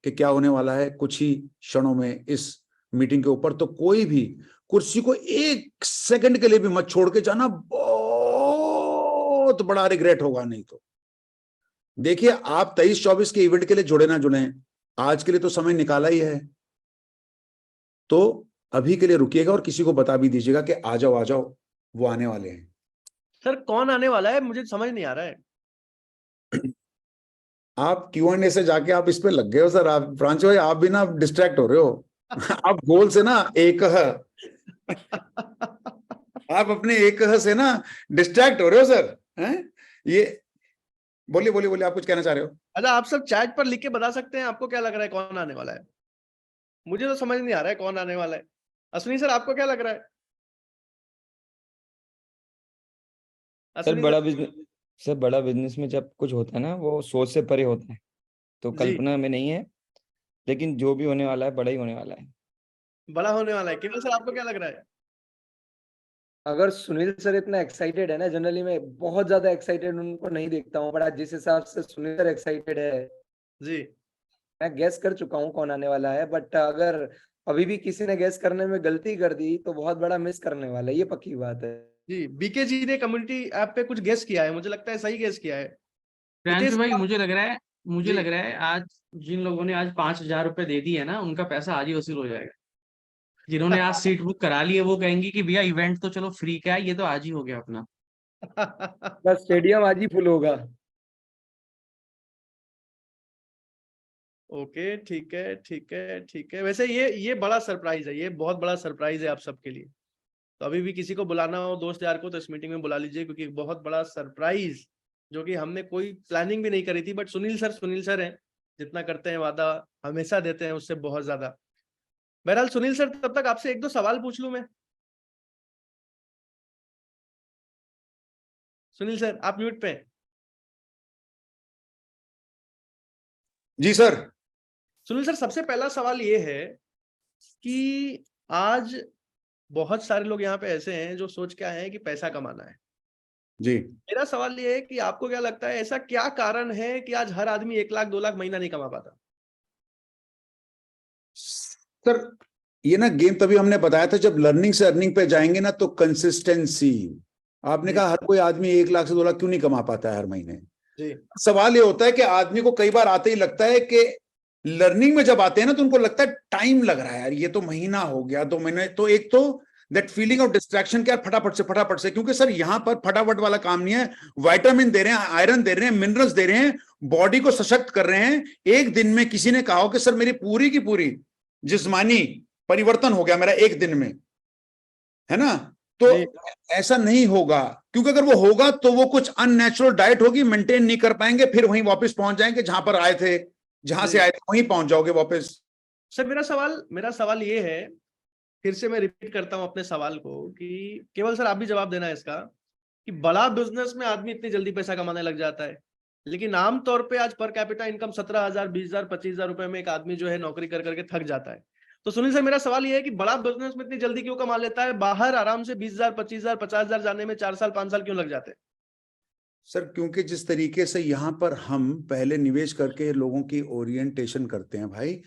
कि क्या होने वाला है कुछ ही क्षणों में इस मीटिंग के ऊपर। तो कोई भी कुर्सी को 1 सेकंड के लिए भी मत छोड़ के जाना, बहुत बड़ा रिग्रेट होगा नहीं तो। देखिए, आप 23-24 के इवेंट के लिए जुड़े ना जुड़े, आज के लिए तो समय निकाला ही है, तो अभी के लिए रुकिएगा और किसी को बता भी दीजिएगा कि आ जाओ, वो आने वाले हैं। सर कौन आने वाला है, मुझे समझ नहीं आ रहा है। आप Q&A से जाके आप इस पे लग गए हो सर। आप प्रांशु भाई, आप भी ना डिस्ट्रैक्ट हो रहे हो। आप गोल से ना एक आप अपने एक से ना डिस्ट्रैक्ट हो रहे हो सर। हैं ये बोलिए, आप कुछ कहना चाह रहे हो? अच्छा, आप सब चैट पर लिख के बता सकते हैं आपको क्या लग रहा है कौन आने वाला है। मुझे तो समझ नहीं आ रहा है कौन आने वाला है। अश्विनी सर आपको क्या लग रहा है? सर अश्विनी बड़ा सर। बिजनेस सर बड़ा बिजनेस में जब कुछ होता है ना, वो सोच से परे होता है, तो जी, कल्पना में नहीं है, लेकिन जो भी होने वाला है बड़ा ही होने वाला है। बड़ा होने वाला है। केवल सर आपको क्या लग रहा है? अगर सुनील सर इतना एक्साइटेड है ना, जनरली मैं बहुत ज्यादा एक्साइटेड उनको नहीं देखता हूँ, बट जिस हिसाब से सुनील सर एक्साइटेड है, जी, मैं गेस कर चुका हूँ कौन आने वाला है। बट अगर अभी भी किसी ने गेस करने में गलती कर दी तो बहुत बड़ा मिस करने वाला है, ये पक्की बात है। जी। बीके जी ने कम्युनिटी ऐप पे कुछ गेस किया है, मुझे लगता है सही गेस किया है। हितेश प्रियांशु भाई, सर, मुझे जी, लग रहा है आज जिन लोगों ने आज 5,000 रुपए दे दिए ना, उनका पैसा आज ही वसूल हो जाएगा। जिन्होंने आज सीट बुक करा ली है वो कहेंगी कि भैया इवेंट तो चलो फ्री का है, ये तो आज ही हो गया अपना। बस स्टेडियम आज ही फुल होगा। ओके, ठीक है, ठीक है, ठीक है। वैसे ये बड़ा सरप्राइज है, ये बहुत बड़ा सरप्राइज है आप सबके लिए। तो अभी भी किसी को बुलाना हो दोस्त यार को तो इस मीटिंग में बुला लीजिए, क्योंकि एक बहुत बड़ा सरप्राइज जो कि हमने कोई प्लानिंग भी नहीं करी थी, बट सुनील सर हैं, जितना करते हैं वादा हमेशा देते हैं, उससे बहुत ज्यादा। बहरहाल सुनील सर, तब तक आपसे एक दो सवाल पूछ लूं मैं। सुनील सर आप म्यूट पे हैं। जी सर। सुनील सर, सबसे पहला सवाल ये है कि आज बहुत सारे लोग यहाँ पे ऐसे हैं जो सोच के आए हैं कि पैसा कमाना है। जी मेरा सवाल ये है कि आपको क्या लगता है ऐसा क्या कारण है कि आज हर आदमी 1 लाख 2 लाख महीना नहीं कमा पाता? सर, ये ना गेम तभी हमने बताया था जब लर्निंग से अर्निंग पे जाएंगे ना, तो कंसिस्टेंसी। आपने जी, कहा हर कोई आदमी 1 लाख से 2 लाख क्यों नहीं कमा पाता है हर महीने। जी, सवाल ये होता है कि आदमी को कई बार आते ही लगता है कि लर्निंग में जब आते हैं ना, तो उनको लगता है टाइम लग रहा है यार, ये तो महीना हो गया 2 महीने। तो एक तो दैट फीलिंग ऑफ डिस्ट्रैक्शन क्या, फटाफट से, क्योंकि सर यहाँ पर फटाफट वाला काम नहीं है। विटामिन दे रहे हैं, आयरन दे रहे हैं, मिनरल्स दे रहे हैं, बॉडी को सशक्त कर रहे हैं। एक दिन में किसी ने कहा कि सर मेरी पूरी की पूरी जिस्मानी परिवर्तन हो गया मेरा एक दिन में, है ना? तो जी, ऐसा नहीं होगा, क्योंकि अगर वो होगा तो वो कुछ अननेचुरल डाइट होगी, मेंटेन नहीं कर पाएंगे, फिर वहीं वापस पहुंच जाएंगे जहां पर आए थे, जहां से जी। आए थे वहीं पहुंच जाओगे वापस। सर मेरा सवाल ये है, फिर से मैं रिपीट करता हूं अपने सवाल को, कि केवल सर आप भी जवाब देना है इसका, कि बड़ा बिजनेस में आदमी इतनी जल्दी पैसा कमाने लग जाता है, लेकिन आमतौर पे आज पर कैपिटा इनकम 17,000 20,000 25,000 रुपए में एक आदमी जो है नौकरी कर करके थक जाता है। तो सुनील सर, मेरा सवाल ये है कि बड़ा बिजनेस में इतनी जल्दी क्यों कमा लेता है, बाहर आराम से 20,000 25,000 50,000 जाने में 4 साल 5 साल क्यों लग जाते हैं? सर क्योंकि जिस तरीके से यहाँ पर हम पहले निवेश करके लोगों की ओरिएंटेशन करते हैं भाई,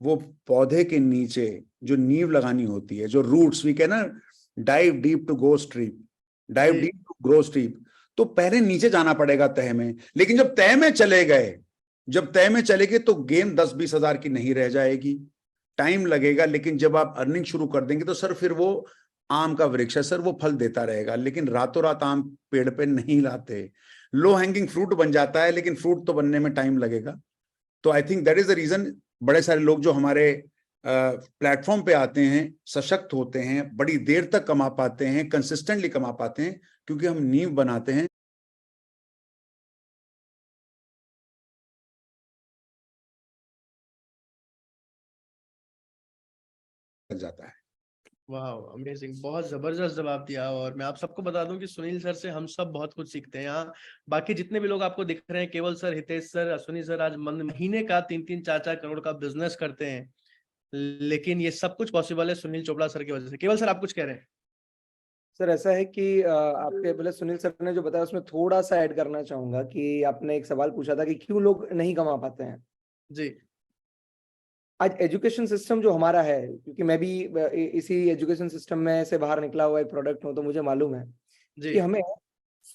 वो पौधे के नीचे जो नींव लगानी होती है, जो रूट्स, वी कैन ना dive deep to go strip, dive जी, डीप टू ग्रो स्ट्रीप, तो पहले नीचे जाना पड़ेगा तह में। लेकिन जब तह में चले गए, जब तह में चले गए तो गेम 10-20 हजार की नहीं रह जाएगी, टाइम लगेगा। लेकिन जब आप अर्निंग शुरू कर देंगे तो सर फिर वो आम का वृक्ष है सर, वो फल देता रहेगा। लेकिन रातों रात आम पेड़ पे नहीं लाते, लो हैंगिंग फ्रूट बन जाता है, लेकिन फ्रूट तो बनने में टाइम लगेगा। तो I think that is the reason बड़े सारे लोग जो हमारे प्लेटफॉर्म पे आते हैं सशक्त होते हैं, बड़ी देर तक कमा पाते हैं, कंसिस्टेंटली कमा पाते हैं, क्योंकि हम नींव बनाते हैं। जाता है। वाह, अमेजिंग, बहुत जबरदस्त जवाब दिया। और मैं आप सबको बता दूं कि सुनील सर से हम सब बहुत कुछ सीखते हैं। यहाँ बाकी जितने भी लोग आपको दिख रहे हैं, केवल sir, Hitesh sir, Ashwini sir, आज महीने का 3-3 4-4 करोड़ का बिजनेस करते हैं, लेकिन ये सब कुछ पॉसिबल है सुनील चोपड़ा सर की वजह से। केवल सर आप कुछ कह रहे हैं? सर ऐसा है कि आपके पहले सुनील सर ने जो बताया उसमें थोड़ा सा ऐड करना चाहूंगा कि आपने एक सवाल पूछा था कि क्यों लोग नहीं कमा पाते हैं। जी, आज एजुकेशन सिस्टम जो हमारा है, क्योंकि मैं भी इसी एजुकेशन सिस्टम में से बाहर निकला हुआ एक प्रोडक्ट हूँ, तो मुझे मालूम है जी, कि हमें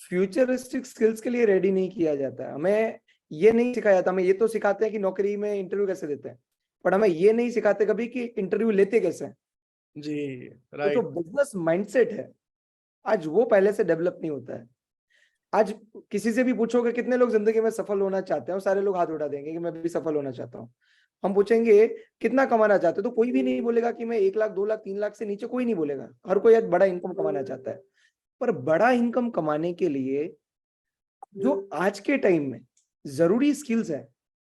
फ्यूचरिस्टिक स्किल्स के लिए रेडी नहीं किया जाता है। हमें ये नहीं सिखाया जाता। हमें ये तो सिखाते हैं कि नौकरी में इंटरव्यू कैसे देते हैं, पर हमें ये नहीं सिखाते कभी कि इंटरव्यू लेते कैसे हैं। जी, तो राइट। जो बिजनेस माइंडसेट है आज वो पहले से डेवलप नहीं होता है। आज किसी से भी पूछोगे कितने लोग जिंदगी में सफल होना चाहते हैं, सारे लोग हाथ उठा देंगे कि मैं भी सफल होना चाहता हूँ। हम पूछेंगे कितना कमाना चाहते हो, तो कोई भी नहीं बोलेगा कि मैं 1 लाख 2 लाख 3 लाख से नीचे कोई नहीं बोलेगा। हर कोई आज बड़ा इनकम कमाना चाहता है। पर बड़ा इनकम कमाने के लिए जो आज के टाइम में जरूरी स्किल्स है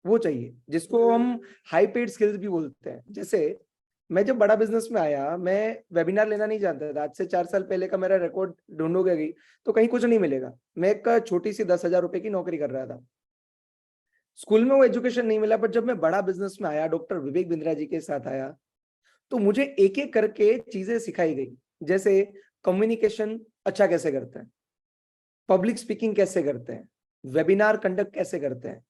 वो चाहिए, जिसको हम हाई पेड स्किल्स भी बोलते हैं। जैसे मैं जब बड़ा बिजनेस में आया, मैं वेबिनार लेना नहीं जानता था। आज से 4 साल पहले का मेरा रिकॉर्ड ढूंढोगे गई तो कहीं कुछ नहीं मिलेगा। मैं एक छोटी सी 10,000 रुपए की नौकरी कर रहा था। स्कूल में वो एजुकेशन नहीं मिला, पर जब मैं बड़ा बिजनेस में आया, डॉक्टर विवेक बिंद्रा जी के साथ आया, तो मुझे एक एक करके चीजें सिखाई गई। जैसे कम्युनिकेशन अच्छा कैसे करते हैं, पब्लिक स्पीकिंग कैसे करते हैं, वेबिनार कंडक्ट कैसे करते हैं,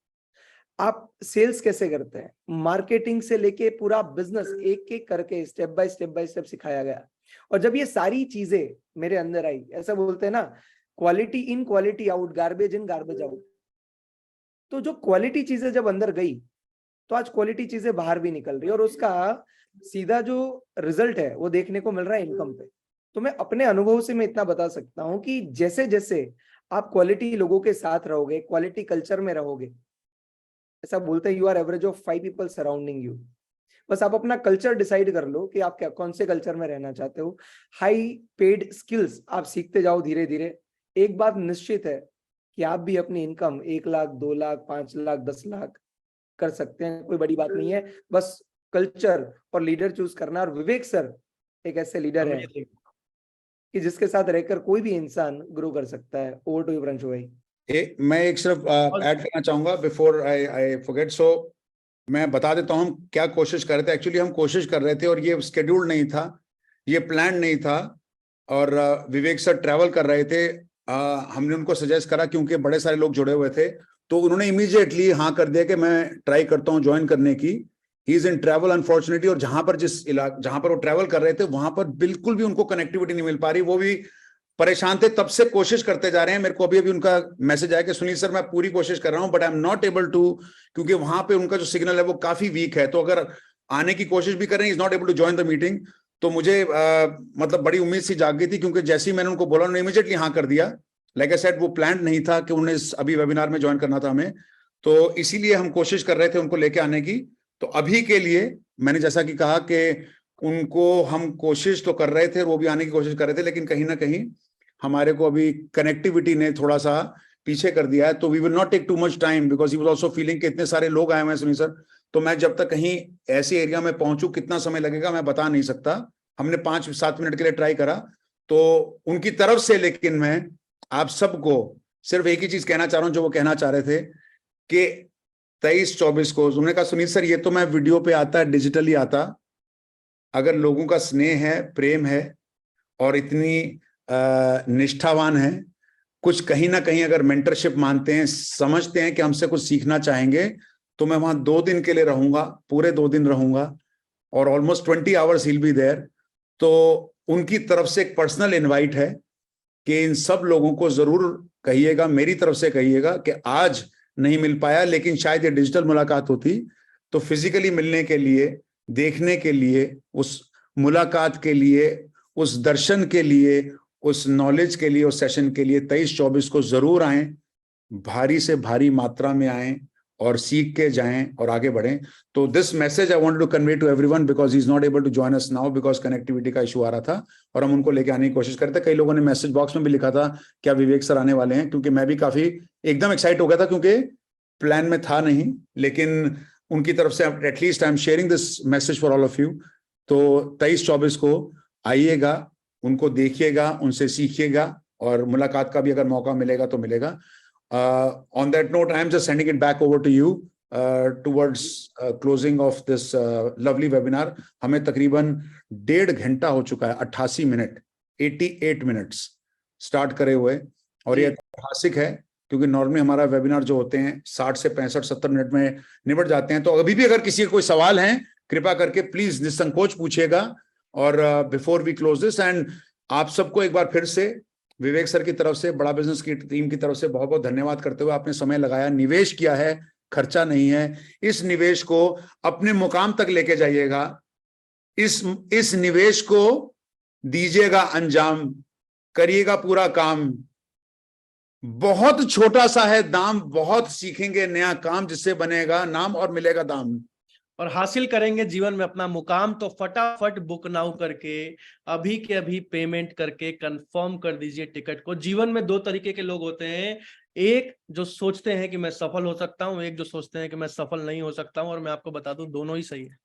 आप सेल्स कैसे करते हैं, मार्केटिंग से लेके पूरा बिजनेस एक एक करके स्टेप बाय स्टेप सिखाया गया। और जब ये सारी चीजें मेरे अंदर आई, ऐसा बोलते हैं ना, quality in quality out, garbage in garbage out. तो जो क्वालिटी चीजें जब अंदर गई तो आज क्वालिटी चीजें बाहर भी निकल रही है, और उसका सीधा जो रिजल्ट है वो देखने को मिल रहा है इनकम पे। तो मैं अपने अनुभव से मैं इतना बता सकता हूं कि जैसे जैसे आप क्वालिटी लोगों के साथ रहोगे, क्वालिटी कल्चर में रहोगे, ऐसा बोलते हैं you are average of 5 people surrounding you. बस आप अपना कल्चर डिसाइड कर लो कि आप क्या कौन से कल्चर में रहना चाहते हो। हाई पेड स्किल्स आप सीखते जाओ धीरे धीरे। एक बात निश्चित है कि आप भी अपनी इनकम 1 लाख 2 लाख 5 लाख 10 लाख कर सकते हैं, कोई बड़ी बात नहीं है। बस कल्चर और लीडर चूज करना। और विवेक सर एक ऐसे लीडर है कि जिसके साथ रहकर कोई भी इंसान ग्रो कर सकता है। ओवर टू यू प्रियांशु भाई। मैं एक सिर्फ ऐड करना चाहूंगा बिफोर आई फॉरगेट। सो मैं बता देता हूँ हम क्या कोशिश कर रहे थे। एक्चुअली हम कोशिश कर रहे थे और ये स्केड्यूल नहीं था, ये प्लान नहीं था। और विवेक सर ट्रैवल कर रहे थे। हमने उनको सजेस्ट करा क्योंकि बड़े सारे लोग जुड़े हुए थे, तो उन्होंने इमीडिएटली हाँ कर दिया कि मैं ट्राई करता हूँ ज्वाइन करने की। He is in travel unfortunately. और जहां पर जहां पर वो ट्रैवल कर रहे थे वहां पर बिल्कुल भी उनको कनेक्टिविटी नहीं मिल पा रही। वो भी परेशान थे, तब से कोशिश करते जा रहे हैं। मेरे को अभी उनका मैसेज आया कि सुनील सर मैं पूरी कोशिश कर रहा हूं but I am not able to, क्योंकि वहां पे उनका जो सिग्नल है वो काफी वीक है। तो अगर आने की कोशिश भी कर रहे हैं, is not able to join the meeting. तो मुझे मतलब बड़ी उम्मीद सी जाग गई थी, क्योंकि जैसे ही मैंने उनको बोला उन्होंने इमीडिएटली हाँ कर दिया। लाइक आई सेड वो प्लान नहीं था कि उन्हें अभी वेबिनार में ज्वाइन करना था हमें, तो इसीलिए हम कोशिश कर रहे थे उनको लेके आने की। तो अभी के लिए मैंने जैसा कि कहा कि उनको हम कोशिश तो कर रहे थे, वो भी आने की कोशिश कर रहे थे, लेकिन कहीं ना कहीं हमारे को अभी कनेक्टिविटी ने थोड़ा सा पीछे कर दिया है। तो we will not take too much time because he was also feeling कि इतने सारे लोग आए हुए हैं सुनील सर, तो मैं जब तक कहीं ऐसे एरिया में पहुंचू कितना समय लगेगा मैं बता नहीं सकता। हमने 5-7 मिनट के लिए ट्राई करा तो उनकी तरफ से। लेकिन मैं आप सबको सिर्फ एक ही चीज कहना चाह रहा हूं जो वो कहना चाह रहे थे कि 23-24 को उन्होंने कहा सुनील सर ये तो मैं वीडियो पे आता है, डिजिटली आता, अगर लोगों का स्नेह है, प्रेम है और इतनी निष्ठावान है, कुछ कहीं ना कहीं अगर मेंटरशिप मानते हैं, समझते हैं कि हमसे कुछ सीखना चाहेंगे, तो मैं वहां 2 दिन के लिए रहूंगा, पूरे 2 दिन रहूंगा और almost 20 hours he'll be there. तो उनकी तरफ से एक पर्सनल इनवाइट है कि इन सब लोगों को जरूर कहिएगा, मेरी तरफ से कहिएगा कि आज नहीं मिल पाया, लेकिन शायद ये डिजिटल मुलाकात होती तो फिजिकली मिलने के लिए, देखने के लिए, उस मुलाकात के लिए, उस दर्शन के लिए, उस नॉलेज के लिए, उस सेशन के लिए 23-24 को जरूर आए, भारी से भारी मात्रा में आए और सीख के जाएं और आगे बढ़ें। तो this message I want to convey to everyone because he is not able to join us now because connectivity का इशू आ रहा था और हम उनको लेके आने की कोशिश करते। कई लोगों ने मैसेज बॉक्स में भी लिखा था क्या विवेक सर आने वाले हैं, क्योंकि मैं भी काफी एकदम एक्साइट हो गया था क्योंकि प्लान में था नहीं, लेकिन उनकी तरफ से at least I am sharing this message for all of you. तो 23-24 को आइएगा, उनको देखिएगा, उनसे सीखिएगा और मुलाकात का भी अगर मौका मिलेगा तो मिलेगा। On that note, I am just sending it back over to you towards closing of this lovely webinar. हमें तकरीबन 1.5 घंटा हो चुका है, 88 मिनट, 88 मिनट्स स्टार्ट करे हुए, और ये ऐतिहासिक है क्योंकि नॉर्मली हमारा वेबिनार जो होते हैं 60 से 65-70 मिनट में निपट जाते हैं। तो अभी भी अगर किसी के कोई सवाल हैं कृपया करके प्लीज निसंकोच पूछिएगा। और before we close this, and आप सबको एक बार फिर से विवेक सर की तरफ से, बड़ा बिजनेस की टीम की तरफ से बहुत बहुत धन्यवाद करते हुए, आपने समय लगाया, निवेश किया है, खर्चा नहीं है। इस निवेश को अपने मुकाम तक लेके जाइएगा, इस निवेश को दीजिएगा अंजाम, करिएगा पूरा काम। बहुत छोटा सा है दाम, बहुत सीखेंगे नया काम जिससे बनेगा नाम और मिलेगा दाम। और हासिल करेंगे जीवन में अपना मुकाम। तो फटाफट बुक नाउ करके अभी के अभी पेमेंट करके कंफर्म कर दीजिए टिकट को। जीवन में दो तरीके के लोग होते हैं, एक जो सोचते हैं कि मैं सफल हो सकता हूं, एक जो सोचते हैं कि मैं सफल नहीं हो सकता हूं। और मैं आपको बता दूं, दोनों ही सही है।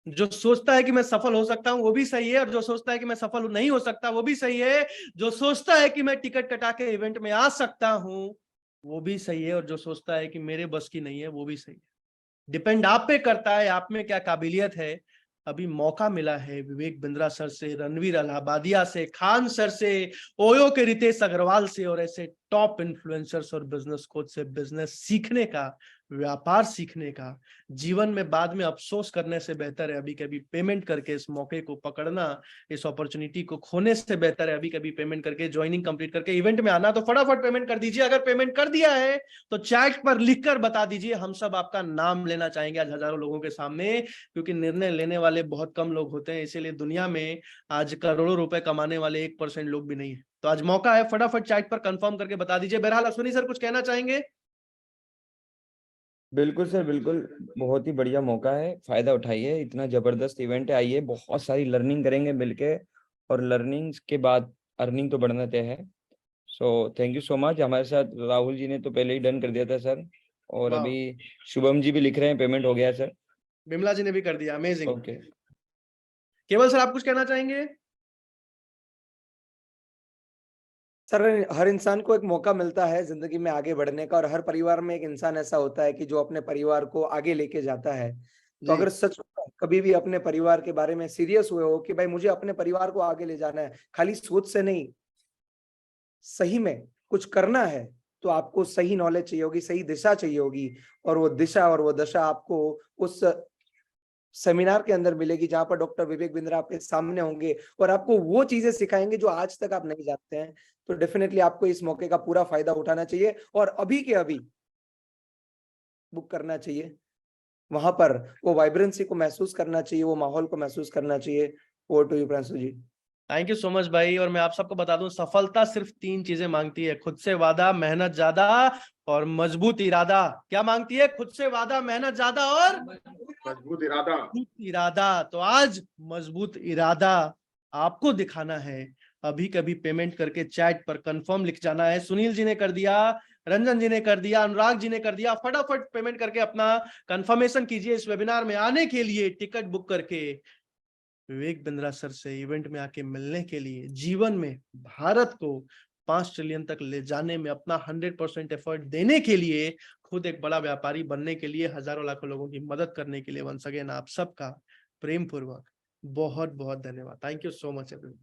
जो सोचता है कि मैं सफल हो सकता हूं वो भी सही है, और जो सोचता है कि मैं सफल नहीं हो सकता वो भी सही है। जो सोचता है कि मैं टिकट कटा के इवेंट में आ सकता हूं वो भी सही है, और जो सोचता है कि मेरे बस की नहीं है वो भी सही है। डिपेंड आप पे करता है, आप में क्या काबिलियत है। अभी मौका मिला है विवेक बिंद्रा सर से, रणवीर अलाहाबादिया से, खान सर से, ओयो के रितेश अग्रवाल से और ऐसे टॉप इन्फ्लुएंसर्स और बिजनेस कोच से बिजनेस सीखने का, व्यापार सीखने का। जीवन में बाद में अफसोस करने से बेहतर है अभी कभी पेमेंट करके इस मौके को पकड़ना, इस अपॉर्चुनिटी को खोने से बेहतर है अभी कभी पेमेंट करके ज्वाइनिंग कंप्लीट करके इवेंट में आना। तो फटाफट पेमेंट कर दीजिए। अगर पेमेंट कर दिया है तो चैट पर लिखकर बता दीजिए, हम सब आपका नाम लेना चाहेंगे आज हजारों लोगों के सामने, क्योंकि निर्णय लेने वाले बहुत कम लोग होते हैं। इसीलिए दुनिया में आज करोड़ों रुपए कमाने वाले 1% लोग भी नहीं है। तो आज मौका है, फटाफट चैट पर कंफर्म करके बता दीजिए। बहरहाल अश्विनी सर कुछ कहना चाहेंगे? बिल्कुल सर, बिल्कुल। बहुत ही बढ़िया मौका है, फायदा उठाइए। इतना जबरदस्त इवेंट है, आइए, बहुत सारी लर्निंग करेंगे मिलके, और लर्निंग्स के बाद अर्निंग तो बढ़ना तय है। So thank you so much. हमारे साथ राहुल जी ने तो पहले ही डन कर दिया था सर, और वाह। अभी शुभम जी भी लिख रहे हैं पेमेंट हो गया है सर। बिमला जी ने भी कर दिया, अमेजिंग। ओके। केवल सर आप कुछ कहना चाहेंगे? सर, हर इंसान को एक मौका मिलता है जिंदगी में आगे बढ़ने का, और हर परिवार में एक इंसान ऐसा होता है कि जो अपने परिवार को आगे लेके जाता है। तो अगर सच में कभी भी अपने परिवार के बारे में सीरियस हुए हो कि भाई मुझे अपने परिवार को आगे ले जाना है, खाली सोच से नहीं, सही में कुछ करना है, तो आपको सही नॉलेज चाहिए होगी, सही दिशा चाहिए होगी। और वो दिशा और वो दशा आपको उस सेमिनार के अंदर मिलेगी, जहां पर डॉक्टर विवेक बिंद्रा आपके सामने होंगे और आपको वो चीजें सिखाएंगे जो आज तक आप नहीं जानते हैं। तो डेफिनेटली आपको इस मौके का पूरा फायदा उठाना चाहिए और अभी के अभी बुक करना चाहिए। वहां पर वो वाइब्रेंसी को महसूस करना चाहिए, वो माहौल को महसूस करना चाहिए। Over to you Priyanshu ji. Thank you so much भाई। और मैं आप सबको बता दूं, सफलता सिर्फ 3 चीजें मांगती है: खुद से वादा, मेहनत ज्यादा और मजबूत इरादा। क्या मांगती है? खुद से वादा, मेहनत ज्यादा और मजबूत इरादा। मजबूत इरादा। तो आज मजबूत इरादा आपको दिखाना है। अभी कभी पेमेंट करके चैट पर कंफर्म लिख जाना है। सुनील जी ने कर दिया, रंजन जी ने कर दिया, अनुराग जी ने कर दिया। फटाफट पेमेंट करके अपना कंफर्मेशन कीजिए इस वेबिनार में आने के लिए, टिकट बुक करके विवेक बिंद्रा सर से इवेंट में आके मिलने के लिए, जीवन में भारत को 5 ट्रिलियन तक ले जाने में अपना 100% एफर्ट देने के लिए, खुद एक बड़ा व्यापारी बनने के लिए, हजारों लाखों लोगों की मदद करने के लिए। वंस अगेन आप सबका प्रेम पूर्वक बहुत बहुत धन्यवाद। Thank you so much everyone.